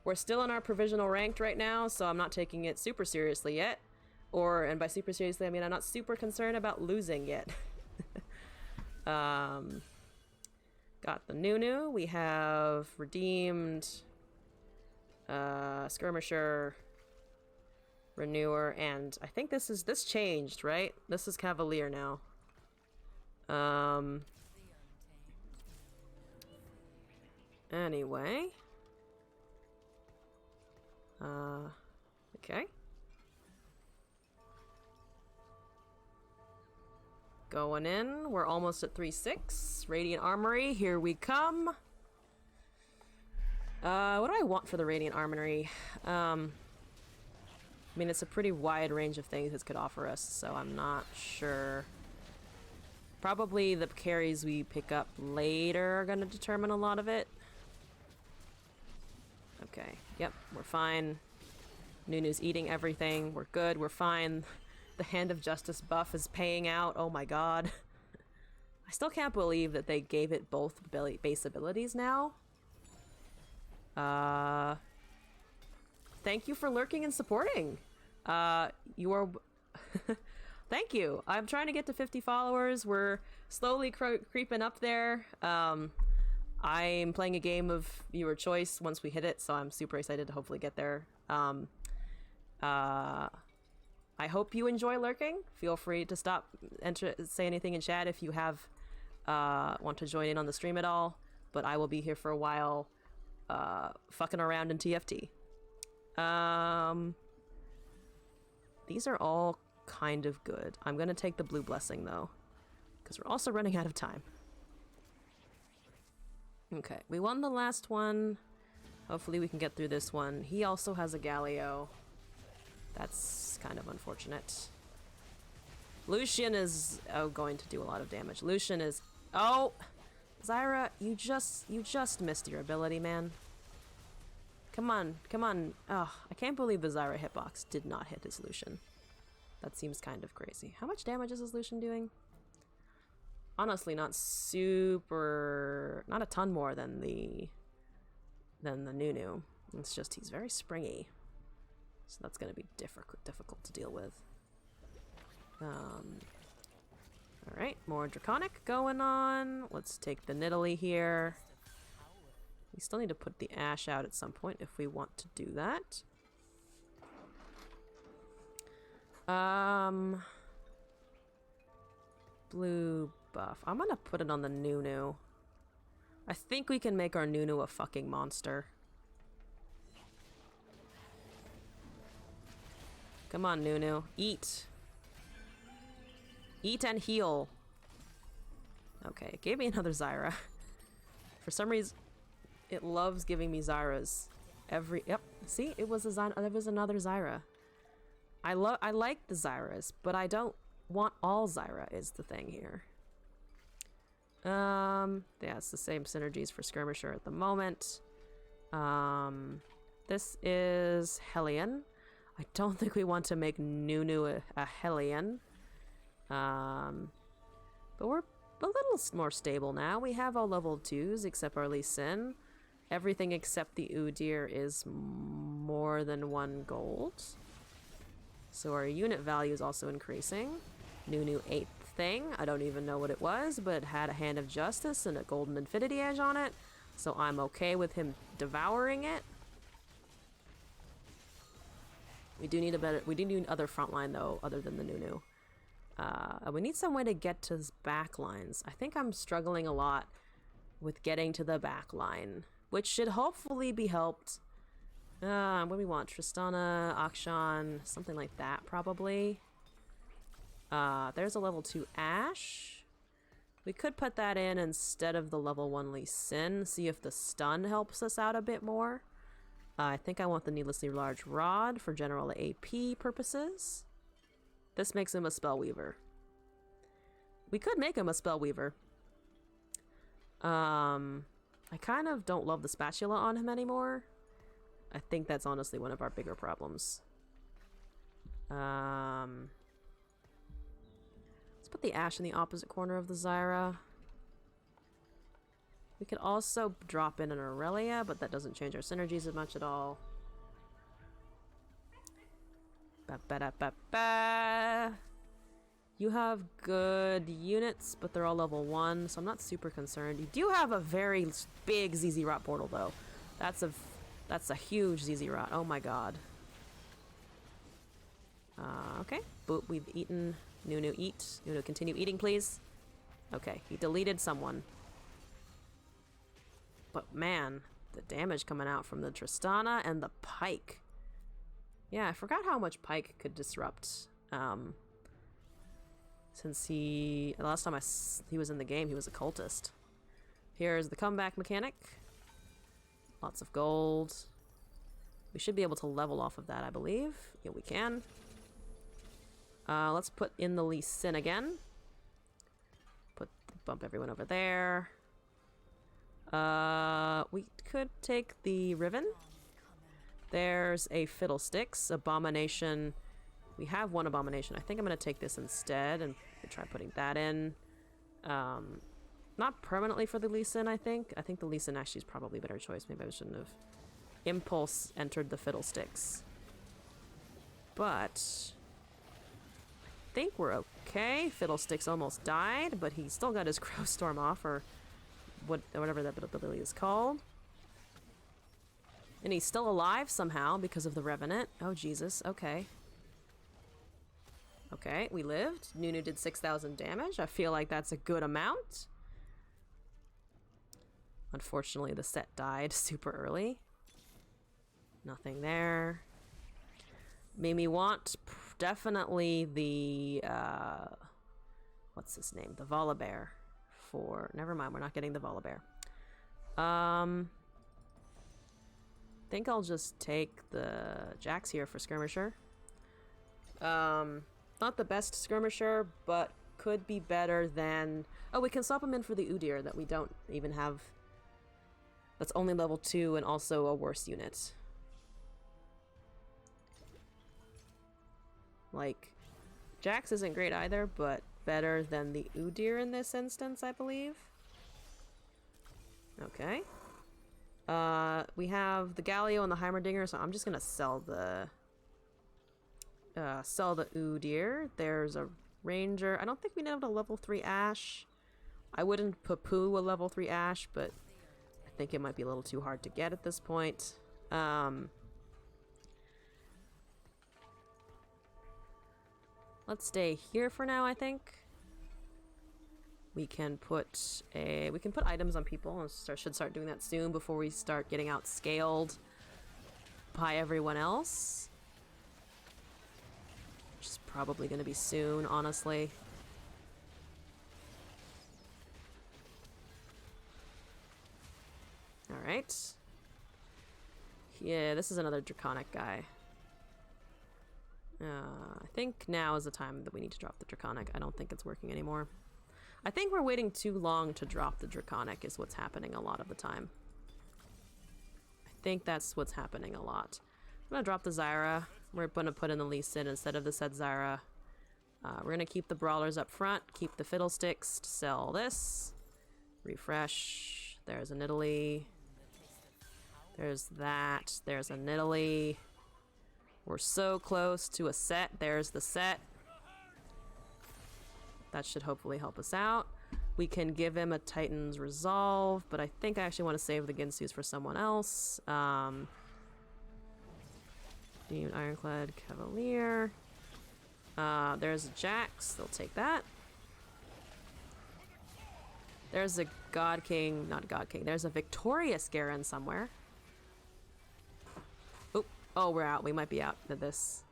We're still in our provisional ranked right now, so I'm not taking it super seriously yet. And by super seriously, I mean I'm not super concerned about losing yet. Got the Nunu. We have redeemed Skirmisher, Renewer, and I think this changed, right? This is Cavalier now. Anyway. Okay. Going in. We're almost at 3-6. Radiant Armory, here we come. What do I want for the Radiant Armory? I mean, it's a pretty wide range of things it could offer us, so I'm not sure. Probably the carries we pick up later are going to determine a lot of it. Okay, yep, we're fine. Nunu's eating everything. We're good, we're fine. The Hand of Justice buff is paying out. Oh my god. I still can't believe that they gave it both base abilities now. Thank you for lurking and supporting. You are... Thank you. I'm trying to get to 50 followers. We're slowly creeping up there. I'm playing a game of viewer choice once we hit it, so I'm super excited to hopefully get there. I hope you enjoy lurking. Feel free to stop and say anything in chat if you have want to join in on the stream at all. But I will be here for a while, fucking around in TFT. These are all kind of good. I'm gonna take the blue blessing though, because we're also running out of time. Okay, we won the last one. Hopefully we can get through this one. He also has a Galio. That's kind of unfortunate. Lucian is going to do a lot of damage. Lucian is... Oh! Zyra, you just missed your ability, man. Come on, come on. Oh, I can't believe the Zyra hitbox did not hit his Lucian. That seems kind of crazy. How much damage is his Lucian doing? Honestly, not super... Not a ton more than the Nunu. It's just he's very springy. So that's going to be difficult to deal with. Alright, more Draconic going on. Let's take the Nidalee here. We still need to put the Ash out at some point if we want to do that. Blue buff. I'm gonna put it on the Nunu. I think we can make our Nunu a fucking monster. Come on, Nunu. Eat. Eat and heal. Okay, it gave me another Zyra. For some reason, it loves giving me Zyras. Yep, see? It was another Zyra. I like the Zyras, but I don't want all Zyra is the thing here. Yeah, it's the same synergies for Skirmisher at the moment. This is Hellion. I don't think we want to make Nunu a Hellion. But we're a little more stable now. We have all level 2s except our Lee Sin. Everything except the Udyr is more than 1 gold. So our unit value is also increasing. Nunu 8th thing. I don't even know what it was, but it had a Hand of Justice and a Golden Infinity Edge on it. So I'm okay with him devouring it. We do need other frontline though, other than the Nunu. We need some way to get to his back lines. I think I'm struggling a lot with getting to the back line, which should hopefully be helped. What do we want? Tristana, Akshan, something like that, probably. There's a level 2 Ashe. We could put that in instead of the level 1 Lee Sin, see if the stun helps us out a bit more. I think I want the needlessly large rod for general AP purposes. This makes him a Spellweaver. We could make him a Spellweaver. I kind of don't love the spatula on him anymore. I think that's honestly one of our bigger problems. Let's put the Ashe in the opposite corner of the Zyra. We could also drop in an Aurelia, but that doesn't change our synergies as much at all. Ba-ba-da-ba-ba. You have good units, but they're all level 1, so I'm not super concerned. You do have a very big ZZ Rot portal, though. That's a huge ZZ Rot. Oh my god. Okay. Boop, we've eaten. Nunu, eat. Nunu, continue eating, please. Okay, he deleted someone. But man, the damage coming out from the Tristana and the Pike. Yeah, I forgot how much Pike could disrupt. Since the last time he was in the game, he was a cultist. Here's the comeback mechanic. Lots of gold. We should be able to level off of that, I believe. Yeah, we can. Let's put in the Lee Sin again. Bump everyone over there. We could take the Riven. There's a Fiddlesticks, Abomination. We have one Abomination. I think I'm going to take this instead and try putting that in. Not permanently for the Lee Sin, I think. I think the Lee Sin actually is probably a better choice. Maybe I shouldn't have. Impulse entered the Fiddlesticks. But I think we're okay. Fiddlesticks almost died, but he still got his Crowstorm off, or whatever that ability is called. And he's still alive somehow because of the Revenant. Oh, Jesus. Okay. Okay, we lived. Nunu did 6,000 damage. I feel like that's a good amount. Unfortunately, the set died super early. Nothing there. Made me want definitely the, what's his name? The Volibear for... Never mind, we're not getting the Volibear. Think I'll just take the Jax here for Skirmisher. Not the best Skirmisher, but could be better than... Oh, we can swap him in for the Udyr that we don't even have. That's only level 2 and also a worse unit. Like, Jax isn't great either, but better than the Udyr in this instance, I believe. Okay. We have the Galio and the Heimerdinger, so I'm just gonna sell the Udyr. There's a Ranger. I don't think we know a level 3 Ashe. I wouldn't poo-poo a level 3 Ashe, but I think it might be a little too hard to get at this point. Let's stay here for now, I think. We can put items on people and should start doing that soon before we start getting outscaled by everyone else. Which is probably going to be soon, honestly. Alright. Yeah, this is another Draconic guy. I think now is the time that we need to drop the Draconic. I don't think it's working anymore. I think we're waiting too long to drop the Draconic is what's happening a lot of the time. I think that's what's happening a lot. I'm going to drop the Zyra. We're going to put in the Lee Sin instead of the said Zyra. We're going to keep the Brawlers up front, keep the Fiddlesticks, sell this. Refresh. There's a Nidalee. There's that. There's a Nidalee. We're so close to a set. There's the set. That should hopefully help us out. We can give him a Titan's Resolve, but I think I actually want to save the Ginsus for someone else. Demon Ironclad Cavalier. There's a Jax. They'll take that. There's a God King, not God King. There's a Victorious Garen somewhere. Oop. Oh, we're out. We might be out of this.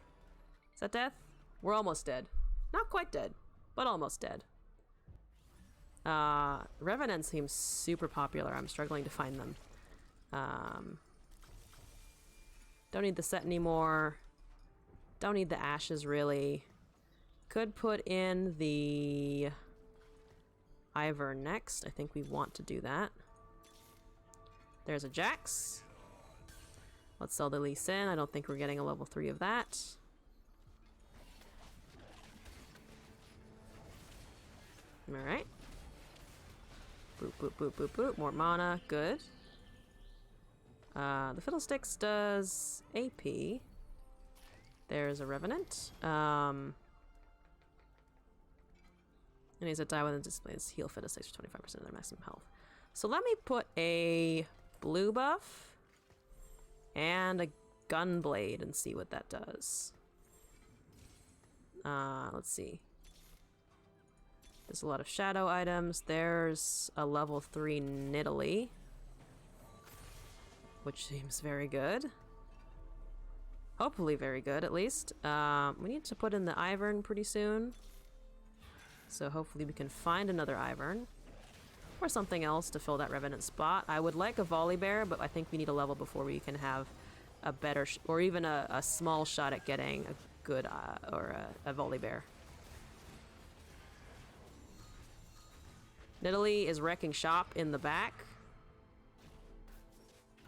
Is that death? We're almost dead. Not quite dead, but almost dead. Revenants seem super popular. I'm struggling to find them. Don't need the set anymore. Don't need the ashes, really. Could put in the Ivern next. I think we want to do that. There's a Jax. Let's sell the Lee Sin. I don't think we're getting a level 3 of that. Alright. Boop, boop, boop, boop, boop. More mana. Good. The Fiddlesticks does AP. There's a Revenant. And he's a die within displays heal Fiddlesticks for 25% of their maximum health. So let me put a blue buff and a Gunblade and see what that does. Let's see. There's a lot of shadow items. There's a level 3 Nidalee, which seems very good. Hopefully very good, at least. We need to put in the Ivern pretty soon. So hopefully we can find another Ivern. Or something else to fill that Revenant spot. I would like a Volibear, but I think we need a level before we can have a better... or even a small shot at getting a good... or a Volibear. Nidalee is wrecking shop in the back.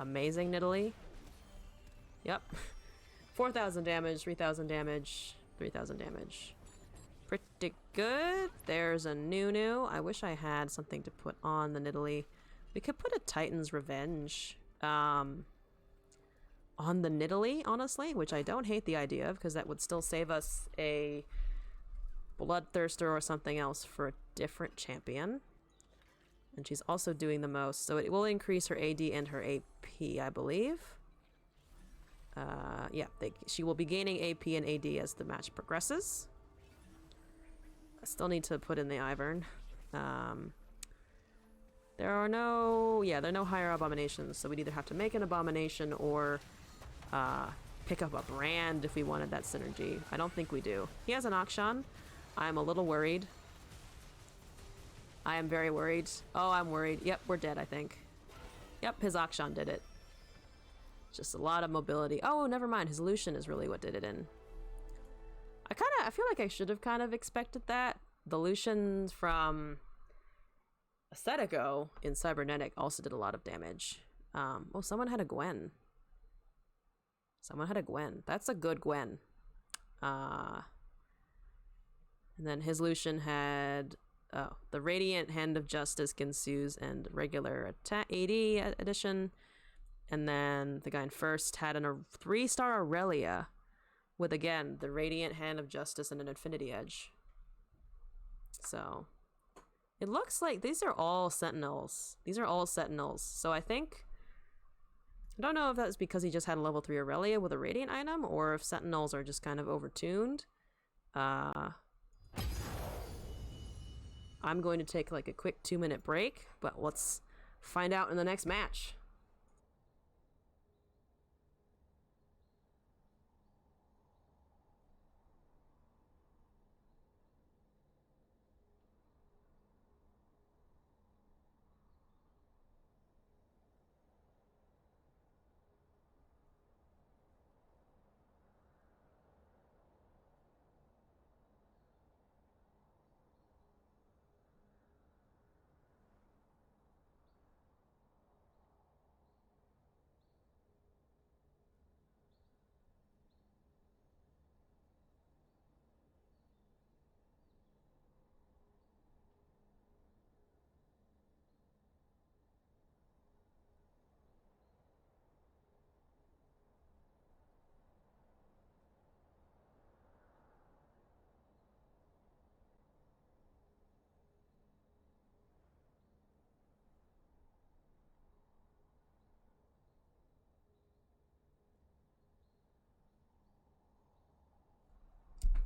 Amazing, Nidalee. Yep. 4,000 damage, 3,000 damage, 3,000 damage. Pretty good. There's a Nunu. I wish I had something to put on the Nidalee. We could put a Titan's Revenge on the Nidalee, honestly, which I don't hate the idea of, because that would still save us a Bloodthirster or something else for a different champion. And she's also doing the most, so it will increase her AD and her AP, I believe. Yeah, she will be gaining AP and AD as the match progresses. I still need to put in the Ivern. There are no higher abominations, so we'd either have to make an abomination or pick up a brand if we wanted that synergy. I don't think we do. He has an Akshan. I'm a little worried. I am very worried. Oh, I'm worried. Yep, we're dead, I think. Yep, his Akshan did it. Just a lot of mobility. Oh, never mind. His Lucian is really what did it in. I feel like I should have kind of expected that. The Lucian from a set ago in Cybernetic also did a lot of damage. Oh, someone had a Gwen. Someone had a Gwen. That's a good Gwen. And then his Lucian had... oh, the Radiant Hand of Justice, Ginsu's, and regular attack 80 edition. And then the guy in first had a 3-star Aurelia with, again, the Radiant Hand of Justice and an Infinity Edge. So, it looks like these are all Sentinels. These are all Sentinels. So I think... I don't know if that's because he just had a level 3 Aurelia with a Radiant item, or if Sentinels are just kind of overtuned. I'm going to take like a quick 2-minute break, but let's find out in the next match.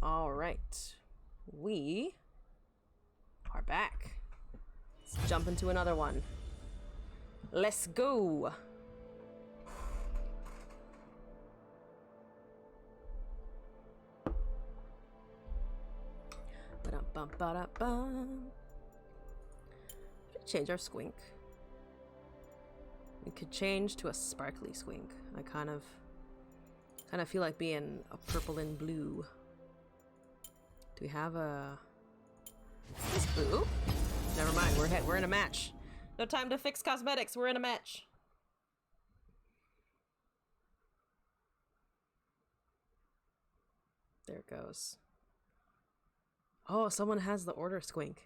All right, we are back. Let's jump into another one. Let's go. Ba-dum-bum-ba-da-bum. Should change our squink. We could change to a sparkly squink. I kind of feel like being a purple and blue. Do we have a this blue? Never mind. We're in a match. No time to fix cosmetics. We're in a match. There it goes. Oh, someone has the order squink.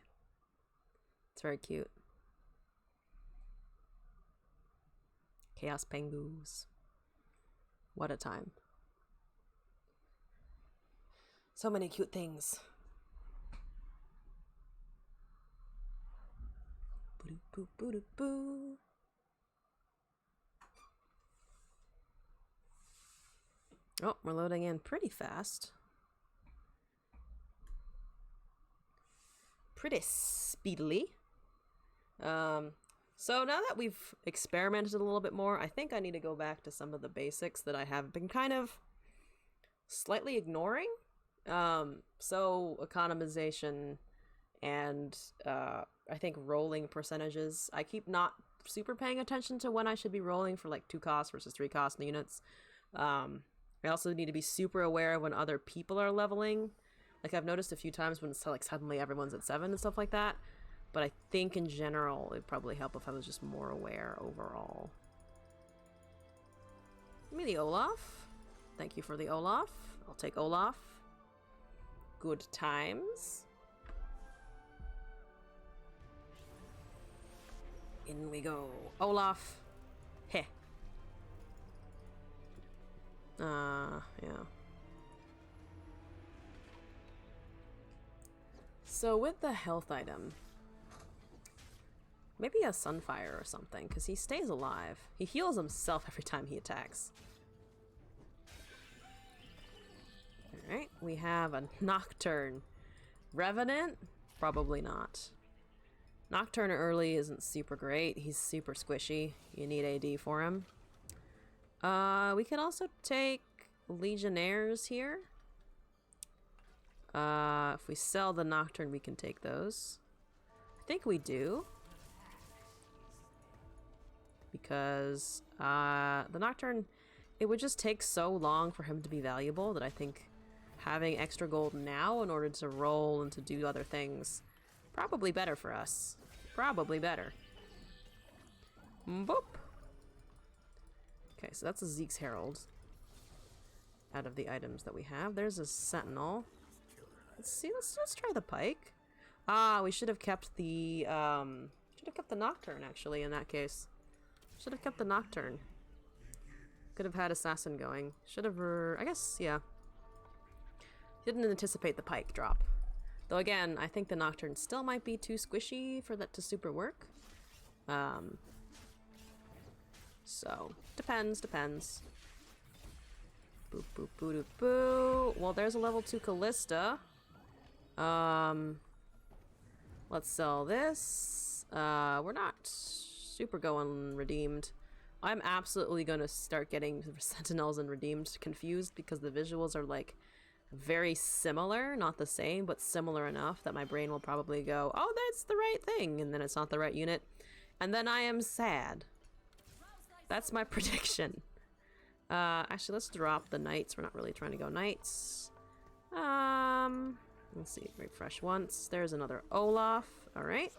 It's very cute. Chaos Pengus. What a time. So many cute things. Boo boo boo boo. Oh, we're loading in pretty fast. Pretty speedily. So now that we've experimented a little bit more, I think I need to go back to some of the basics that I have been kind of slightly ignoring. So economization and I think rolling percentages. I keep not super paying attention to when I should be rolling for like 2 cost versus 3 cost units. I also need to be super aware of when other people are leveling. Like I've noticed a few times when it's like suddenly everyone's at 7 and stuff like that. But I think in general it'd probably help if I was just more aware overall. Give me the Olaf. Thank you for the Olaf. I'll take Olaf. Good times. In we go. Olaf. Heh. Yeah. So with the health item, maybe a Sunfire or something, because he stays alive. He heals himself every time he attacks. Alright, we have a Nocturne. Revenant? Probably not. Nocturne early isn't super great. He's super squishy. You need AD for him. We could also take Legionnaires here. If we sell the Nocturne, we can take those. I think we do. Because the Nocturne, it would just take so long for him to be valuable that I think having extra gold now in order to roll and to do other things, probably better for us. Probably better. Boop. Okay, so that's a Zeke's Herald. Out of the items that we have. There's a Sentinel. Let's see, let's try the Pike. Ah, we should have kept the Nocturne actually in that case. Should have kept the Nocturne. Could have had Assassin going. Should have, I guess, yeah. Didn't anticipate the Pike drop. Though again, I think the Nocturne still might be too squishy for that to super work. So, depends. Boop, boop, boo, doo, boo. Well, there's a level 2 Callista. Let's sell this. We're not super going redeemed. I'm absolutely gonna start getting Sentinels and redeemed confused because the visuals are like very similar, not the same, but similar enough that my brain will probably go, oh, that's the right thing, and then it's not the right unit. And then I am sad. That's my prediction. Actually, let's drop the Knights. We're not really trying to go Knights. Let's see, refresh once. There's another Olaf. Alright.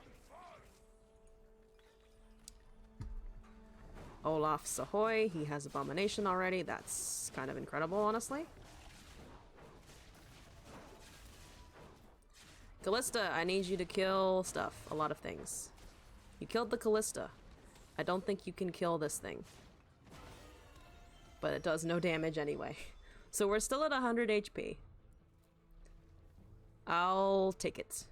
Olaf Sahoy. He has Abomination already. That's kind of incredible, honestly. Callista, I need you to kill stuff. A lot of things. You killed the Callista. I don't think you can kill this thing. But it does no damage anyway. So we're still at 100 HP. I'll take it.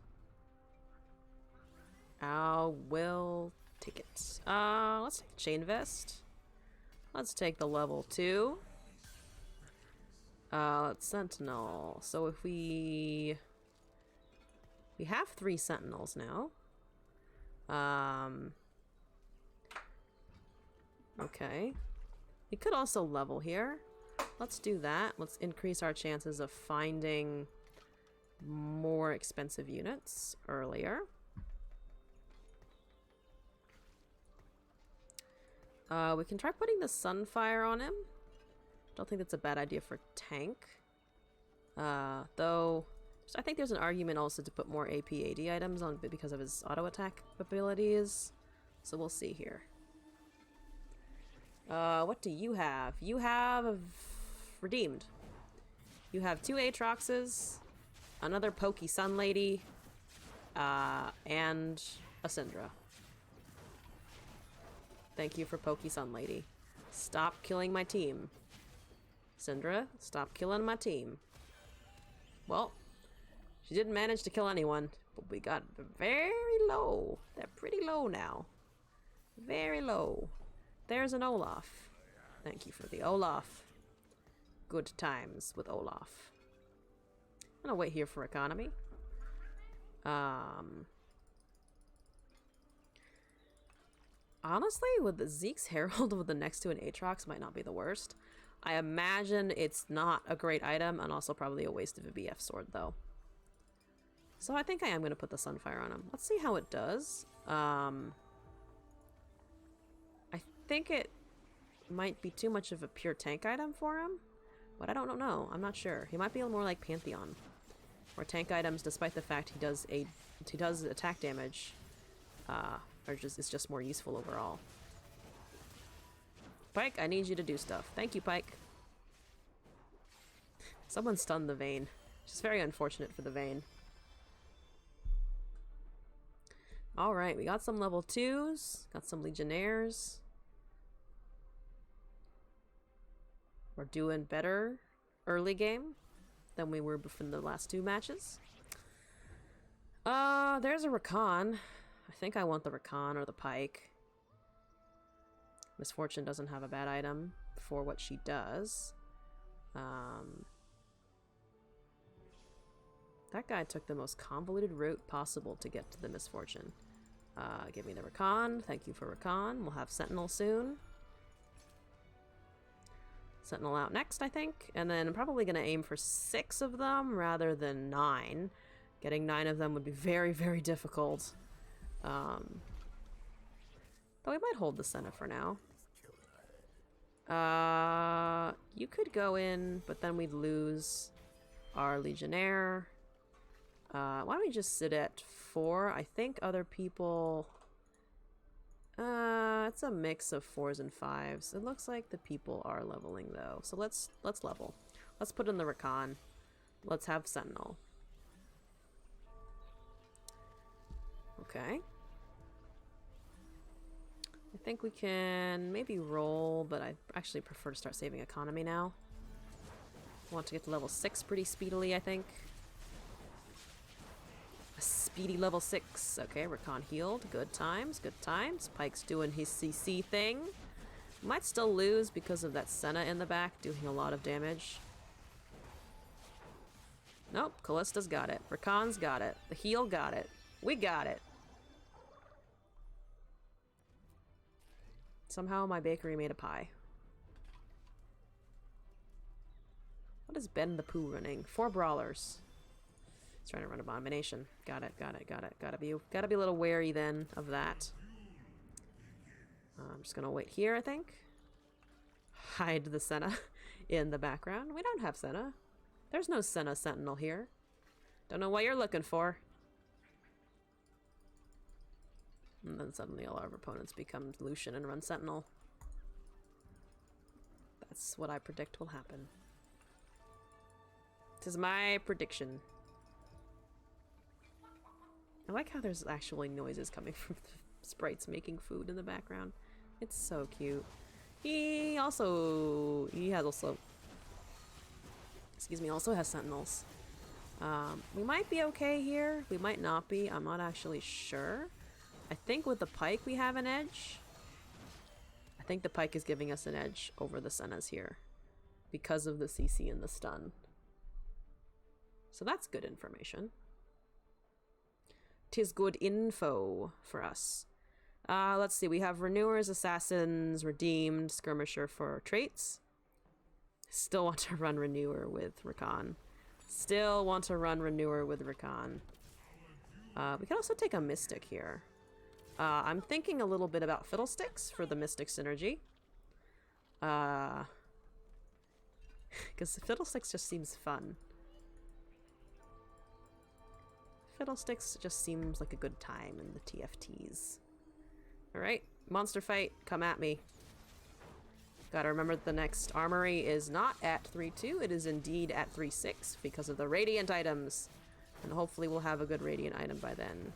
I will take it. Let's take Chain Vest. Let's take the level 2. Let's Sentinel. So if we have 3 Sentinels now. Okay. We could also level here. Let's do that. Let's increase our chances of finding more expensive units earlier. We can try putting the Sunfire on him. Don't think that's a bad idea for tank. Though, I think there's an argument also to put more AP/AD items on because of his auto attack abilities. So we'll see here. What do you have? You have redeemed. You have 2 Aatroxes, another Pokey Sun Lady, and a Syndra. Thank you for Pokey Sun Lady. Stop killing my team. Syndra, stop killing my team. Well, she didn't manage to kill anyone, but we got very low. They're pretty low now. Very low. There's an Olaf. Thank you for the Olaf. Good times with Olaf. I'm gonna wait here for economy. Honestly, with the Zeke's Herald with the next to an Aatrox might not be the worst. I imagine it's not a great item and also probably a waste of a BF sword though. So I think I am going to put the Sunfire on him. Let's see how it does. I think it might be too much of a pure tank item for him, but I don't know. I'm not sure. He might be more like Pantheon, where tank items, despite the fact he does attack damage, is just more useful overall. Pyke, I need you to do stuff. Thank you, Pyke. Someone stunned the Vayne, which is very unfortunate for the Vayne. Alright, we got some level 2s, got some Legionnaires. We're doing better early game than we were from the last 2 matches. There's a Rakan. I think I want the Rakan or the Pyke. Misfortune doesn't have a bad item for what she does. That guy took the most convoluted route possible to get to the Misfortune. Give me the Rakan. Thank you for Rakan. We'll have Sentinel soon. Sentinel out next, I think. And then I'm probably going to aim for 6 of them rather than 9. Getting 9 of them would be very, very difficult. Though we might hold the Senna for now. You could go in, but then we'd lose our Legionnaire. Why don't we just sit at 4? I think other people... it's a mix of 4s and 5s. It looks like the people are leveling though. So let's level. Let's put in the Rakan. Let's have Sentinel. Okay. I think we can maybe roll, but I actually prefer to start saving economy now. I want to get to level 6 pretty speedily, I think. A speedy level 6. Okay, Rakan healed. Good times, good times. Pyke's doing his CC thing. Might still lose because of that Senna in the back doing a lot of damage. Nope, Callista's got it. Rakan's got it. The heal got it. We got it. Somehow my bakery made a pie. What is Ben the Pooh running? 4 brawlers. He's trying to run Abomination. Got it, got it, got it. Gotta be a little wary then of that. I'm just gonna wait here, I think. Hide the Senna in the background. We don't have Senna. There's no Senna Sentinel here. Don't know what you're looking for. And then suddenly all our opponents become Lucian and run Sentinel. That's what I predict will happen. This is my prediction. I like how there's actually noises coming from the sprites making food in the background. It's so cute. He has also Sentinels. We might be okay here. We might not be. I'm not actually sure. I think with the Pyke we have an edge. I think the Pyke is giving us an edge over the Sennas here because of the CC and the stun. So that's good information. tis good info for us. Let's see. We have Renewers, Assassins, Redeemed, Skirmisher for traits. Still want to run Renewer with Rakan. Still want to run Renewer with Rakan. We can also take a Mystic here. I'm thinking a little bit about Fiddlesticks for the Mystic synergy. Because Fiddlesticks just seems fun. Fiddlesticks just seems like a good time in the TFTs. Alright, monster fight, come at me. Gotta remember that the next armory is not at 3-2, it is indeed at 3-6 because of the Radiant items. And hopefully we'll have a good Radiant item by then.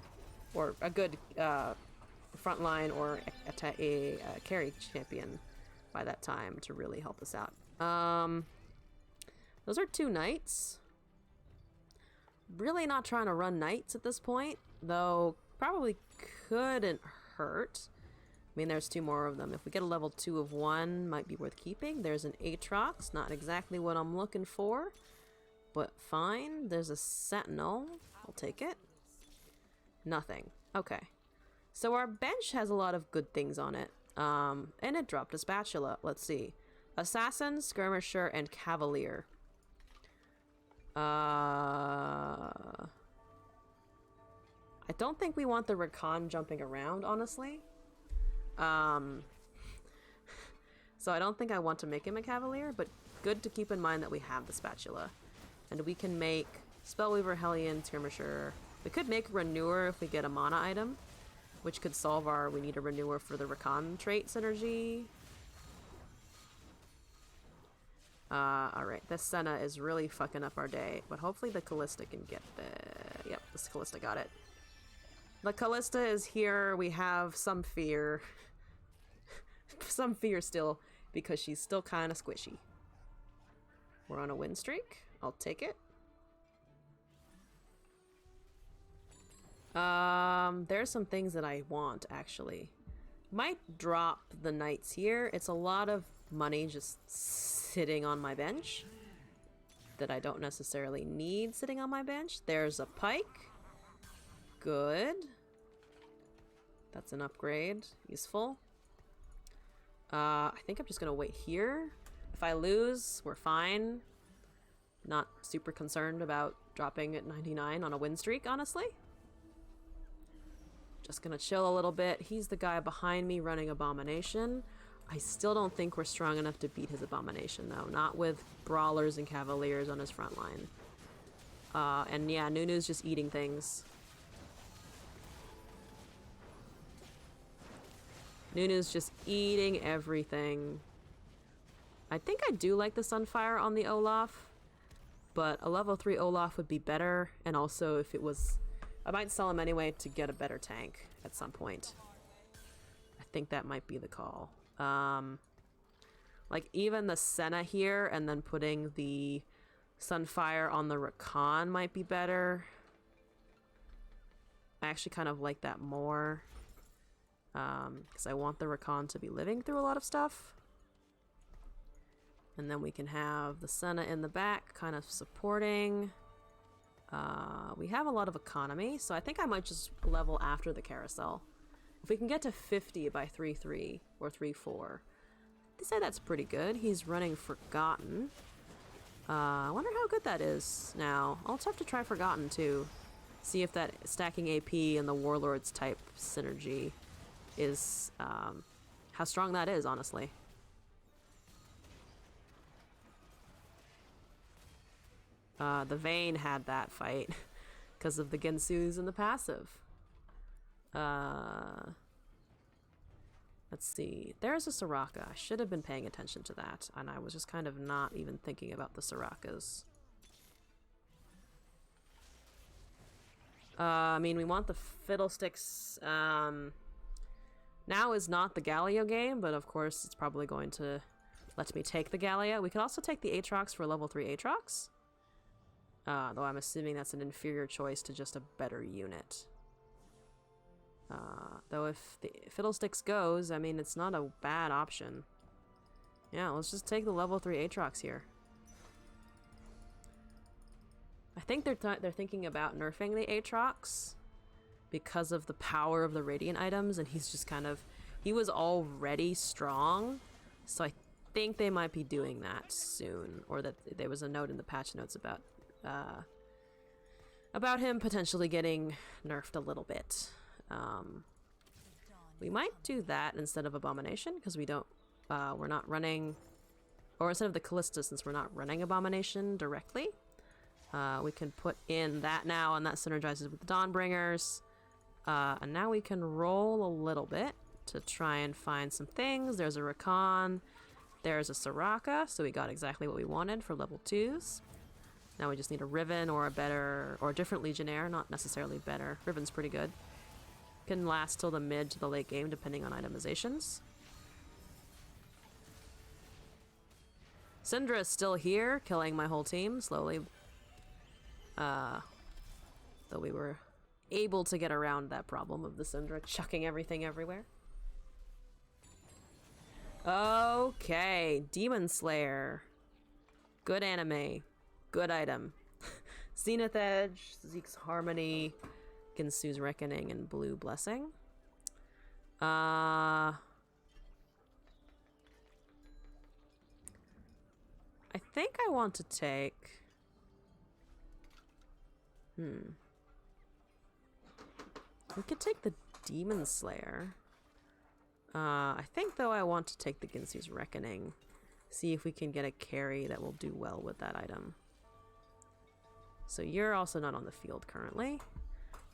Or a good frontline or a carry champion by that time to really help us out. Those are 2 knights. Really not trying to run knights at this point, though probably couldn't hurt. I mean, there's 2 more of them. If we get a level 2 of 1, might be worth keeping. There's an Aatrox, not exactly what I'm looking for, but fine. There's a Sentinel. I'll take it. Nothing. Okay. So our bench has a lot of good things on it. And it dropped a spatula. Let's see. Assassin, Skirmisher, and Cavalier. I don't think we want the Rakan jumping around, honestly. So I don't think I want to make him a Cavalier, but good to keep in mind that we have the spatula. And we can make Spellweaver, Hellion, Skirmisher. We could make Renewer if we get a mana item, which could solve our we need a Renewer for the Rakan trait synergy. Alright, this Senna is really fucking up our day, but hopefully the Callista can get the... Yep, this Callista got it. The Callista is here, we have some fear. Some fear still, because she's still kind of squishy. We're on a win streak, I'll take it. There's some things that I want, actually. Might drop the knights here, it's a lot of money just sitting on my bench that I don't necessarily need sitting on my bench. There's a pike. Good. That's an upgrade. Useful. I think I'm just gonna wait here. If I lose, we're fine. Not super concerned about dropping at 99 on a win streak, honestly. Just gonna chill a little bit. He's the guy behind me running Abomination. I still don't think we're strong enough to beat his Abomination, though. Not with Brawlers and Cavaliers on his front line. And yeah, Nunu's just eating things. Nunu's just eating everything. I think I do like the Sunfire on the Olaf, but a level 3 Olaf would be better, and also if it was... I might sell him anyway to get a better tank at some point. I think that might be the call. Like even the Senna here and then putting the Sunfire on the Rakan might be better. I actually kind of like that more. Because I want the Rakan to be living through a lot of stuff. And then we can have the Senna in the back kind of supporting. We have a lot of economy, so I think I might just level after the carousel. If we can get to 50 by 3-3 or 3-4, I'd say that's pretty good. He's running Forgotten. I wonder how good that is now. I'll have to try Forgotten too. See if that stacking AP and the Warlords type synergy is, how strong that is, honestly. The Vayne had that fight because of the Gensus and the passive. Let's see. There's a Soraka. I should have been paying attention to that, and I was just kind of not even thinking about the Sorakas. I mean, we want the Fiddlesticks. Now is not the Galio game, but of course it's probably going to let me take the Galio. We could also take the Aatrox for level 3 Aatrox. Though I'm assuming that's an inferior choice to just a better unit. Though if the Fiddlesticks goes, I mean, it's not a bad option. Yeah, let's just take the level 3 Aatrox here. I think they're thinking about nerfing the Aatrox because of the power of the Radiant items, and he's just kind of... He was already strong, so I think they might be doing that soon, or that there was a note in the patch notes about him potentially getting nerfed a little bit. We might do that instead of Abomination, because we're not running, or instead of the Callista, since we're not running Abomination directly. We can put in that now, and that synergizes with the Dawnbringers. And now we can roll a little bit to try and find some things. There's a Rakan, there's a Soraka, so we got exactly what we wanted for level 2s. Now we just need a Riven or a better, or a different Legionnaire, not necessarily better. Riven's pretty good. Can last till the mid to the late game, depending on itemizations. Syndra is still here, killing my whole team slowly. Though we were able to get around that problem of the Syndra chucking everything everywhere. Okay, Demon Slayer. Good anime. Good item. Zenith Edge, Zeke's Harmony, Ginsu's Reckoning, and Blue Blessing. I think I want to take... We could take the Demon Slayer. I think, though, I want to take the Ginsu's Reckoning. See if we can get a carry that will do well with that item. So you're also not on the field currently.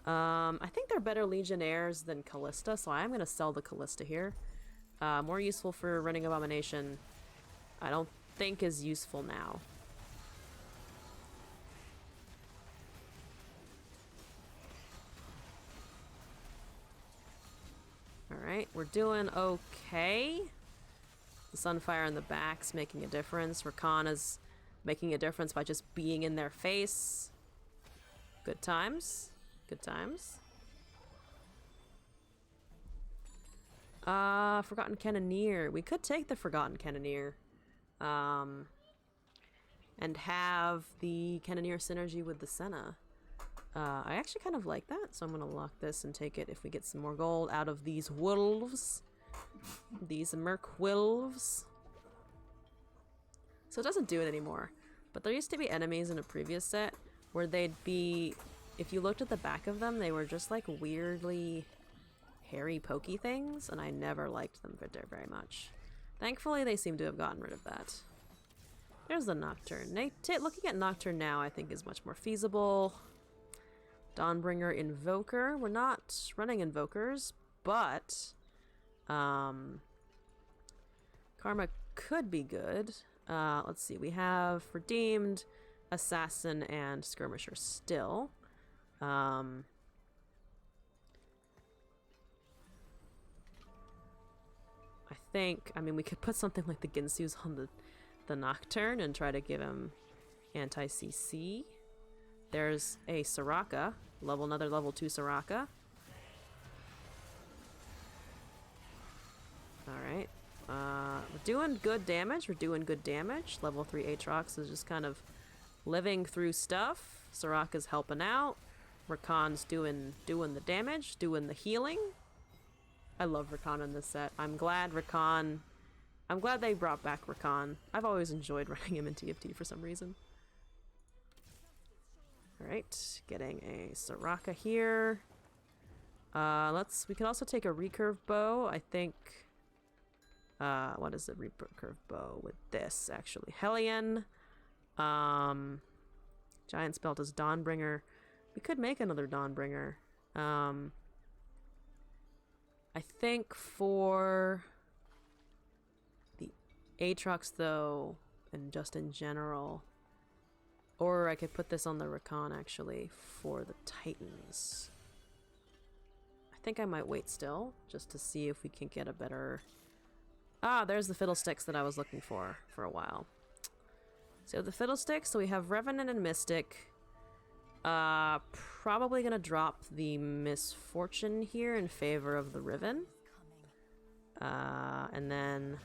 I think they're better Legionnaires than Callista, so I'm going to sell the Callista here. More useful for running Abomination. I don't think is useful now. Alright, we're doing okay. The Sunfire in the back's making a difference. Rakan is making a difference by just being in their face. Good times. Good times. Forgotten Cannoneer. We could take the Forgotten Cannoneer. And have the Cannoneer synergy with the Senna. I actually kind of like that, so I'm going to lock this and take it if we get some more gold out of these wolves. These Merc Wolves. So it doesn't do it anymore. But there used to be enemies in a previous set where they'd be... If you looked at the back of them, they were just like weirdly hairy pokey things, and I never liked them very much. Thankfully, they seem to have gotten rid of that. There's the Nocturne. Looking at Nocturne now, I think is much more feasible. Dawnbringer Invoker. We're not running Invokers, but Karma could be good. Let's see. We have Redeemed, Assassin, and Skirmisher still. I think, I mean, we could put something like the Ginsu's on the Nocturne and try to give him anti-CC. There's a Soraka, another level 2 Soraka. Alright. We're doing good damage. Level 3 Aatrox is just kind of living through stuff. Soraka's helping out. Rakan's doing the damage, doing the healing. I love Rakan in this set. I'm glad they brought back Rakan. I've always enjoyed running him in TFT for some reason. Alright, getting a Soraka here. We can also take a recurve bow. I think, what is the recurve bow with this, actually? Hellion. Giant Spell does Dawnbringer. We could make another Dawnbringer. I think for the Aatrox, though, and just in general, or I could put this on the Rakan, actually, for the Titans. I think I might wait still, just to see if we can get a better... Ah, there's the Fiddlesticks that I was looking for a while. So the Fiddlesticks, so we have Revenant and Mystic. Probably gonna drop the Misfortune here in favor of the Riven. And then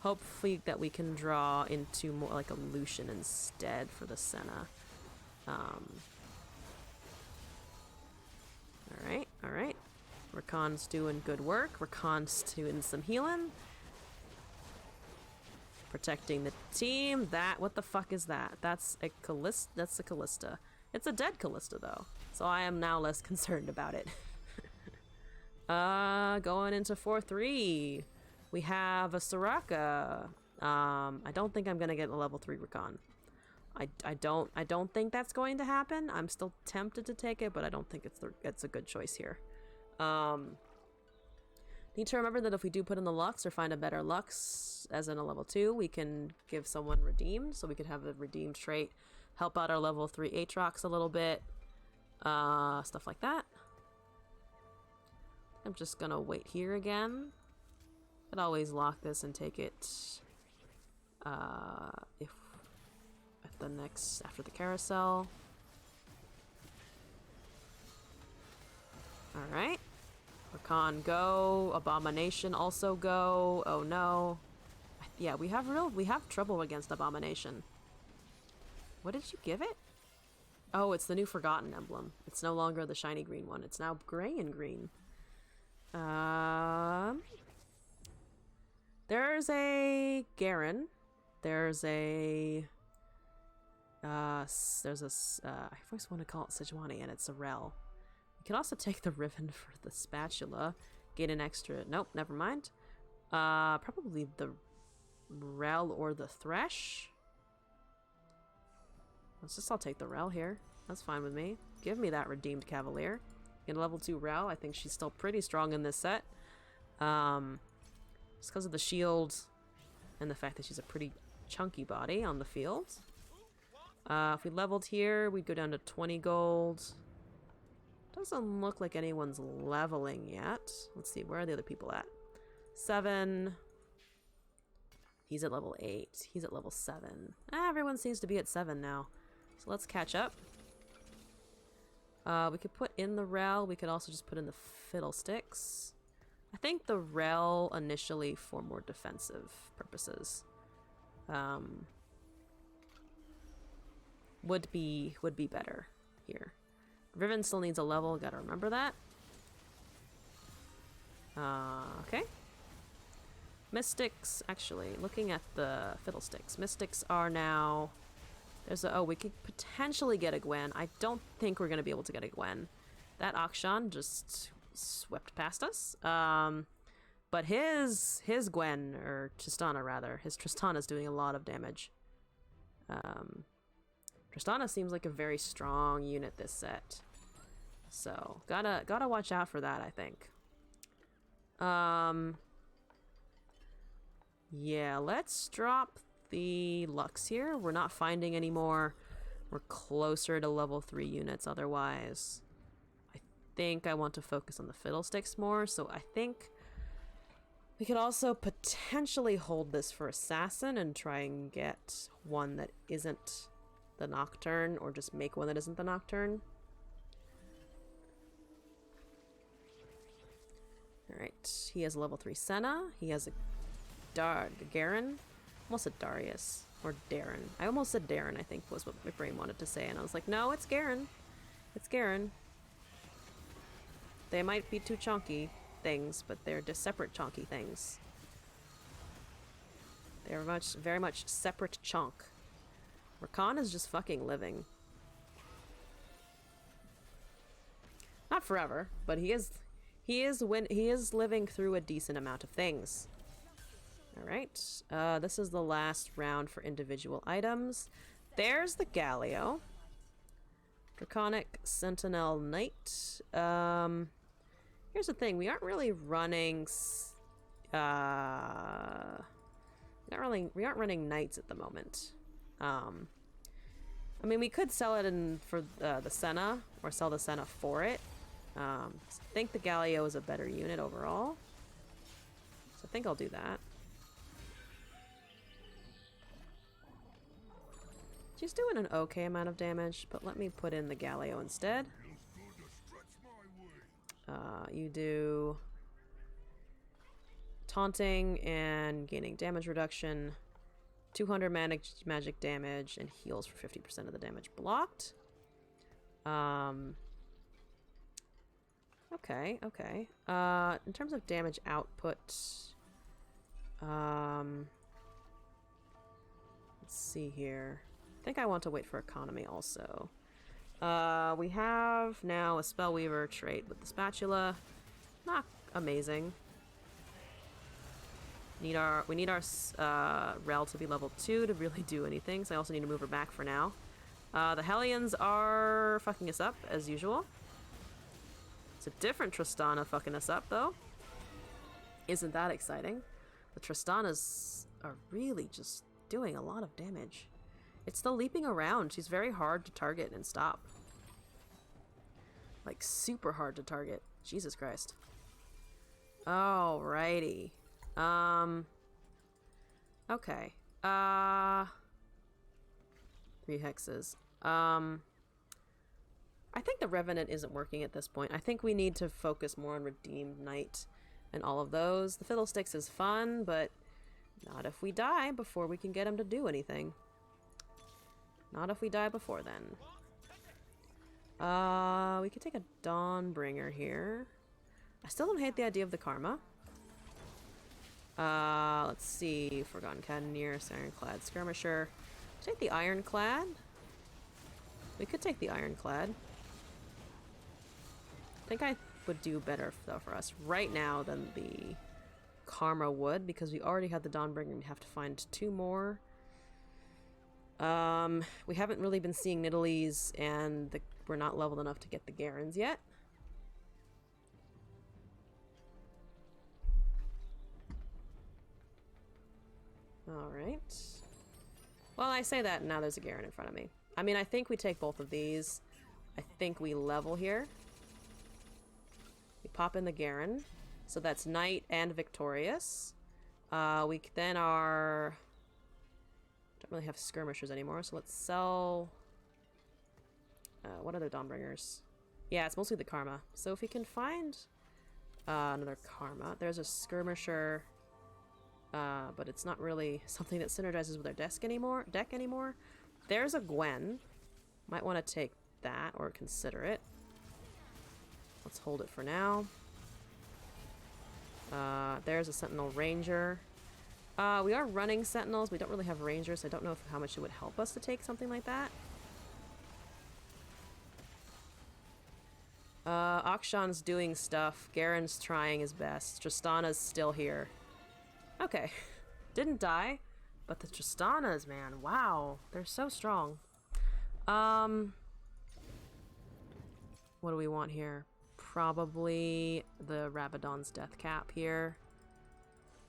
hopefully that we can draw into more like a Lucian instead for the Senna. Alright. Alright. Rakan's doing good work. Rakan's doing some healing. Protecting the team. What the fuck is that? That's a Callista. That's a Callista. It's a dead Callista, though. So I am now less concerned about it. Going into 4-3. We have a Soraka. I don't think I'm gonna get a level 3 Rakan. I don't think that's going to happen. I'm still tempted to take it, but I don't think it's a good choice here. Need to remember that if we do put in the Lux or find a better Lux, as in a level 2, we can give someone redeemed, so we could have a redeemed trait help out our level 3 Aatrox a little bit. Stuff like that. I'm just gonna wait here again. Could always lock this and take it if at the next after the carousel. Alright. Rakan go. Abomination also go. Oh no. Yeah, we have trouble against Abomination. What did you give it? Oh, it's the new Forgotten emblem. It's no longer the shiny green one. It's now gray and green. There's a Garen. There's a I always want to call it Sejuani, and it's a Rel. You can also take the Riven for the spatula. Get an extra. Nope, never mind. Probably the Rel or the Thresh. I'll take the Rel here. That's fine with me. Give me that redeemed Cavalier. Get a level 2 Rel. I think she's still pretty strong in this set. Just because of the shield and the fact that she's a pretty chunky body on the field. If we leveled here, we'd go down to 20 gold. Doesn't look like anyone's leveling yet. Let's see, where are the other people at? 7. He's at level 8. He's at level 7. Everyone seems to be at 7 now. So let's catch up. We could put in the Rel. We could also just put in the Fiddlesticks. I think the Rel initially for more defensive purposes would be better here. Riven still needs a level, gotta remember that. Okay. Mystics, actually, looking at the Fiddlesticks. Mystics are now... we could potentially get a Gwen. I don't think we're gonna be able to get a Gwen. That Akshan just swept past us. But his Gwen, or Tristana rather, his Tristana's doing a lot of damage. Tristana seems like a very strong unit this set. So, gotta watch out for that, I think. Yeah, let's drop the Lux here. We're not finding any more. We're closer to level 3 units otherwise. I think I want to focus on the Fiddlesticks more, so I think we could also potentially hold this for Assassin and try and get one that isn't the Nocturne, or just make one that isn't the Nocturne. Alright, he has a level 3 Senna. He has a Garen. Almost said Darius. Or Darren. I almost said Darren, I think, was what my brain wanted to say. And I was like, no, it's Garen. It's Garen. They might be two chunky things, but they're just separate chunky things. They're very much separate chunk. Rakan is just fucking living. Not forever, but he is living through a decent amount of things. Alright, this is the last round for individual items. There's the Galio. Draconic Sentinel Knight. Here's the thing, we aren't really running... we aren't running Knights at the moment. I mean, we could sell it in for the Senna, or sell the Senna for it. I think the Galio is a better unit overall. So I think I'll do that. She's doing an okay amount of damage, but let me put in the Galio instead. You do taunting and gaining damage reduction, 200 magic damage, and heals for 50% of the damage blocked. Okay, okay. In terms of damage output, let's see here. I think I want to wait for economy also. We have now a Spellweaver trait with the spatula. Not amazing. We need our Rel to be level 2 to really do anything, so I also need to move her back for now. The Hellions are fucking us up, as usual. It's a different Tristana fucking us up, though. Isn't that exciting? The Tristanas are really just doing a lot of damage. It's the leaping around. She's very hard to target and stop. Like, super hard to target. Jesus Christ. Alrighty. Okay. 3 hexes. I think the Revenant isn't working at this point. I think we need to focus more on Redeemed Knight and all of those. The Fiddlesticks is fun, but not if we die before we can get him to do anything. Not if we die before then. We could take a Dawnbringer here. I still don't hate the idea of the Karma. Let's see. Forgotten Cannoneers, Ironclad Skirmisher. Take the Ironclad. We could take the Ironclad. I think I would do better, though, for us right now than the Karma would, because we already had the Dawnbringer and we have to find 2 more. We haven't really been seeing Nidalees, and we're not leveled enough to get the Garens yet. Alright. Well, I say that, and now there's a Garen in front of me. I mean, I think we take both of these. I think we level here. We pop in the Garen. So that's Knight and Victorious. We then are... Don't really have Skirmishers anymore, so let's sell... what other Dawnbringers? Yeah, it's mostly the Karma. So if we can find another Karma... There's a Skirmisher... but it's not really something that synergizes with our deck anymore. There's a Gwen. Might want to take that or consider it. Let's hold it for now. There's a Sentinel Ranger. We are running Sentinels. We don't really have Rangers, so I don't know how much it would help us to take something like that. Akshan's doing stuff. Garen's trying his best. Tristana's still here. Okay. Didn't die. But the Tristanas, man. Wow. They're so strong. What do we want here? Probably the Rabadon's Death Cap here.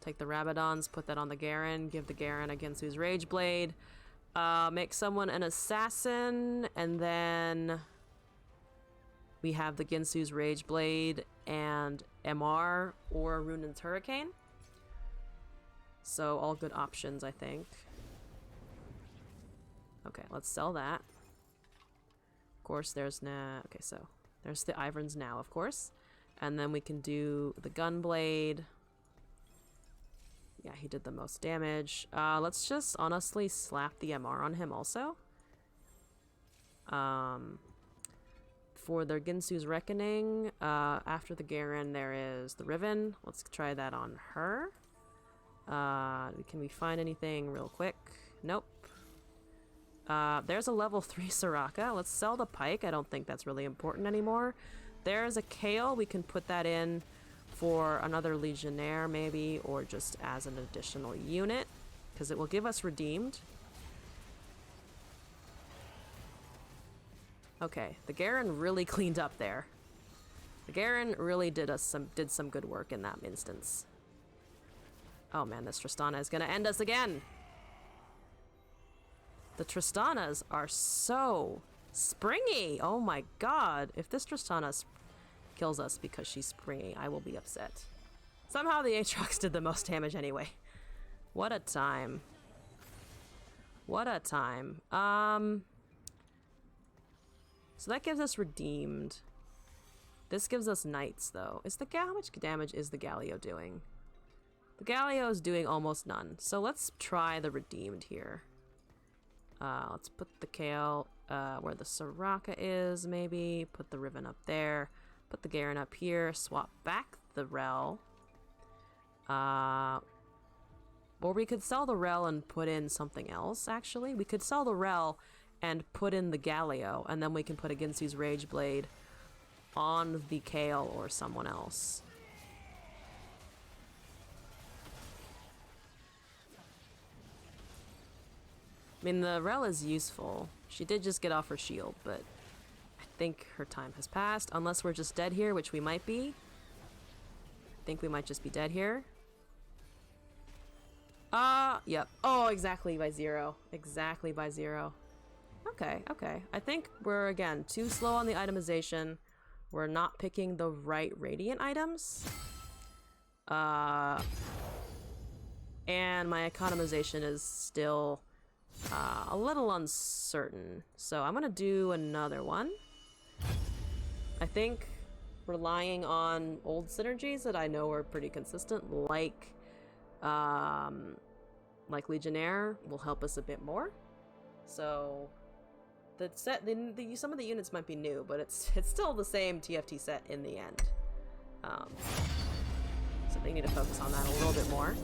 Take the Rabadons, put that on the Garen, give the Garen a Ginsu's Rage Blade, make someone an assassin, and then we have the Ginsu's Rage Blade and MR or Runan's Hurricane. So all good options, I think. Okay, let's sell that. Of course, there's okay, so there's the Ivern's now, of course. And then we can do the Gunblade. Yeah, he did the most damage. Let's just honestly slap the MR on him also. For their Ginsu's Reckoning, after the Garen, there is the Riven. Let's try that on her. Can we find anything real quick? Nope. There's a level 3 Soraka. Let's sell the Pike. I don't think that's really important anymore. There's a Kale. We can put that in for another Legionnaire, maybe, or just as an additional unit, because it will give us Redeemed. Okay, the Garen really cleaned up there. The Garen really did some good work in that instance. Oh man, this Tristana is gonna end us again. The Tristanas are so springy. Oh my god. If this Tristana kills us because she's springy, I will be upset. Somehow the Aatrox did the most damage anyway. What a time. What a time. So that gives us Redeemed. This gives us Knights, though. How much damage is the Galio doing? The Galio is doing almost none. So let's try the Redeemed here. Let's put the Kale where the Soraka is, maybe. Put the Riven up there. Put the Garen up here. Swap back the Rel. Or we could sell the Rel and put in something else, actually. We could sell the Rel and put in the Galio, and then we can put a Ginsu's Rage Blade on the Kale or someone else. I mean, the Rel is useful. She did just get off her shield, but I think her time has passed, unless we're just dead here, which we might be. I think we might just be dead here. Yep. Oh, exactly by 0. Exactly by 0. Okay, okay. I think we're, again, too slow on the itemization. We're not picking the right Radiant items. And my economization is still a little uncertain. So I'm gonna do another one. I think relying on old synergies that I know are pretty consistent, like Legionnaire, will help us a bit more. So the set, some of the units might be new, but it's still the same TFT set in the end. So they need to focus on that a little bit more.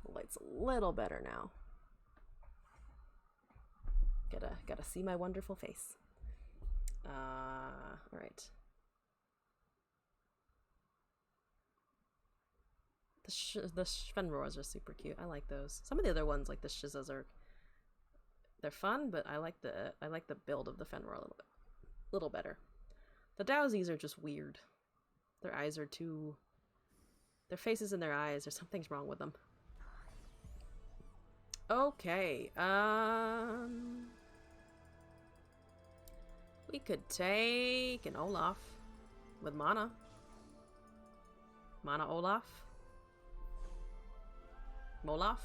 The light's a little better now. Gotta see my wonderful face. All right. The Fenroars are super cute. I like those. Some of the other ones, like the Shizzas, they're fun, but I like the build of the Fenroar a little better. The Dowsies are just weird. Their eyes are too. Their faces and their eyes. There's something's wrong with them. Okay. We could take an Olaf with mana. Mana Olaf. Molaf.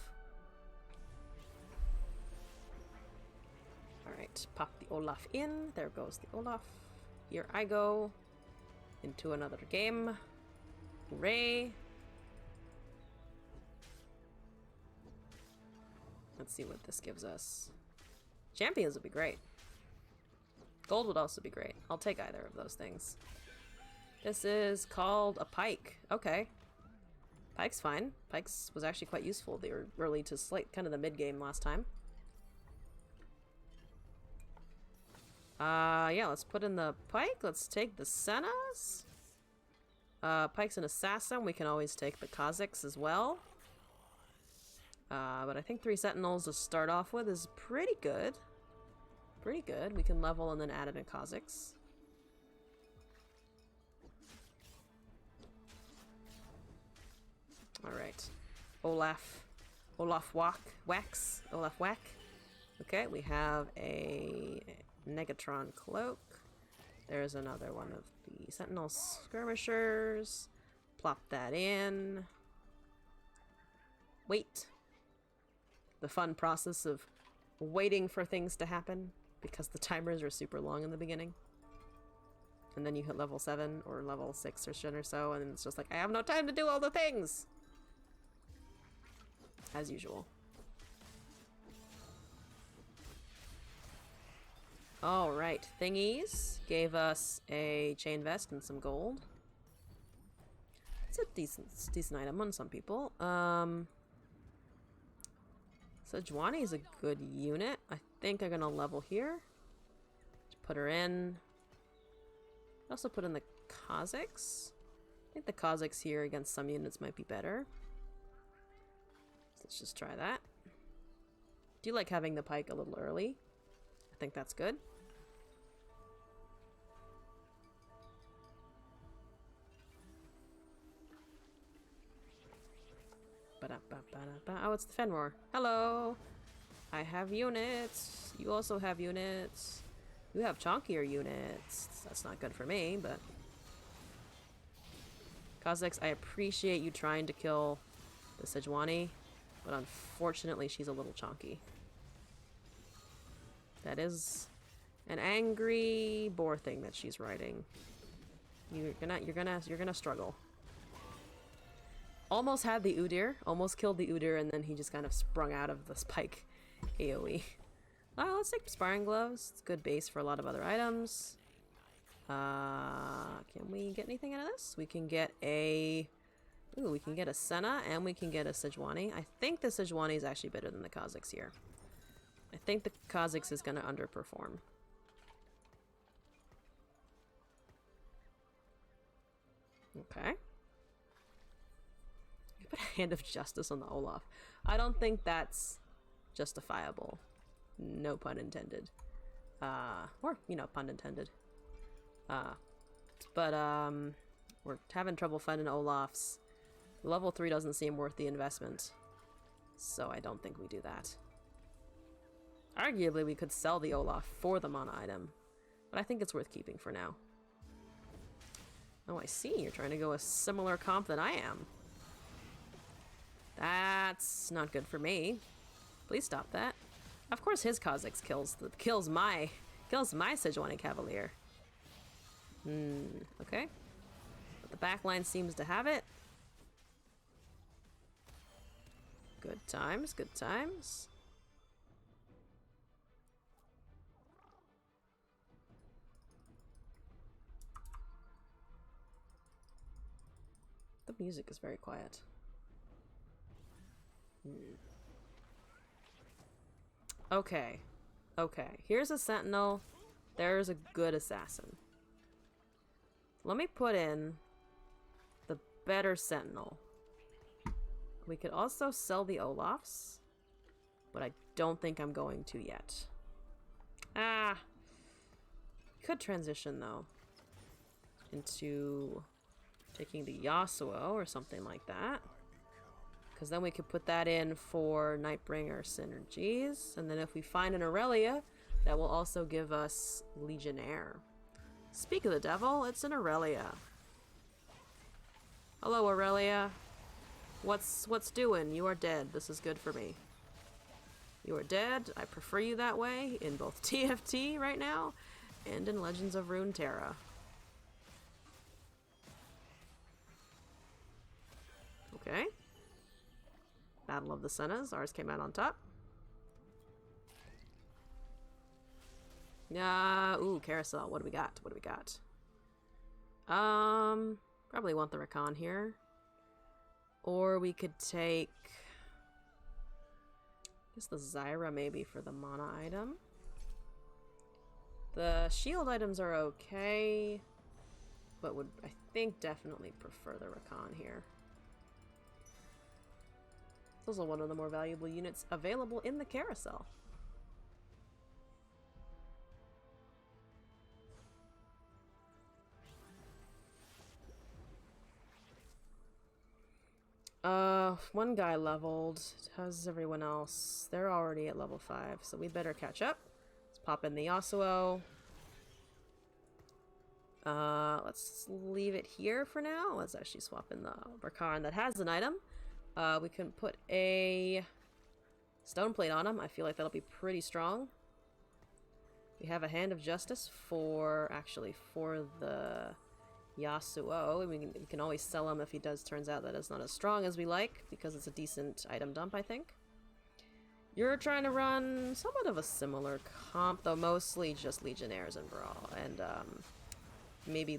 Alright, pop the Olaf in. There goes the Olaf. Here I go. Into another game. Hooray. Let's see what this gives us. Champions would be great. Gold would also be great. I'll take either of those things. This is called a Pike. Okay. Pike's fine. Pike's was actually quite useful. They were early to slate kind of the mid game last time. Yeah, let's put in the Pike. Let's take the Sennas. Pike's an assassin. We can always take the Kazakhs as well. But I think 3 Sentinels to start off with is pretty good. Pretty good. We can level and then add it in Kazakhs. Alright. Olaf Wax. Okay, we have a Negatron Cloak. There's another one of the Sentinel Skirmishers. Plop that in. Wait. The fun process of waiting for things to happen, because the timers are super long in the beginning. And then you hit level 7 or level 6 or so, and it's just like, I have no time to do all the things! As usual. Alright, thingies gave us a chain vest and some gold. It's a decent item on some people. Sejuani is a good unit. I think I'm gonna level here. Just put her in. Also put in the Kazakhs. I think the Kazakhs here against some units might be better. Let's just try that. Do you like having the Pike a little early? I think that's good. Oh, it's the Fenroar. Hello! I have units. You also have units. You have chunkier units. That's not good for me, but... Kazakhs, I appreciate you trying to kill the Sejuani, but unfortunately she's a little chunky. That is an angry boar thing that she's riding. You're gonna struggle. Almost had the Udyr, almost killed the Udyr, and then he just kind of sprung out of the spike AoE. Let's take sparring gloves. It's a good base for a lot of other items. Can we get anything out of this? We can get a... Ooh, we can get a Senna and we can get a Sejuani. I think the Sejuani is actually better than the Kha'Zix here. I think the Kha'Zix is going to underperform. Okay. You put a Hand of Justice on the Olaf. I don't think that's justifiable. No pun intended. Or, you know, pun intended. But we're having trouble finding Olafs. Level 3 doesn't seem worth the investment. So I don't think we do that. Arguably, we could sell the Olaf for the mana item. But I think it's worth keeping for now. Oh, I see. You're trying to go a similar comp than I am. That's not good for me. Please stop that. Of course his Kha'Zix kills my Sejuani Cavalier. Okay. But the backline seems to have it. Good times, good times. The music is very quiet. Okay. Okay. Here's a sentinel. There's a good assassin. Let me put in the better sentinel. We could also sell the Olafs, but I don't think I'm going to yet. Could transition though into taking the Yasuo or something like that. Because then we could put that in for Nightbringer synergies. And then if we find an Aurelia, that will also give us Legionnaire. Speak of the devil, it's an Aurelia. Hello, Aurelia. What's doing? You are dead. This is good for me. You are dead. I prefer you that way in both TFT right now and in Legends of Runeterra. Okay. Battle of the Sennas. Ours came out on top. Ooh, Carousel. What do we got? What do we got? Probably want the Rakan here. Or we could take... I guess the Zyra maybe for the mana item. The shield items are okay. But would, I think, definitely prefer the Rakan here. It's also one of the more valuable units available in the carousel. One guy leveled. How's everyone else? They're already at level 5, so we better catch up. Let's pop in the Yasuo. Let's leave it here for now. Let's actually swap in the Rakan that has an item. We can put a stone plate on him. I feel like that'll be pretty strong. We have a Hand of Justice for the Yasuo. We can always sell him if he turns out that it's not as strong as we like, because it's a decent item dump, I think. You're trying to run somewhat of a similar comp, though mostly just Legionnaires and Brawl, and maybe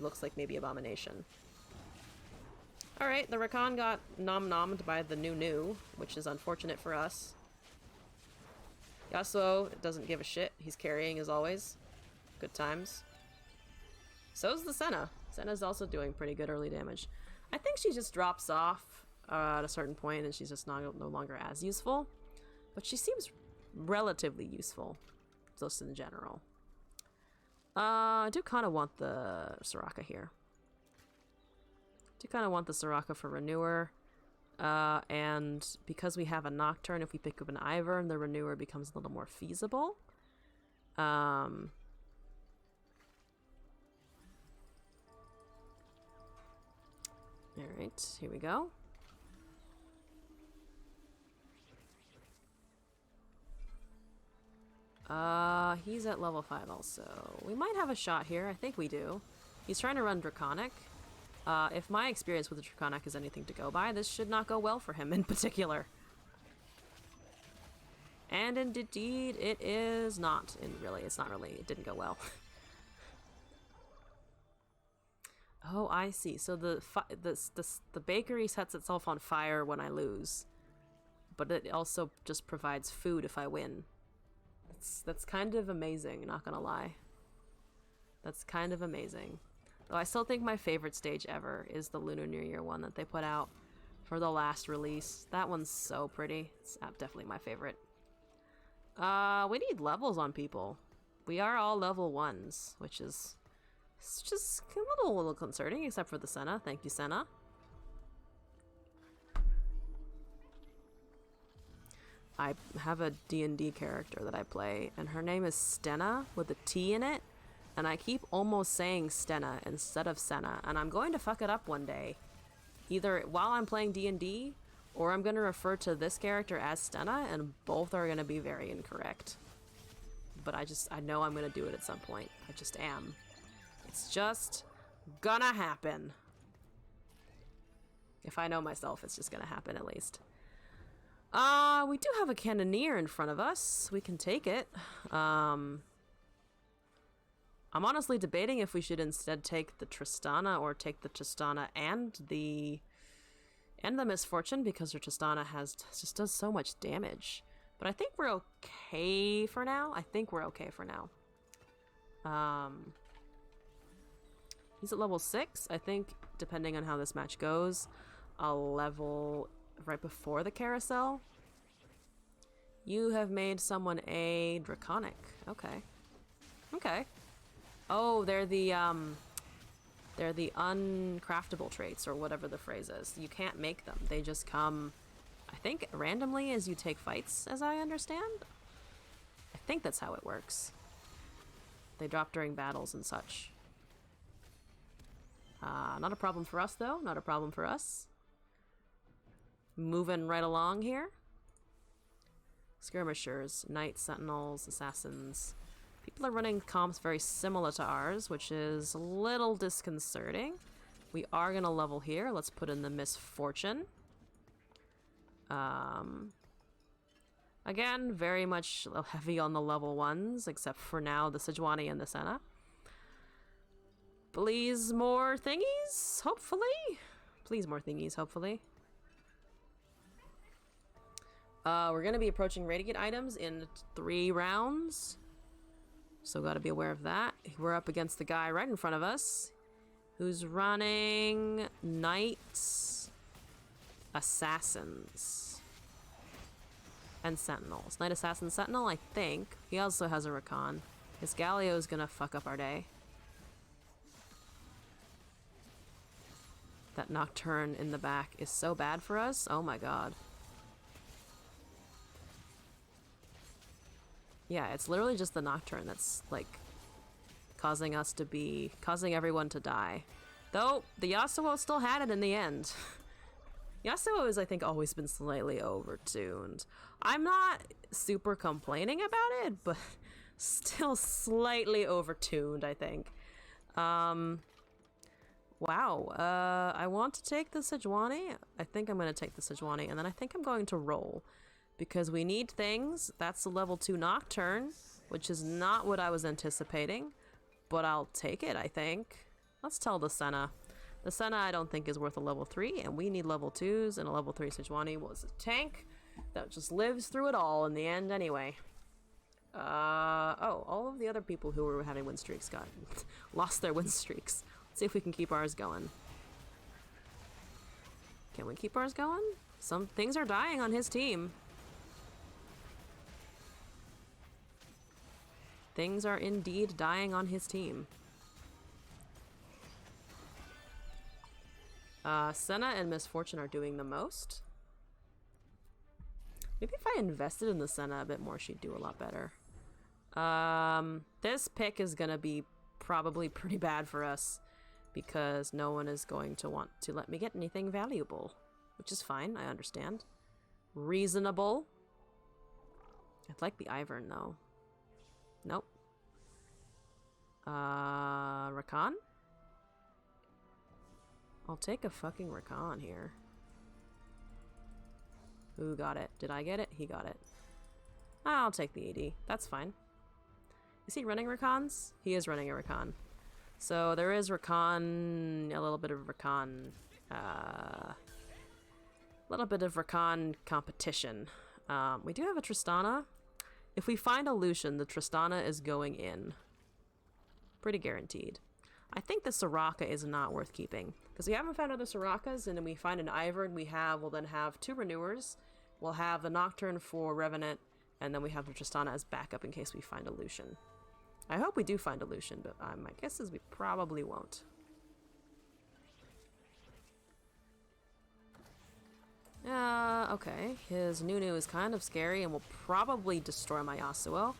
Abomination. Alright, the Rakan got nom-nommed by the new, which is unfortunate for us. Yasuo doesn't give a shit. He's carrying as always. Good times. So's the Senna. Senna's also doing pretty good early damage. I think she just drops off at a certain point and she's just no longer as useful. But she seems relatively useful, just in general. I do kind of want the Soraka here. Do kind of want the Soraka for Renewer. And because we have a Nocturne, if we pick up an Ivern, the Renewer becomes a little more feasible. Alright, here we go. He's at level 5 also. We might have a shot here. I think we do. He's trying to run Draconic. If my experience with the Draconic is anything to go by, this should not go well for him in particular. And indeed, it is not. And really, it's not really. It didn't go well. Oh, I see. So the bakery sets itself on fire when I lose, but it also just provides food if I win. That's kind of amazing. Not gonna lie. That's kind of amazing. Though I still think my favorite stage ever is the Lunar New Year one that they put out for the last release. That one's so pretty. It's definitely my favorite. We need levels on people. We are all level 1s, which is it's just a little concerning, except for the Senna. Thank you, Senna. I have a D&D character that I play, and her name is Stenna with a T in it, and I keep almost saying Stenna instead of Senna, and I'm going to fuck it up one day. Either while I'm playing D&D, or I'm going to refer to this character as Stenna, and both are going to be very incorrect. But I know I'm going to do it at some point. I just am. It's just gonna happen. If I know myself, it's just gonna happen at least. We do have a cannoneer in front of us. We can take it. I'm honestly debating if we should instead take the Tristana or take the Tristana and the Misfortune, because her Tristana just does so much damage. But I think we're okay for now. He's at level 6. I think, depending on how this match goes, I'll level right before the carousel. You have made someone a Draconic. Okay. Okay. Oh, they're the uncraftable traits, or whatever the phrase is. You can't make them. They just come, I think, randomly as you take fights, as I understand. I think that's how it works. They drop during battles and such. Not a problem for us, though. Not a problem for us. Moving right along here. Skirmishers, knights, sentinels, assassins. People are running comps very similar to ours, which is a little disconcerting. We are going to level here. Let's put in the Misfortune. Again, very much heavy on the level 1s, except for now the Sejuani and the Senna. Please more thingies, hopefully. Please more thingies, hopefully. We're going to be approaching Radiant items in 3 rounds. So gotta be aware of that. We're up against the guy right in front of us, who's running Knights, Assassins, and Sentinels. Knight, Assassin, Sentinel, I think. He also has a Rakan. His Galio is gonna fuck up our day. That Nocturne in the back is so bad for us. Oh my god. Yeah, it's literally just the Nocturne that's, like, causing everyone to die. Though, the Yasuo still had it in the end. Yasuo has, I think, always been slightly overtuned. I'm not super complaining about it, but still slightly overtuned, I think. Wow. I want to take the Sejuani. I think I'm going to take the Sejuani, and then I think I'm going to roll. Because we need things. That's the level 2 Nocturne, which is not what I was anticipating. But I'll take it, I think. Let's tell the Senna. The Senna I don't think is worth a level 3, and we need level 2s, and a level 3 Sejuani was a tank that just lives through it all in the end anyway. Oh, all of the other people who were having win streaks lost their win streaks. Let's see if we can keep ours going. Can we keep ours going? Some things are dying on his team. Things are indeed dying on his team. Senna and Misfortune are doing the most. Maybe if I invested in the Senna a bit more, she'd do a lot better. This pick is gonna be probably pretty bad for us, because no one is going to want to let me get anything valuable. Which is fine, I understand. Reasonable. I'd like the Ivern, though. Nope. Rakan? I'll take a fucking Rakan here. Who got it? Did I get it? He got it. I'll take the AD. That's fine. Is he running Rakans? He is running a Rakan. So there is Rakan, a little bit of Rakan, competition. We do have a Tristana. If we find a Lucian, the Tristana is going in. Pretty guaranteed. I think the Soraka is not worth keeping. Because we haven't found other Sorakas, and then we find an Ivern, we'll then have 2 Renewers. We'll have the Nocturne for Revenant, and then we have the Tristana as backup in case we find a Lucian. I hope we do find a Lucian, but my guess is we probably won't. Okay. His Nunu is kind of scary and will probably destroy my Yasuo.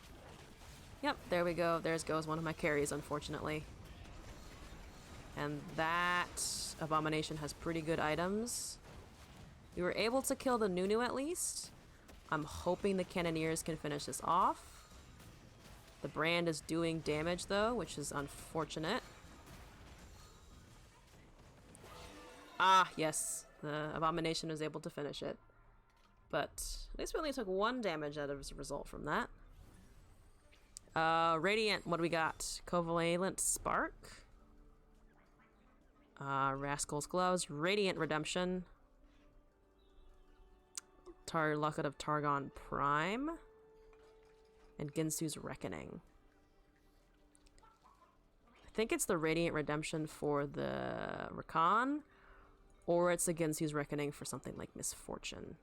Yep, there we go. There goes one of my carries, unfortunately. And that Abomination has pretty good items. We were able to kill the Nunu at least. I'm hoping the Cannoneers can finish this off. The brand is doing damage though, which is unfortunate. Ah, yes. The Abomination was able to finish it. But at least we only took 1 damage out as a result from that. Radiant, what do we got? Covalent Spark. Rascal's Gloves. Radiant Redemption. Locket of Targon Prime. And Ginsu's Reckoning. I think it's the Radiant Redemption for the Rakan. Or it's the Ginsu's Reckoning for something like Misfortune.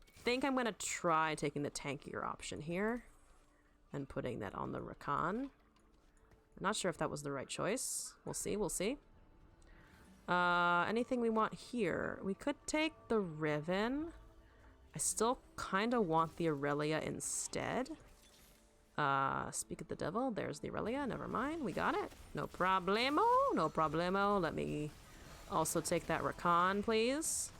I think I'm going to try taking the tankier option here. And putting that on the Rakan. I'm not sure if that was the right choice. We'll see, we'll see. Anything we want here? We could take the Riven. I still kind of want the Aurelia instead. Speak of the devil. There's the Aurelia. Never mind. We got it. No problemo. No problemo. Let me also take that Rakan, please.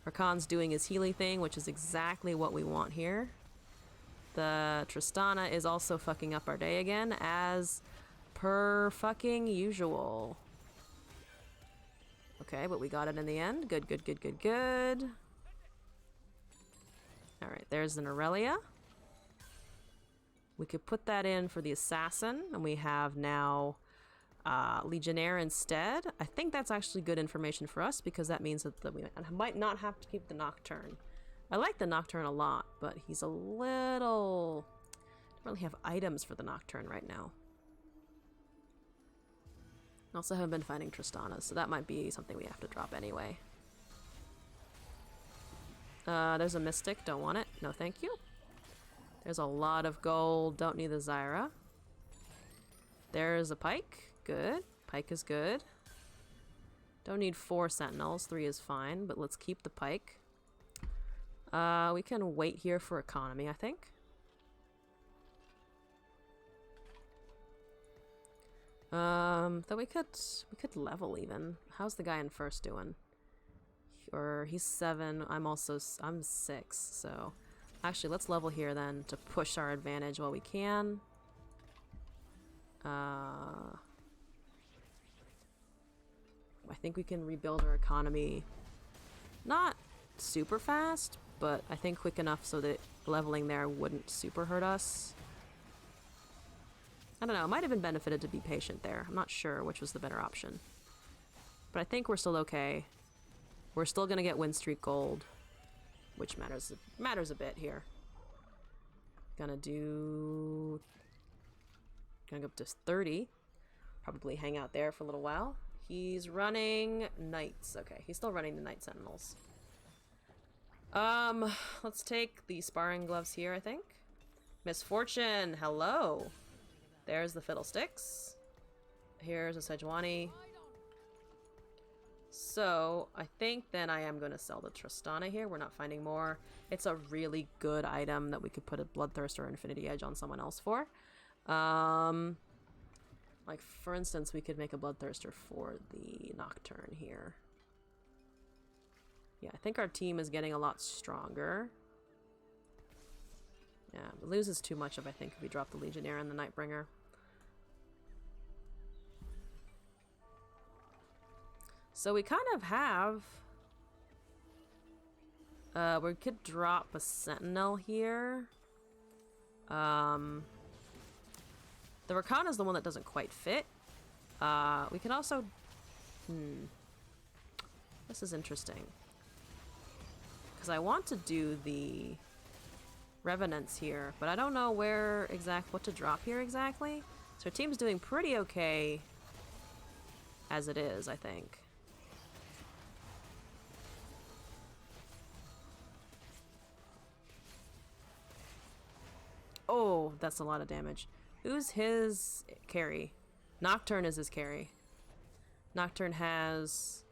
Rakan's doing his Healy thing, which is exactly what we want here. The Tristana is also fucking up our day again, as per fucking usual. Okay, but we got it in the end. Good, good, good, good, good. Alright, there's an Aurelia. We could put that in for the Assassin, and we have now Legionnaire instead. I think that's actually good information for us, because that means that we might not have to keep the Nocturne. I like the Nocturne a lot, but he's a little... don't really have items for the Nocturne right now. Also haven't been finding Tristana, so that might be something we have to drop anyway. There's a Mystic, don't want it. No thank you. There's a lot of gold, don't need the Zyra. There's a Pike, good. Pike is good. Don't need 4 Sentinels, 3 is fine, but let's keep the Pike. We can wait here for economy, I think. Though we could level even. How's the guy in first doing? Or he's 7. I'm 6. So actually, let's level here then to push our advantage while we can. I think we can rebuild our economy. Not super fast, but I think quick enough so that leveling there wouldn't super hurt us. I don't know, it might have been benefited to be patient there. I'm not sure which was the better option. But I think we're still okay. We're still gonna get win streak gold, which matters a bit here. Gonna go up to 30. Probably hang out there for a little while. He's running Knights. Okay, he's still running the Night Sentinels. Let's take the Sparring Gloves here, I think. Misfortune, hello. There's the Fiddlesticks. Here's a Sejuani. So, I think then I am going to sell the Tristana here. We're not finding more. It's a really good item that we could put a Bloodthirst or Infinity Edge on someone else for. Like, for instance, we could make a Bloodthirster for the Nocturne here. Yeah, I think our team is getting a lot stronger. Yeah, it loses too much I think, if we drop the Legionnaire and the Nightbringer. So we kind of have... we could drop a sentinel here. The Rakan is the one that doesn't quite fit. We could also... This is interesting. Because I want to do the Revenants here, but I don't know what to drop here exactly. So our team's doing pretty okay as it is, I think. Oh, that's a lot of damage. Who's his carry? Nocturne is his carry. Nocturne has...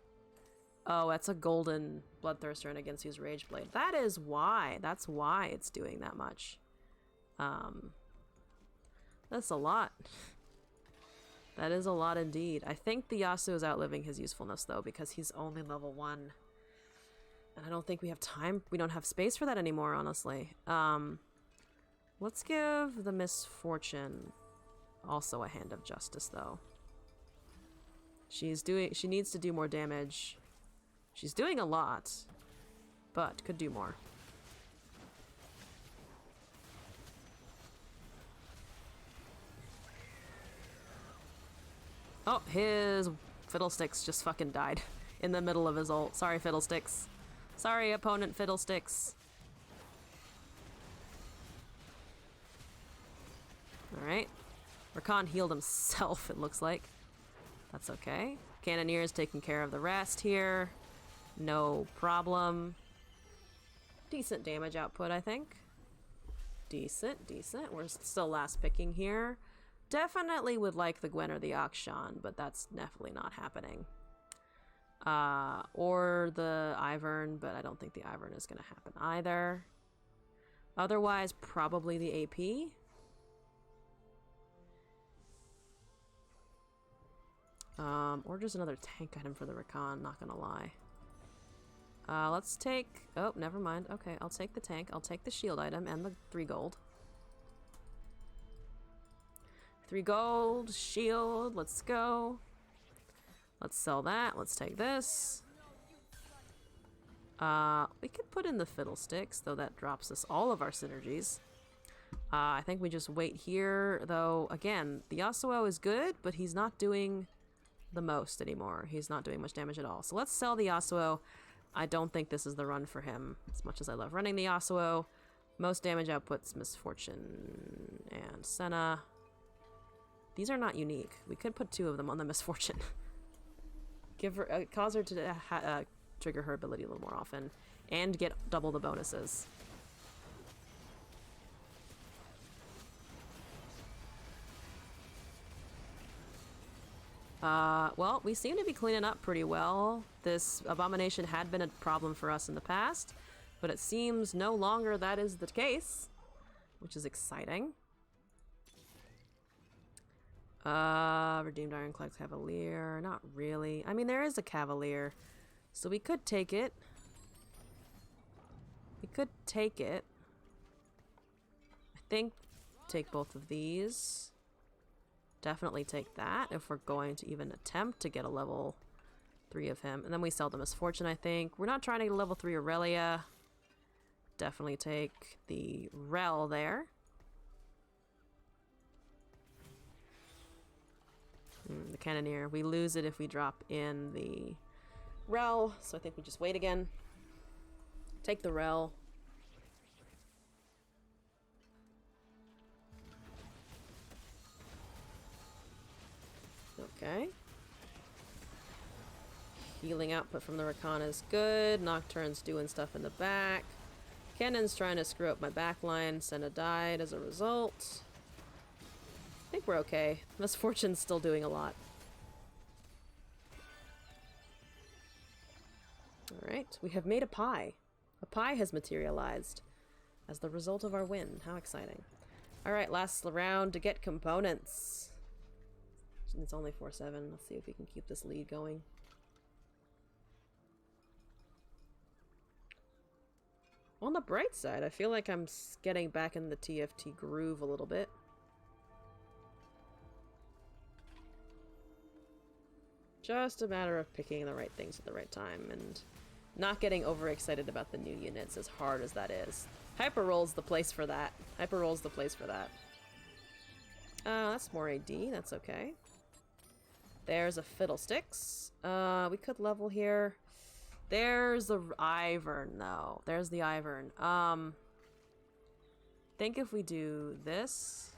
Oh, that's a golden Bloodthirster and against his Rage Blade. That is why. That's why it's doing that much. That's a lot. That is a lot indeed. I think the Yasuo is outliving his usefulness, though, because he's only level 1. And I don't think we have time. We don't have space for that anymore, honestly. Let's give the Misfortune also a Hand of Justice, though. She needs to do more damage. She's doing a lot, but could do more. Oh, his Fiddlesticks just fucking died in the middle of his ult. Sorry, Fiddlesticks. Sorry, opponent Fiddlesticks. Alright. Rakan healed himself, it looks like. That's okay. Cannoneer is taking care of the rest here. No problem. Decent damage output, I think. Decent, decent. We're still last picking here. Definitely would like the Gwen or the Akshan, but that's definitely not happening. Or the Ivern, but I don't think the Ivern is going to happen either. Otherwise, probably the AP. Or just another tank item for the Rakan, not gonna lie. Let's take... Oh, never mind. Okay, I'll take the tank. I'll take the shield item and the 3 gold. 3 gold, shield, let's go. Let's sell that. Let's take this. We could put in the Fiddlesticks, though that drops us all of our synergies. I think we just wait here, though. Again, the Yasuo is good, but he's not doing the most anymore. He's not doing much damage at all. So let's sell the Yasuo. I don't think this is the run for him, as much as I love running the Yasuo. Most damage outputs Misfortune and Senna. These are not unique. We could put 2 of them on the Misfortune. Give her, cause her to trigger her ability a little more often, and get double the bonuses. Well, we seem to be cleaning up pretty well. This abomination had been a problem for us in the past, but it seems no longer that is the case, which is exciting. Redeemed Ironclad Cavalier. Not really. I mean, there is a Cavalier, so we could take it. We could take it. I think take both of these. Definitely take that if we're going to even attempt to get a level 3 of him. And then we sell the Misfortune, I think. We're not trying to get a level 3 Aurelia. Definitely take the Rel there. The Cannoneer. We lose it if we drop in the Rel, so I think we just wait again. Take the Rel. Okay. Healing output from the Rakan is good. Nocturne's doing stuff in the back. Cannon's trying to screw up my backline. Senna died as a result. I think we're okay. Misfortune's still doing a lot. Alright, we have made a pie. A pie has materialized as the result of our win. How exciting. Alright, last round to get components. It's only 4-7. Let's see if we can keep this lead going. On the bright side, I feel like I'm getting back in the TFT groove a little bit. just a matter of picking the right things at the right time and not getting overexcited about the new units, as hard as that is. Hyper Roll's the place for that. Hyper Roll's the place for that. That's more AD. That's okay. There's a Fiddlesticks. We could level here. There's the Ivern, though. There's the Ivern. Think if we do this,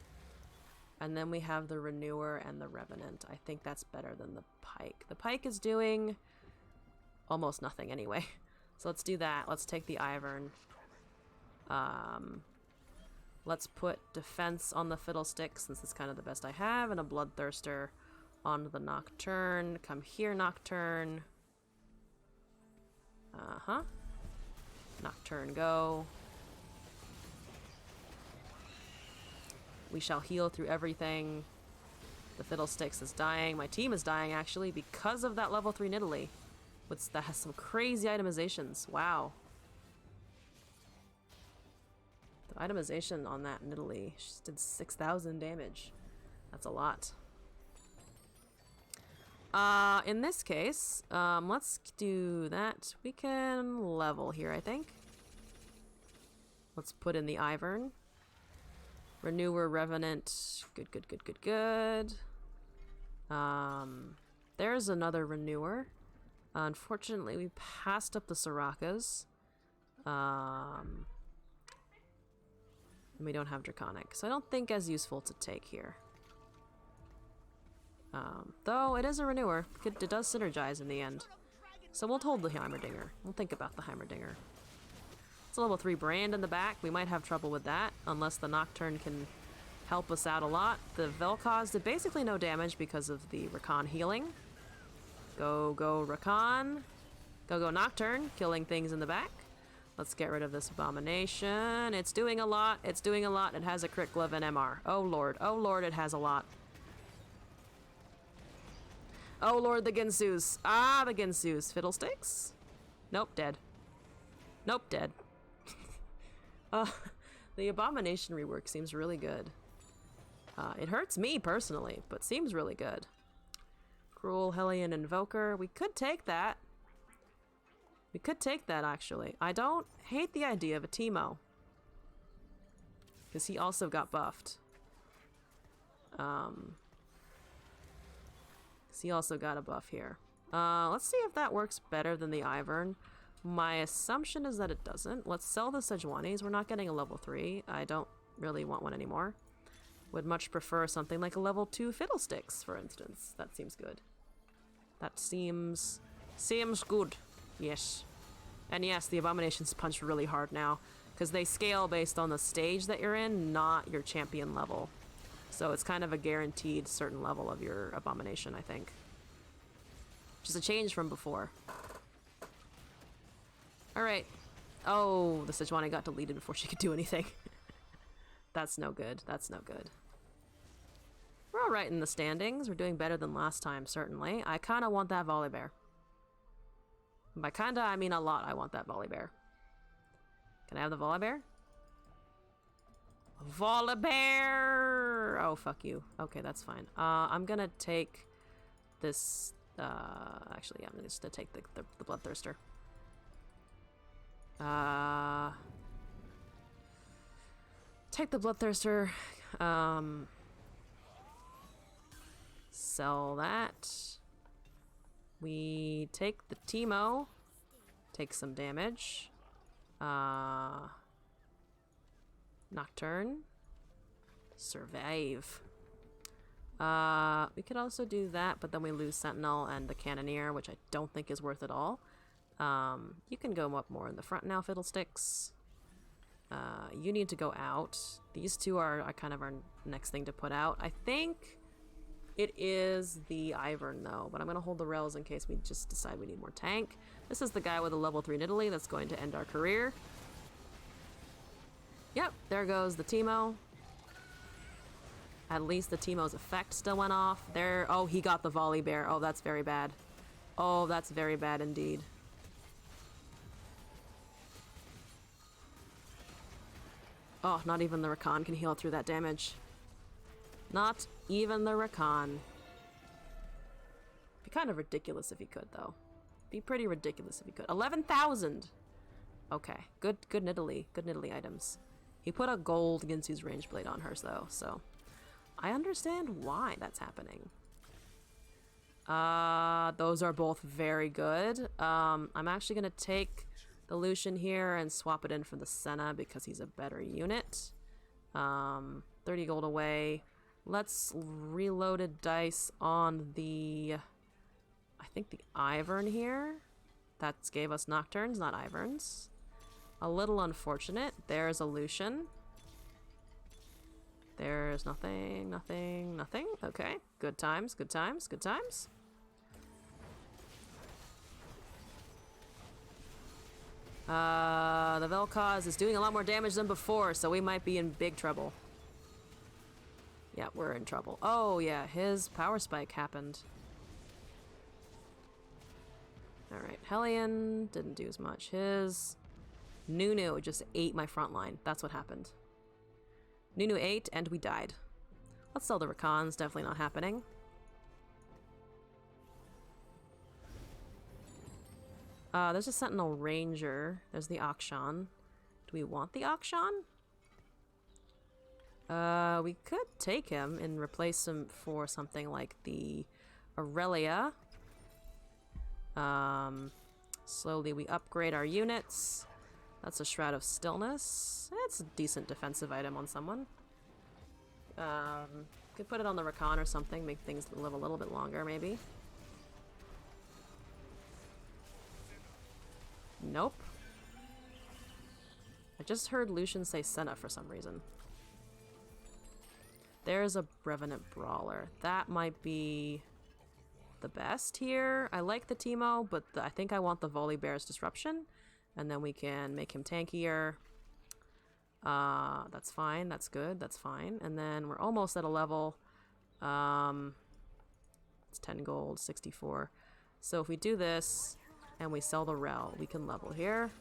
and then we have the Renewer and the Revenant. I think that's better than the Pike. The Pike is doing almost nothing anyway. So let's do that. Let's take the Ivern. Let's put defense on the Fiddlesticks, since it's kind of the best I have, and a Bloodthirster on the Nocturne. Come here, Nocturne. Nocturne, go. We shall heal through everything. The Fiddlesticks is dying. My team is dying, actually, because of that level 3 Nidalee. That has some crazy itemizations. Wow. The itemization on that Nidalee just did 6,000 damage. That's a lot. In this case, let's do that. We can level here, I think. Let's put in the Ivern. Renewer, Revenant. Good, good, good, good, good. There's another Renewer. Unfortunately, we passed up the Sorakas. And we don't have Draconic, so I don't think as useful to take here. Though it is a Renewer. It does synergize in the end. So we'll hold the Heimerdinger. We'll think about the Heimerdinger. It's a level 3 Brand in the back. We might have trouble with that, unless the Nocturne can help us out a lot. The Vel'Koz did basically no damage because of the Rakan healing. Go, go, Rakan. Go, go, Nocturne, killing things in the back. Let's get rid of this Abomination. It's doing a lot. It's doing a lot. It has a crit glove and MR. Oh, Lord. Oh, Lord, it has a lot. Oh, Lord, the Ginsus. Ah, the Ginsus. Fiddlesticks? Nope, dead. Nope, dead. The Abomination rework seems really good. It hurts me, personally, but seems really good. Cruel Hellion Invoker. We could take that. We could take that, actually. I don't hate the idea of a Teemo. Because he also got buffed. He also got a buff here. Let's see if that works better than the Ivern. My assumption is that it doesn't. Let's sell the Sejuanis. We're not getting a level 3. I don't really want one anymore. Would much prefer something like a level 2 Fiddlesticks, for instance. That seems good. That seems good. Yes. And yes, the Abominations punch really hard now, because they scale based on the stage that you're in, not your champion level. So it's kind of a guaranteed certain level of your Abomination, I think. Which is a change from before. Alright. Oh, the Sejuani got deleted before she could do anything. That's no good. That's no good. We're alright in the standings. We're doing better than last time, certainly. I kind of want that Volibear. By kinda, I mean a lot. I want that Volibear. Can I have the Volibear? Volibear! Oh, fuck you. Okay, that's fine. I'm gonna take this... actually, yeah, I'm just gonna take the Bloodthirster. Take the Bloodthirster. Sell that. We take the Teemo. Take some damage. Nocturne. Survive. We could also do that, but then we lose Sentinel and the Cannoneer, which I don't think is worth it all. You can go up more in the front now, Fiddlesticks. You need to go out. These two are kind of our next thing to put out. I think it is the Ivern, though, but I'm going to hold the Rels in case we just decide we need more tank. This is the guy with a level 3 Nidalee that's going to end our career. Yep, there goes the Teemo. At least the Teemo's effect still went off. There. Oh, he got the Volibear. Oh, that's very bad. Oh, that's very bad indeed. Oh, not even the Rakan can heal through that damage. Not even the Rakan. Be kind of ridiculous if he could, though. Be pretty ridiculous if he could. 11,000! Okay, good Nidalee. Good Nidalee items. He put a gold Ginsu's range blade on hers, though, so... I understand why that's happening. Those are both very good. I'm actually gonna take the Lucian here and swap it in for the Senna because he's a better unit. 30 gold away. Let's reloaded dice on the... I think the Ivern here. That gave us Nocturnes, not Iverns. A little unfortunate. There's a Lucian. There's nothing, nothing, nothing. Okay, good times, good times, good times. The Vel'Koz is doing a lot more damage than before, so we might be in big trouble. Yeah, we're in trouble. Oh yeah, his power spike happened. Alright, Hellion didn't do as much. His Nunu just ate my front line. That's what happened. Nunu ate and we died. Let's sell the Rakans, definitely not happening. There's a Sentinel Ranger. There's the Akshan. Do we want the Akshan? We could take him and replace him for something like the Aurelia. Slowly we upgrade our units. That's a Shroud of Stillness. It's a decent defensive item on someone. Could put it on the Rakan or something, make things live a little bit longer, maybe. Nope. I just heard Lucian say Senna for some reason. There's a Revenant Brawler. That might be the best here. I like the Teemo, but I think I want the Volibear's Disruption. And then we can make him tankier. That's fine. That's good. That's fine. And then we're almost at a level. It's 10 gold, 64. So if we do this and we sell the Rel, we can level here.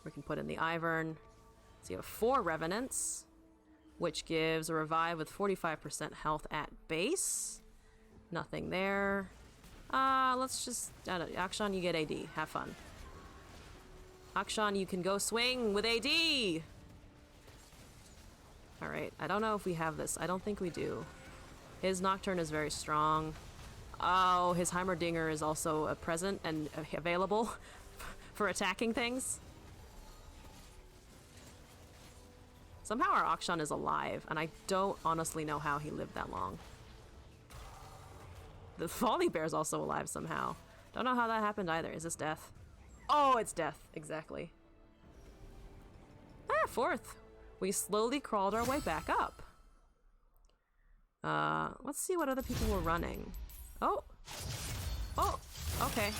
We can put in the Ivern. So you have 4 Revenants, which gives a revive with 45% health at base. Nothing there. Let's just... Akshan, you get AD. Have fun. Akshan, you can go swing with AD! Alright, I don't know if we have this. I don't think we do. His Nocturne is very strong. Oh, his Heimerdinger is also present and available for attacking things. Somehow our Akshan is alive, and I don't honestly know how he lived that long. The Volibear is also alive somehow. Don't know how that happened either. Is this death? Oh, it's death. Exactly. Ah, 4th. We slowly crawled our way back up. Let's see what other people were running. Oh. Oh, okay.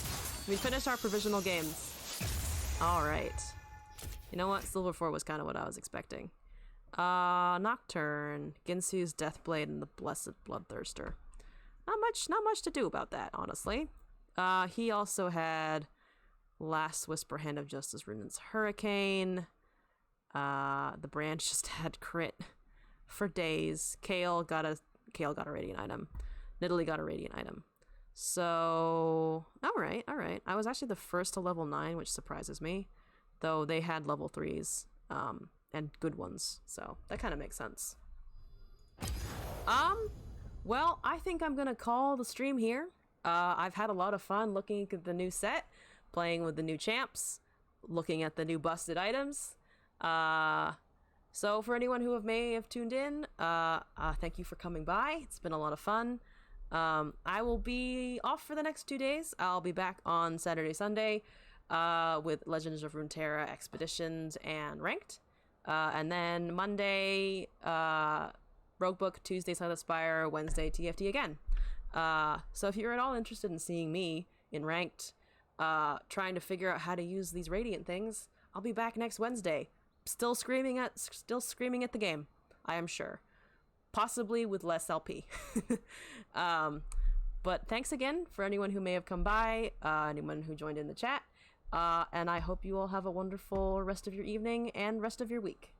We finished our provisional games. Alright. You know what? Silver 4 was kind of what I was expecting. Nocturne, Ginsu's Deathblade, and the Blessed Bloodthirster. Not much to do about that, honestly. He also had Last Whisper, Hand of Justice, Rune's Hurricane. The branch just had crit for days. Kale got a radiant item. Nidalee got a radiant item. So, alright. I was actually the first to level 9, which surprises me. Though they had level 3s, and good ones. So, that kind of makes sense. Well, I think I'm gonna call the stream here. I've had a lot of fun looking at the new set, playing with the new champs, looking at the new busted items. So for anyone who may have tuned in, thank you for coming by. It's been a lot of fun. I will be off for the next 2 days. I'll be back on Saturday, Sunday, with Legends of Runeterra Expeditions and Ranked. And then Monday, Roguebook, Tuesday, Silent Spire, Wednesday, TFT again. So if you're at all interested in seeing me in Ranked, trying to figure out how to use these Radiant things, I'll be back next Wednesday. Still screaming at the game, I am sure. Possibly with less LP. But thanks again for anyone who may have come by, anyone who joined in the chat, and I hope you all have a wonderful rest of your evening and rest of your week.